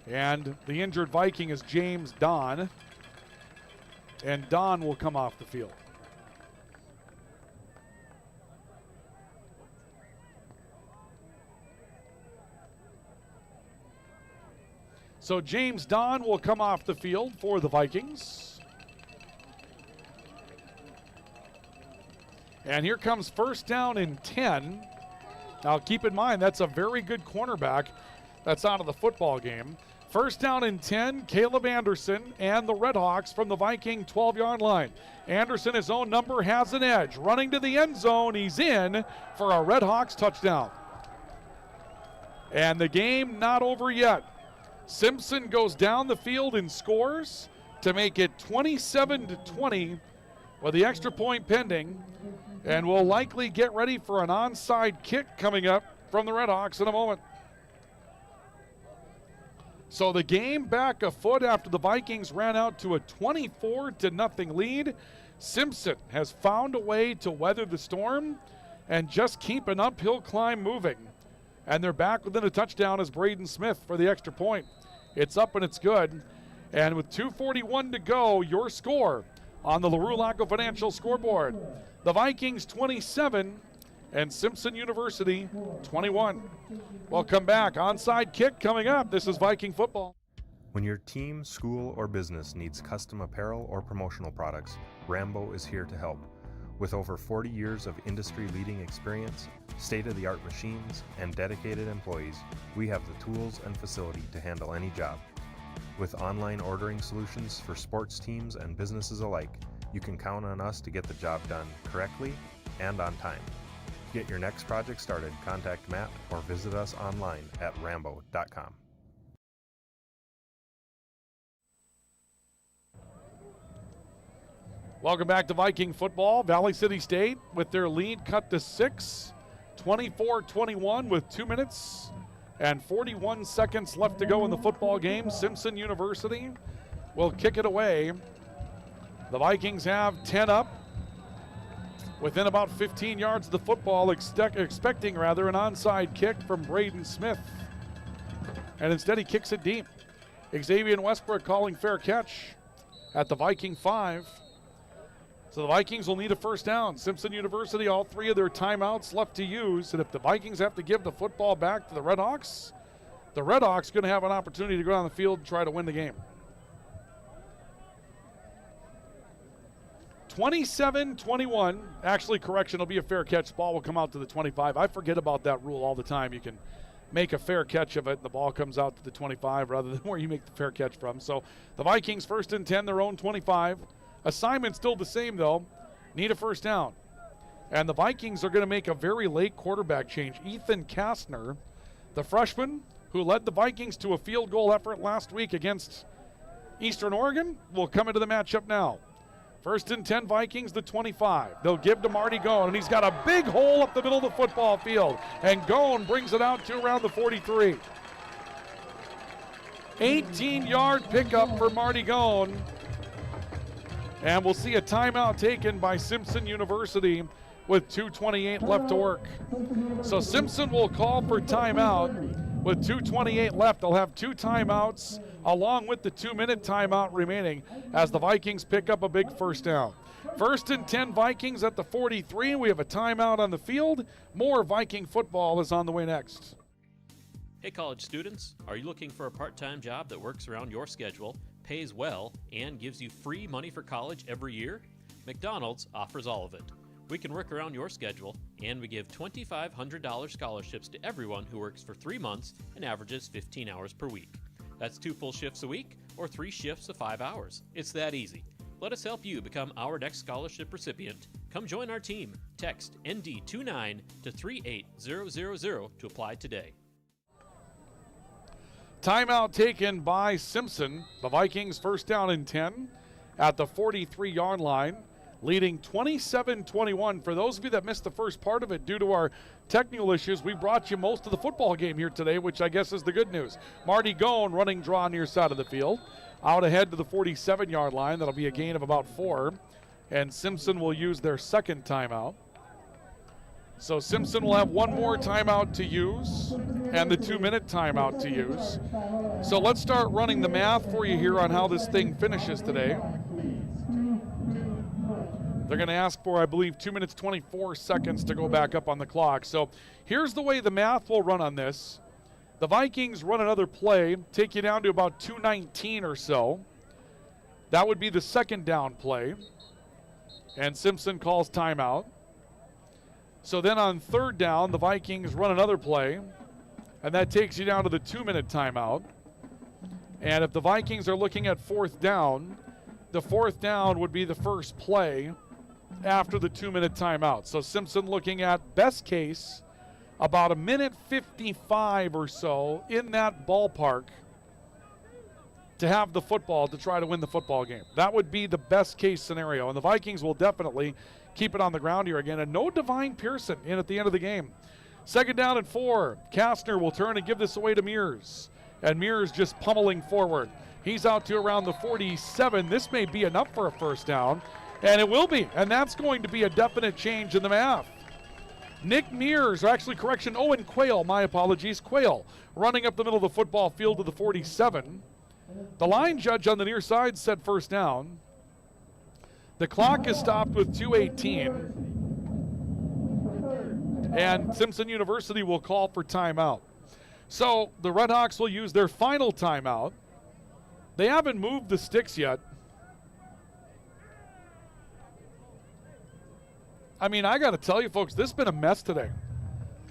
And the injured Viking is James Don. And Don will come off the field. So James Don will come off the field for the Vikings. And here comes first down and 10. Now keep in mind, that's a very good cornerback that's out of the football game. First down and 10, Caleb Anderson and the Redhawks from the Viking 12-yard line. Anderson, his own number, has an edge. Running to the end zone, he's in for a Redhawks touchdown. And the game not over yet. Simpson goes down the field and scores to make it 27-20 with the extra point pending. And we'll likely get ready for an onside kick coming up from the Redhawks in a moment. So the game back a foot after the Vikings ran out to a 24-0 lead. Simpson has found a way to weather the storm and just keep an uphill climb moving. And they're back within a touchdown as Braden Smith for the extra point. It's up and it's good. And with 2:41 to go, your score on the LaRue Laco Financial scoreboard. The Vikings 27 and Simpson University 21. We'll come back. Onside kick coming up. This is Viking football. When your team, school, or business needs custom apparel or promotional products, Rambo is here to help. With over 40 years of industry-leading experience, state-of-the-art machines, and dedicated employees, we have the tools and facility to handle any job. With online ordering solutions for sports teams and businesses alike, you can count on us to get the job done correctly and on time. To get your next project started, contact Matt or visit us online at rambo.com. Welcome back to Viking football. Valley City State with their lead cut to 6, 24-21 with 2 minutes and 41 seconds left to go in the football game. Simpson University will kick it away. The Vikings have 10 up within about 15 yards of the football, expecting an onside kick from Braden Smith. And instead he kicks it deep. Xavier Westbrook calling fair catch at the Viking 5. So the Vikings will need a first down. Simpson University, all 3 of their timeouts left to use. And if the Vikings have to give the football back to the Redhawks going to have an opportunity to go down the field and try to win the game. 27-21. Actually, correction, it'll be a fair catch. Ball will come out to the 25. I forget about that rule all the time. You can make a fair catch of it, and the ball comes out to the 25 rather than where you make the fair catch from. So the Vikings first and 10, their own 25. Assignment still the same, though. Need a first down. And the Vikings are going to make a very late quarterback change. Ethan Kastner, the freshman who led the Vikings to a field goal effort last week against Eastern Oregon, will come into the matchup now. First and 10 Vikings, the 25. They'll give to Marty Gone, and he's got a big hole up the middle of the football field. And Gone brings it out to around the 43. 18-yard pickup for Marty Gone. And we'll see a timeout taken by Simpson University with 2:28 left to work. So Simpson will call for timeout. With 2:28 left, they'll have 2 timeouts along with the 2-minute timeout remaining as the Vikings pick up a big first down. First and 10 Vikings at the 43. We have a timeout on the field. More Viking football is on the way next. Hey college students, are you looking for a part-time job that works around your schedule, pays well, and gives you free money for college every year? McDonald's offers all of it. We can work around your schedule, and we give $2,500 scholarships to everyone who works for 3 months and averages 15 hours per week. That's 2 full shifts a week or 3 shifts of 5 hours. It's that easy. Let us help you become our next scholarship recipient. Come join our team. Text ND29 to 38000 to apply today. Timeout taken by Simpson. The Vikings first down and 10 at the 43-yard line, leading 27-21. For those of you that missed the first part of it due to our technical issues, we brought you most of the football game here today, which I guess is the good news. Marty Gone running draw near side of the field. Out ahead to the 47-yard line. That'll be a gain of about 4. And Simpson will use their second timeout. So Simpson will have one more timeout to use and the 2-minute timeout to use. So let's start running the math for you here on how this thing finishes today. They're going to ask for, I believe, 2 minutes, 24 seconds to go back up on the clock. So here's the way the math will run on this. The Vikings run another play, take you down to about 2:19 or so. That would be the second down play. And Simpson calls timeout. So then on third down, the Vikings run another play, and that takes you down to the 2-minute timeout. And if the Vikings are looking at fourth down, the fourth down would be the first play after the 2-minute timeout. So Simpson looking at, best case, about 1:55 or so in that ballpark to have the football to try to win the football game. That would be the best case scenario. And the Vikings will definitely keep it on the ground here again. And no Divine Pearson in at the end of the game. Second down and 4. Kastner will turn and give this away to Mears. And Mears just pummeling forward. He's out to around the 47. This may be enough for a first down. And it will be. And that's going to be a definite change in the math. Nick Mears, or actually correction, Owen Quayle, my apologies, Quayle, running up the middle of the football field to the 47. The line judge on the near side said first down. The clock is stopped with 2:18. And Simpson University will call for timeout. So the Redhawks will use their final timeout. They haven't moved the sticks yet. I mean, I got to tell you, folks, this has been a mess today.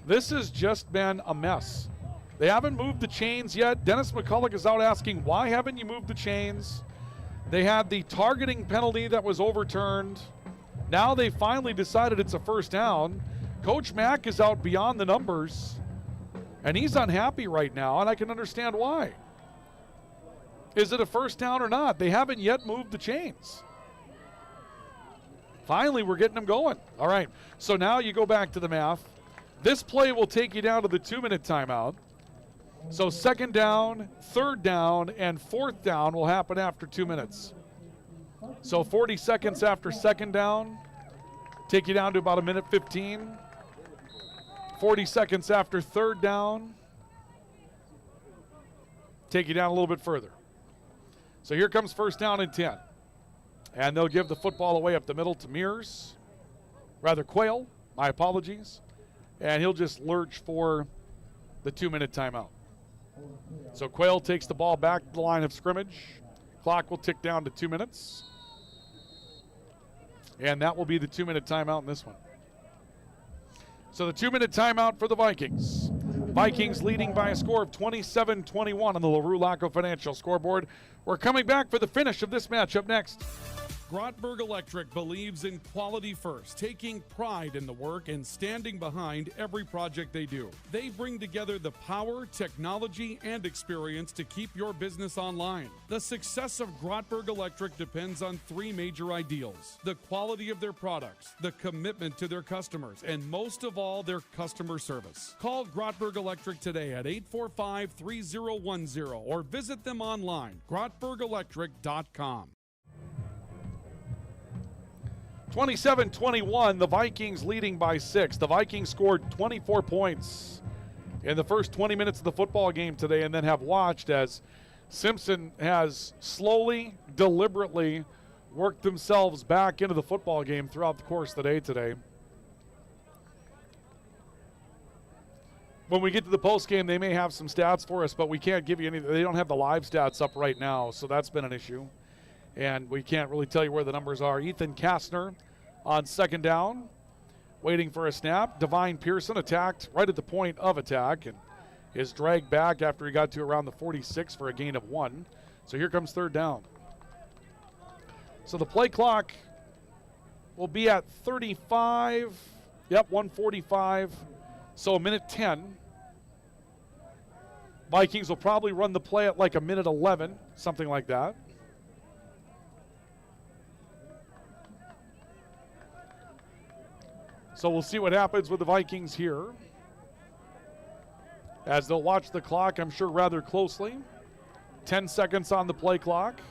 This has just been a mess. They haven't moved the chains yet. Dennis McCulloch is out asking, why haven't you moved the chains? They had the targeting penalty that was overturned. Now they finally decided it's a first down. Coach Mack is out beyond the numbers, and he's unhappy right now, and I can understand why. Is it a first down or not? They haven't yet moved the chains. Finally, we're getting them going. All right, so now you go back to the math. This play will take you down to the 2-minute timeout. So second down, third down, and fourth down will happen after 2 minutes. So 40 seconds after second down, take you down to about 1:15. 40 seconds after third down, take you down a little bit further. So here comes first down and 10. And they'll give the football away up the middle to Mears. Rather, Quayle, my apologies. And he'll just lurch for the 2-minute timeout. So Quayle takes the ball back to the line of scrimmage. Clock will tick down to 2 minutes. And that will be the 2-minute timeout in this one. So the 2-minute timeout for the Vikings. Vikings leading by a score of 27-21 on the LaRue Laco Financial scoreboard. We're coming back for the finish of this matchup next. Grotberg Electric believes in quality first, taking pride in the work and standing behind every project they do. They bring together the power, technology, and experience to keep your business online. The success of Grotberg Electric depends on 3 major ideals: the quality of their products, the commitment to their customers, and most of all, their customer service. Call Grotberg Electric today at 845-3010 or visit them online, grotbergelectric.com. 27-21, the Vikings leading by 6. The Vikings scored 24 points in the first 20 minutes of the football game today, and then have watched as Simpson has slowly, deliberately worked themselves back into the football game throughout the course of the day today. When we get to the post game, they may have some stats for us, but we can't give you any. They don't have the live stats up right now, so that's been an issue. And we can't really tell you where the numbers are. Ethan Kastner on second down, waiting for a snap. Divine Pearson attacked right at the point of attack and is dragged back after he got to around the 46 for a gain of 1. So here comes third down. So the play clock will be at 35. Yep, 1:45. So 1:10. Vikings will probably run the play at like 1:11, something like that. So we'll see what happens with the Vikings here, as they'll watch the clock, I'm sure, rather closely. 10 seconds on the play clock.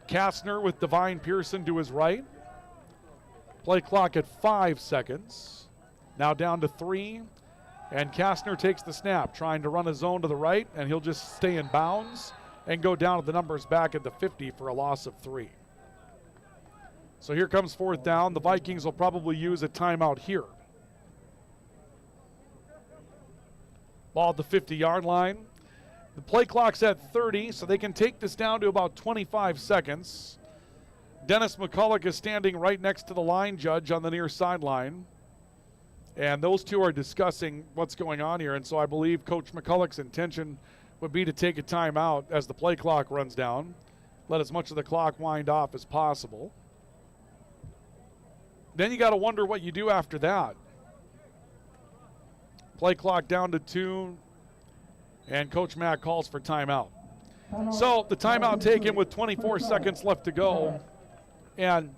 Kastner with Divine Pearson to his right. Play clock at 5 seconds. Now down to 3. And Kastner takes the snap, trying to run a zone to the right, and he'll just stay in bounds and go down to the numbers back at the 50 for a loss of 3. So here comes 4th down. The Vikings will probably use a timeout here. Ball at the 50-yard line. The play clock's at 30, so they can take this down to about 25 seconds. Dennis McCulloch is standing right next to the line judge on the near sideline. And those two are discussing what's going on here. And so I believe Coach McCulloch's intention would be to take a timeout as the play clock runs down. Let as much of the clock wind off as possible. Then you got to wonder what you do after that. Play clock down to 2. And Coach Mack calls for timeout. So the timeout taken with 24 seconds left to go. And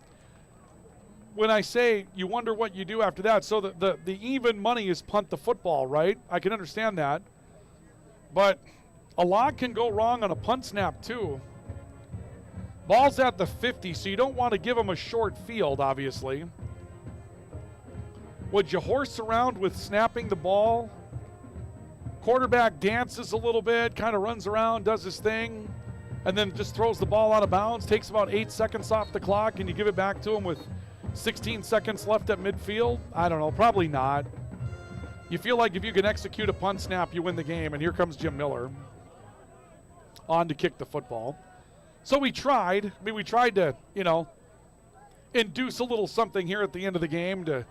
when I say you wonder what you do after that, so the even money is punt the football, right? I can understand that. But a lot can go wrong on a punt snap too. Ball's at the 50, so you don't want to give them a short field, obviously. Would you horse around with snapping the ball? Quarterback dances a little bit, kind of runs around, does his thing, and then just throws the ball out of bounds, takes about 8 seconds off the clock, and you give it back to him with 16 seconds left at midfield? I don't know, probably not. You feel like if you can execute a punt snap, you win the game, and here comes Jim Miller on to kick the football. So we tried. I mean, we tried to, induce a little something here at the end of the game to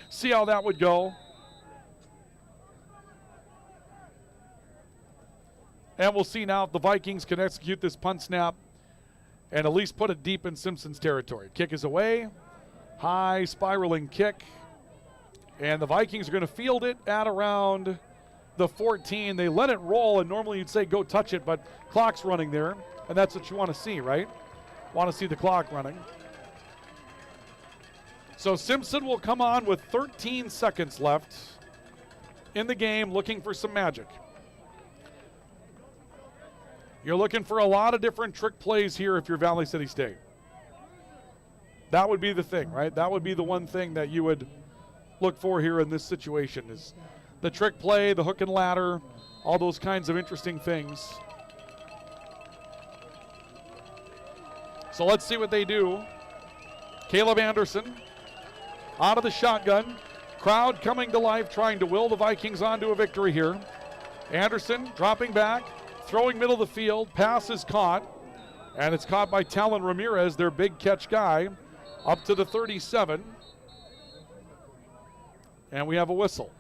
see how that would go. And we'll see now if the Vikings can execute this punt snap and at least put it deep in Simpson's territory. Kick is away. High spiraling kick. And the Vikings are going to field it at around the 14. They let it roll, and normally you'd say go touch it, but clock's running there, and that's what you want to see, right? Want to see the clock running. So Simpson will come on with 13 seconds left in the game, looking for some magic. You're looking for a lot of different trick plays here if you're Valley City State. That would be the thing, right? That would be the one thing that you would look for here in this situation is the trick play, the hook and ladder, all those kinds of interesting things. So let's see what they do. Caleb Anderson out of the shotgun. Crowd coming to life, trying to will the Vikings onto a victory here. Anderson dropping back. Throwing middle of the field, pass is caught, and it's caught by Talon Ramirez, their big catch guy, up to the 37. And we have a whistle.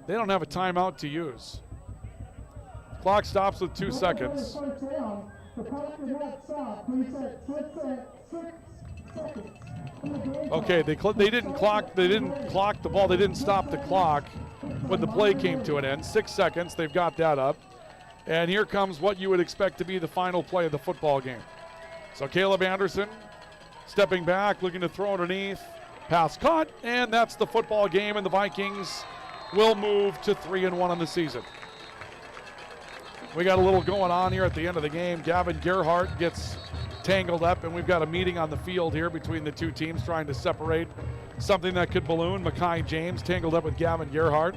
They don't have a timeout to use. Clock stops with 2 seconds. Okay, they didn't clock the ball. They didn't stop the clock when the play came to an end. 6 seconds, they've got that up. And here comes what you would expect to be the final play of the football game. So Caleb Anderson stepping back, looking to throw underneath. Pass caught, and that's the football game, and the Vikings will move to 3-1 on the season. We got a little going on here at the end of the game. Gavin Gerhardt gets tangled up, and we've got a meeting on the field here between the two teams trying to separate something that could balloon. Makai James tangled up with Gavin Gerhardt.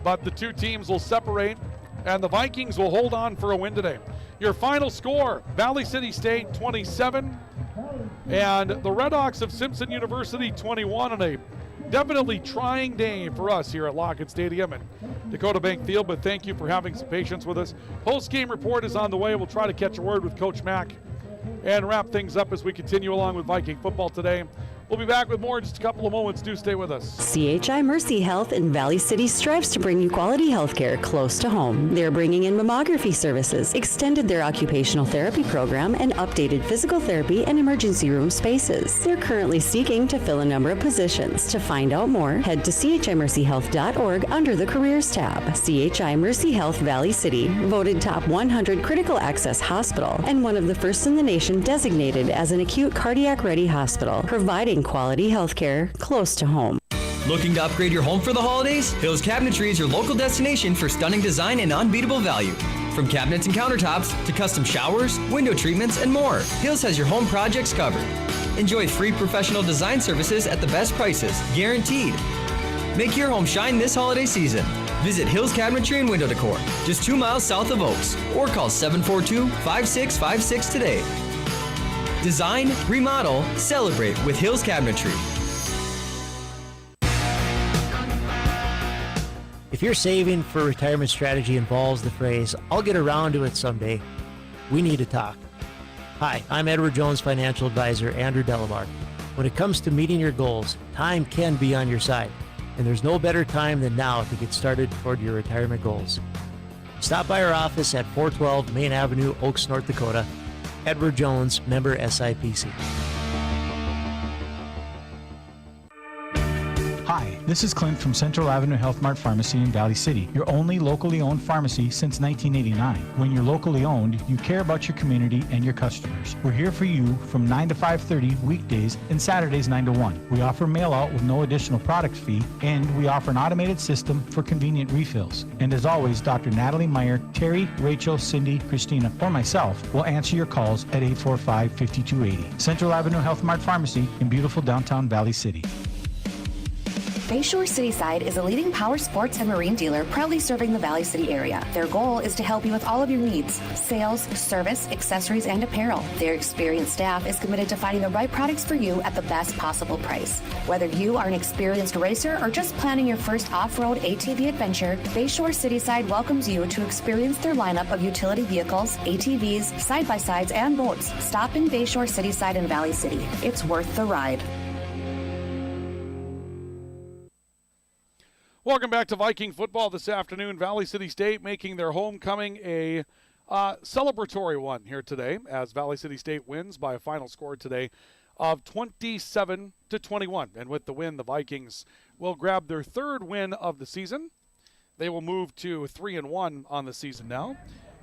But the two teams will separate, and the Vikings will hold on for a win today. Your final score, Valley City State 27, and the Redhawks of Simpson University 21, on a definitely trying day for us here at Lockett Stadium and Dakota Bank Field, but thank you for having some patience with us. Post-game report is on the way. We'll try to catch a word with Coach Mack and wrap things up as we continue along with Viking football today. We'll be back with more in just a couple of moments. Do stay with us. CHI Mercy Health in Valley City strives to bring you quality health care close to home. They're bringing in mammography services, extended their occupational therapy program, and updated physical therapy and emergency room spaces. They're currently seeking to fill a number of positions. To find out more, head to chimercyhealth.org under the Careers tab. CHI Mercy Health Valley City, voted top 100 critical access hospital and one of the first in the nation designated as an acute cardiac ready hospital, providing quality health care close to home. Looking to upgrade your home for the holidays? Hills Cabinetry is your local destination for stunning design and unbeatable value. From cabinets and countertops to custom showers, window treatments, and more, Hills has your home projects covered. Enjoy free professional design services at the best prices, guaranteed. Make your home shine this holiday season. Visit Hills Cabinetry and Window Decor, just 2 miles south of Oaks, or call 742-5656 today. Design, remodel, celebrate with Hills Cabinetry. If your saving for retirement strategy involves the phrase, "I'll get around to it someday," we need to talk. Hi, I'm Edward Jones Financial Advisor Andrew Delabar. When it comes to meeting your goals, time can be on your side, and there's no better time than now to get started toward your retirement goals. Stop by our office at 412 Main Avenue, Oaks, North Dakota. Edward Jones, member SIPC. Hi, this is Clint from Central Avenue Health Mart Pharmacy in Valley City, your only locally owned pharmacy since 1989. When you're locally owned, you care about your community and your customers. We're here for you from 9 to 5:30 weekdays and Saturdays 9 to 1. We offer mail out with no additional product fee, and we offer an automated system for convenient refills. And as always, Dr. Natalie Meyer, Terry, Rachel, Cindy, Christina, or myself will answer your calls at 845-5280. Central Avenue Health Mart Pharmacy in beautiful downtown Valley City. Bayshore Cityside is a leading power sports and marine dealer proudly serving the Valley City area. Their goal is to help you with all of your needs: sales, service, accessories, and apparel. Their experienced staff is committed to finding the right products for you at the best possible price. Whether you are an experienced racer or just planning your first off-road ATV adventure, Bayshore Cityside welcomes you to experience their lineup of utility vehicles, ATVs, side-by-sides, and boats. Stop in Bayshore Cityside in Valley City. It's worth the ride. Welcome back to Viking football this afternoon. Valley City State making their homecoming a celebratory one here today as Valley City State wins by a final score today of 27-21. And with the win, the Vikings will grab their third win of the season. They will move to 3-1 on the season now.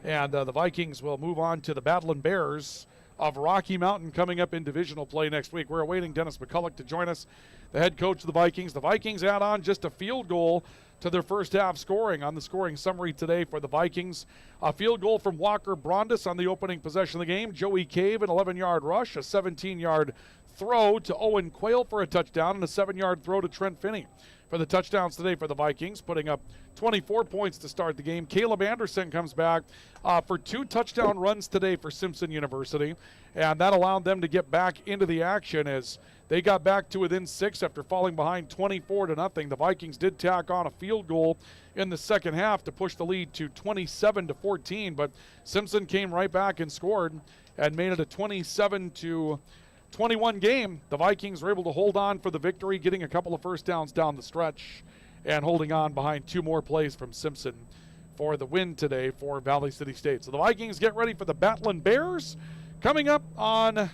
And the Vikings will move on to the Battling Bears of Rocky Mountain coming up in divisional play next week. We're awaiting Dennis McCulloch to join us, the head coach of the Vikings. The Vikings add on just a field goal to their first half scoring. On the scoring summary today for the Vikings, a field goal from Walker Brondus on the opening possession of the game. Joey Cave, an 11-yard rush, a 17-yard throw to Owen Quayle for a touchdown, and a 7-yard throw to Trent Finney for the touchdowns today for the Vikings, putting up 24 points to start the game. Caleb Anderson comes back for 2 touchdown runs today for Simpson University, and that allowed them to get back into the action as they got back to within 6 after falling behind 24-0. The Vikings did tack on a field goal in the second half to push the lead to 27-14, but Simpson came right back and scored and made it a 27-21 game. The Vikings were able to hold on for the victory, getting a couple of first downs down the stretch and holding on behind 2 more plays from Simpson for the win today for Valley City State. So the Vikings get ready for the Battling Bears coming up on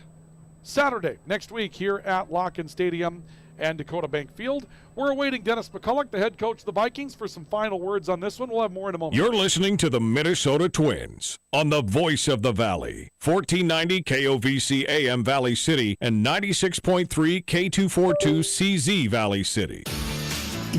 Saturday next week here at Locken Stadium and Dakota Bank Field. We're awaiting Dennis McCulloch, the head coach of the Vikings, for some final words on this one. We'll have more in a moment. You're listening to the Minnesota Twins on the Voice of the Valley, 1490 KOVC AM Valley City and 96.3 K242 CZ Valley City.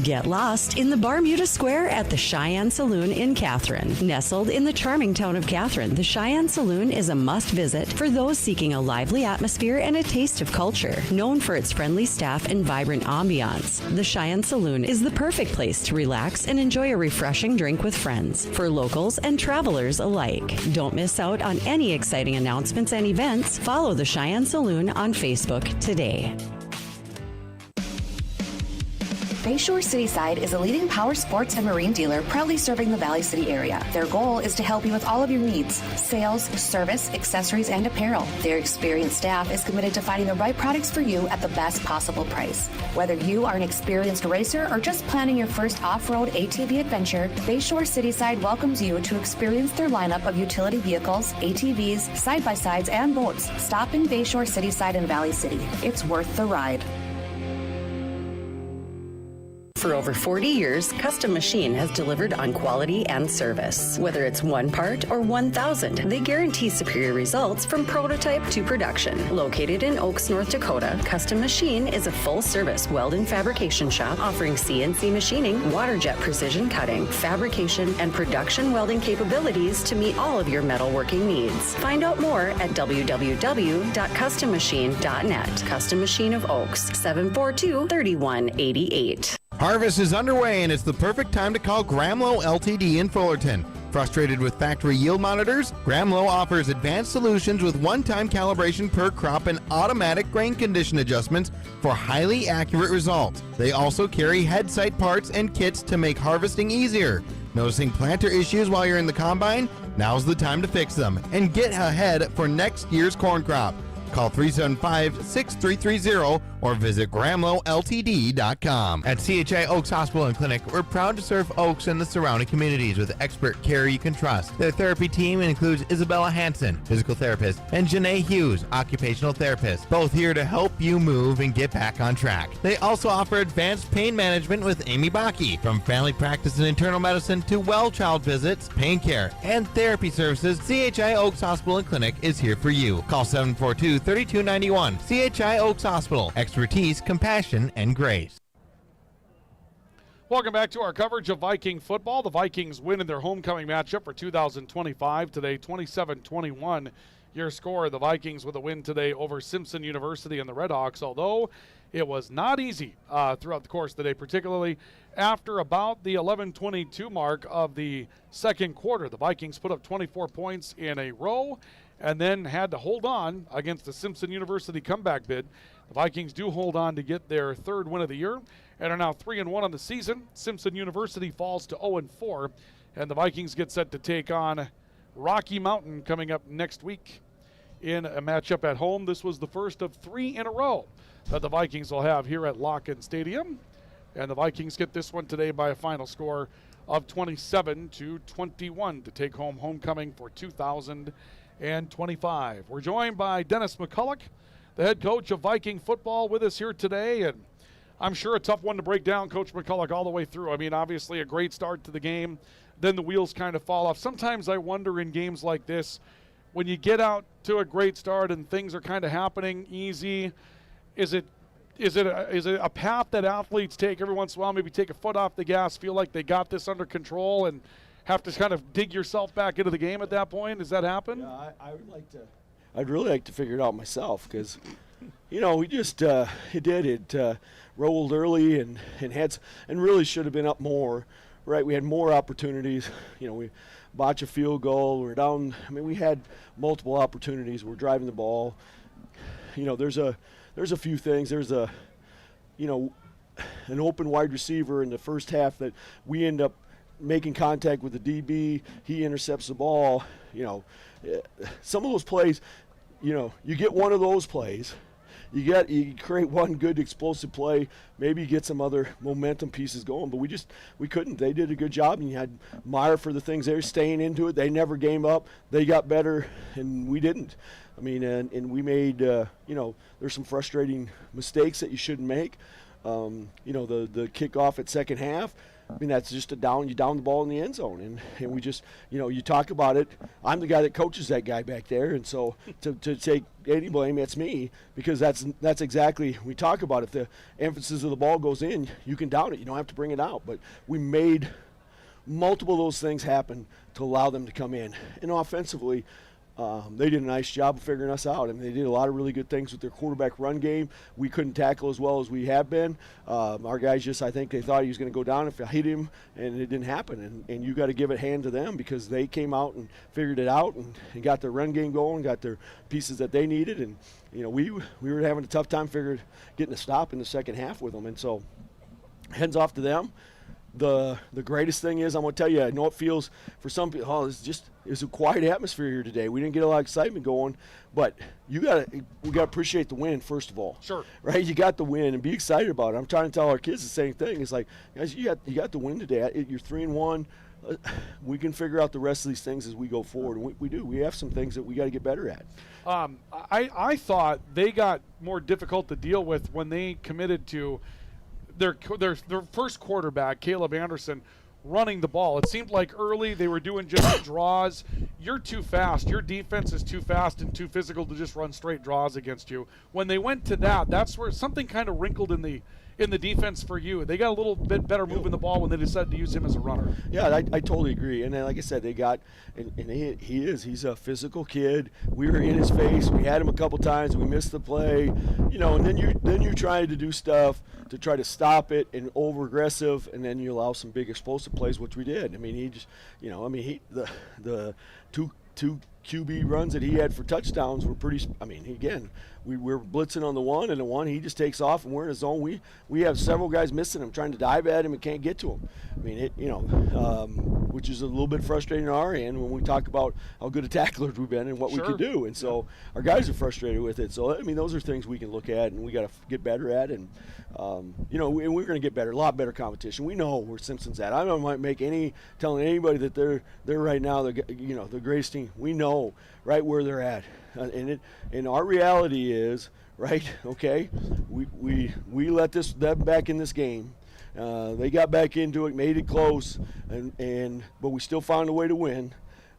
Get lost in the Bermuda Square at the Cheyenne Saloon in Catherine. Nestled in the charming town of Catherine, the Cheyenne Saloon is a must-visit for those seeking a lively atmosphere and a taste of culture. Known for its friendly staff and vibrant ambiance, the Cheyenne Saloon is the perfect place to relax and enjoy a refreshing drink with friends for locals and travelers alike. Don't miss out on any exciting announcements and events. Follow the Cheyenne Saloon on Facebook today. Bayshore Cityside is a leading power sports and marine dealer proudly serving the Valley City area. Their goal is to help you with all of your needs: sales, service, accessories, and apparel. Their experienced staff is committed to finding the right products for you at the best possible price. Whether you are an experienced racer or just planning your first off-road ATV adventure, Bayshore Cityside welcomes you to experience their lineup of utility vehicles, ATVs, side-by-sides, and boats. Stop in Bayshore Cityside in Valley City. It's worth the ride. For over 40 years, Custom Machine has delivered on quality and service. Whether it's one part or 1,000, they guarantee superior results from prototype to production. Located in Oaks, North Dakota, Custom Machine is a full-service weld and fabrication shop offering CNC machining, water jet precision cutting, fabrication, and production welding capabilities to meet all of your metalworking needs. Find out more at www.custommachine.net. Custom Machine of Oaks, 742-3188. Harvest is underway, and it's the perfect time to call Gramlow Ltd. in Fullerton. Frustrated with factory yield monitors? Gramlow offers advanced solutions with one-time calibration per crop and automatic grain condition adjustments for highly accurate results. They also carry head site parts and kits to make harvesting easier. Noticing planter issues while you're in the combine? Now's the time to fix them and get ahead for next year's corn crop. Call 375-6330 or visit GramlowLTD.com. At CHI Oaks Hospital and Clinic, we're proud to serve Oaks and the surrounding communities with expert care you can trust. Their therapy team includes Isabella Hansen, physical therapist, and Janae Hughes, occupational therapist, both here to help you move and get back on track. They also offer advanced pain management with Amy Baki. From family practice and internal medicine to well child visits, pain care, and therapy services, CHI Oaks Hospital and Clinic is here for you. Call 742-3291. CHI Oaks Hospital. Expertise, compassion, and grace. Welcome back to our coverage of Viking football. The Vikings win in their homecoming matchup for 2025 today, 27-21. Your score, the Vikings with a win today over Simpson University and the Redhawks, although it was not easy throughout the course of the day, particularly after about the 11:22 mark of the second quarter. The Vikings put up 24 points in a row and then had to hold on against the Simpson University comeback bid. The Vikings do hold on to get their third win of the year and are now 3-1 on the season. Simpson University falls to 0-4, and the Vikings get set to take on Rocky Mountain coming up next week in a matchup at home. This was the first of 3 in a row that the Vikings will have here at Locken Stadium, and the Vikings get this one today by a final score of 27-21 to take home homecoming for 2025. We're joined by Dennis McCulloch, the head coach of Viking football, with us here today, and I'm sure a tough one to break down, Coach McCulloch, all the way through. I mean, obviously a great start to the game, then the wheels kind of fall off. Sometimes I wonder in games like this, when you get out to a great start and things are kind of happening easy, is it a path that athletes take every once in a while, maybe take a foot off the gas, feel like they got this under control, and have to kind of dig yourself back into the game at that point? Does that happen? Yeah, I'd really like to figure it out myself, because, we just rolled early and really should have been up more, right? We had more opportunities. We botched a field goal. We're down. I mean, we had multiple opportunities. We're driving the ball. There's a few things. There's an open wide receiver in the first half that we end up making contact with the DB. He intercepts the ball. Some of those plays, you get one of those plays, you create one good explosive play, maybe you get some other momentum pieces going, but we couldn't. They did a good job, and you had Meyer for the things they were staying into it. They never gave up. They got better, and we didn't. I mean, and we made, there's some frustrating mistakes that you shouldn't make. The kickoff at second half, I mean, that's just you down the ball in the end zone. And we just, you talk about it. I'm the guy that coaches that guy back there. And so to take any blame, it's me, because that's exactly, we talk about it. If the emphasis of the ball goes in, you can down it. You don't have to bring it out. But we made multiple of those things happen to allow them to come in. And offensively, they did a nice job of figuring us out. I mean, they did a lot of really good things with their quarterback run game. We couldn't tackle as well as we have been. Our guys I think they thought he was going to go down if I hit him, and it didn't happen. And you got to give it hand to them, because they came out and figured it out and got their run game going, got their pieces that they needed. And, we were having a tough time getting a stop in the second half with them. And so hands off to them. The greatest thing is, I'm going to tell you, I know it feels for some people, it's a quiet atmosphere here today. We didn't get a lot of excitement going, but we got to appreciate the win, first of all. Sure. Right? You got the win and be excited about it. I'm trying to tell our kids the same thing. It's like, guys, you got the win today. You're 3-1. We can figure out the rest of these things as we go forward. And we do. We have some things that we got to get better at. I thought they got more difficult to deal with when they committed to their first quarterback, Caleb Anderson, running the ball. It seemed like early they were doing just draws. You're too fast. Your defense is too fast and too physical to just run straight draws against you. When they went to that, that's where something kind of wrinkled in the defense for you. They got a little bit better moving the ball when they decided to use him as a runner. Yeah, I totally agree. And then, like I said, they got, and he's a physical kid. We were in his face. We had him a couple times. We missed the play, and then you try to do stuff to try to stop it and over aggressive, and then you allow some big explosive plays, which we did. I mean, he just, the two QB runs that he had for touchdowns were pretty. I mean, again, we were blitzing on the one, and the one he just takes off, and we're in his zone. We have several guys missing him, trying to dive at him and can't get to him. I mean, which is a little bit frustrating on our end when we talk about how good a tacklers we've been and what we can do. And so our guys are frustrated with it. So I mean, those are things we can look at and we got to get better at. And and we're going to get better, a lot better competition. We know where Simpson's at. I don't make telling anybody that they're right now the greatest team. We know right where they're at, and our reality is right. Okay, we let them back in this game. They got back into it, made it close, but we still found a way to win.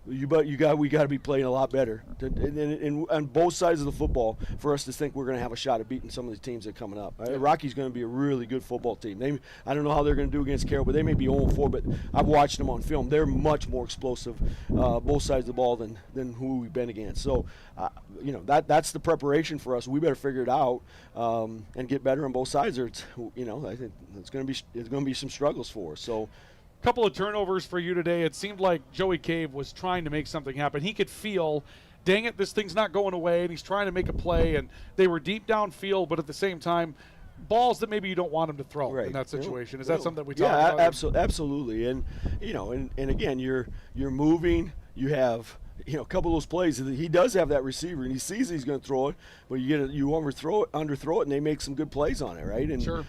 We got to be playing a lot better, and on both sides of the football, for us to think we're going to have a shot at beating some of the teams that are coming up. Rocky's going to be a really good football team. I don't know how they're going to do against Carroll, but they may be 0-4. But I've watched them on film; they're much more explosive, both sides of the ball than who we've been against. So, that's the preparation for us. We better figure it out and get better on both sides. Or I think it's going to be some struggles for us. So. Couple of turnovers for you today. It seemed like Joey Cave was trying to make something happen. He could feel, dang it, this thing's not going away, and he's trying to make a play. And they were deep downfield, but at the same time, balls that maybe you don't want him to throw in that situation. Is that something that we talk about? Yeah, absolutely. And and again, you're moving. You have. A couple of those plays, he does have that receiver, and he sees he's going to throw it, but you underthrow it, and they make some good plays on it, right? And sure.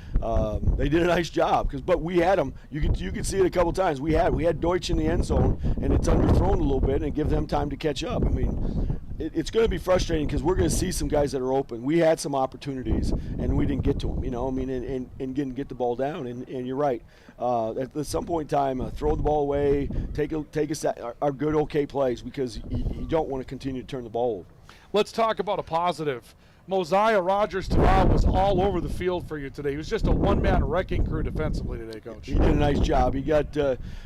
They did a nice job but we had them. You could see it a couple times. We had Deutsch in the end zone, and it's underthrown a little bit, and give them time to catch up. I mean, it's going to be frustrating because we're going to see some guys that are open. We had some opportunities, and we didn't get to them. And get the ball down. And you're right. At some point in time, throw the ball away, take our good, okay plays because you don't want to continue to turn the ball over. Let's talk about a positive. Mosiah Rogers-Tavau was all over the field for you today. He was just a one-man wrecking crew defensively today, Coach. He did a nice job. He got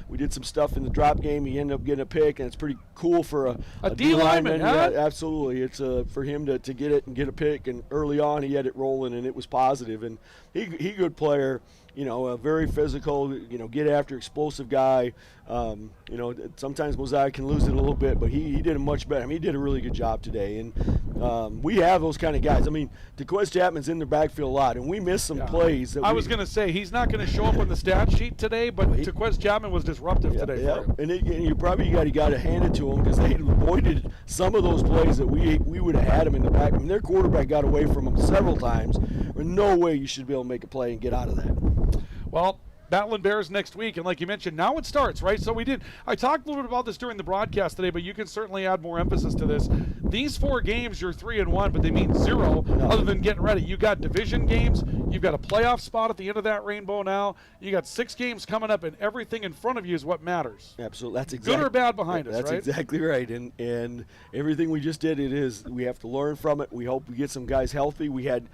we did some stuff in the drop game. He ended up getting a pick, and it's pretty cool for a D lineman. Yeah, absolutely. It's for him to get it and get a pick, and early on he had it rolling, and it was positive. And he good player. A very physical, get after, explosive guy. Sometimes Mosiah can lose it a little bit, but he did a much better. I mean, he did a really good job today. And we have those kind of guys. I mean, DeQuez Chapman's in the backfield a lot, and we missed some plays. I was going to say, he's not going to show up on the stat sheet today, but DeQuez Chapman was disruptive today for him. And you probably got to hand it to him because they avoided some of those plays that we would have had him in the back. I mean, their quarterback got away from him several times. There's no way you should be able to make a play and get out of that. Well, Battling Bears next week, and like you mentioned, now it starts, right? So I talked a little bit about this during the broadcast today, but you can certainly add more emphasis to this. These 4 games, you're 3-1, but they mean 0 other than getting ready. You got division games, you've got a playoff spot at the end of that rainbow now, you got 6 games coming up, and everything in front of you is what matters. Absolutely. That's exactly good or bad behind us, right? That's exactly right. And everything we just did, we have to learn from it. We hope we get some guys healthy. We had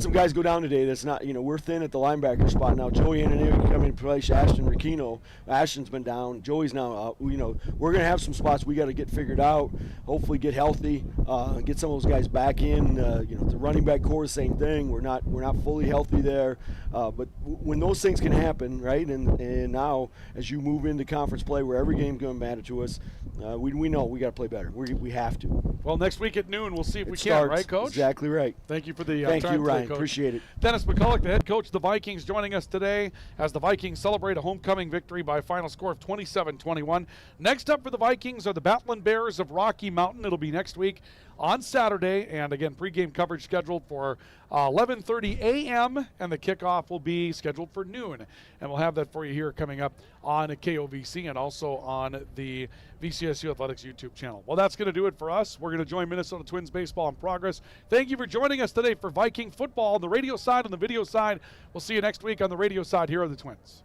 some guys go down today that's not, we're thin at the linebacker spot now. Joey Ananiwi can come in and place Ashton Ricchino. Ashton's been down. Joey's now out. We're going to have some spots we got to get figured out, hopefully get healthy, and get some of those guys back in. The running back core, same thing. We're not fully healthy there. But when those things can happen, right, and now as you move into conference play where every game's going to matter to us, we know we got to play better. We have to. Well, next week at noon, we'll see if we can, right, Coach? Exactly right. Thank you for the Thank time you, Ryan. Coach. Appreciate it. Dennis McCulloch, the head coach of the Vikings, joining us today as the Vikings celebrate a homecoming victory by a final score of 27-21. Next up for the Vikings are the Battling Bears of Rocky Mountain. It'll be next week on Saturday. And again, pregame coverage scheduled for 11:30 a.m. and the kickoff will be scheduled for noon. And we'll have that for you here coming up on KOVC and also on the VCSU Athletics YouTube channel. Well, that's going to do it for us. We're going to join Minnesota Twins baseball in progress. Thank you for joining us today for Viking football on the radio side and the video side. We'll see you next week on the radio side here on the Twins.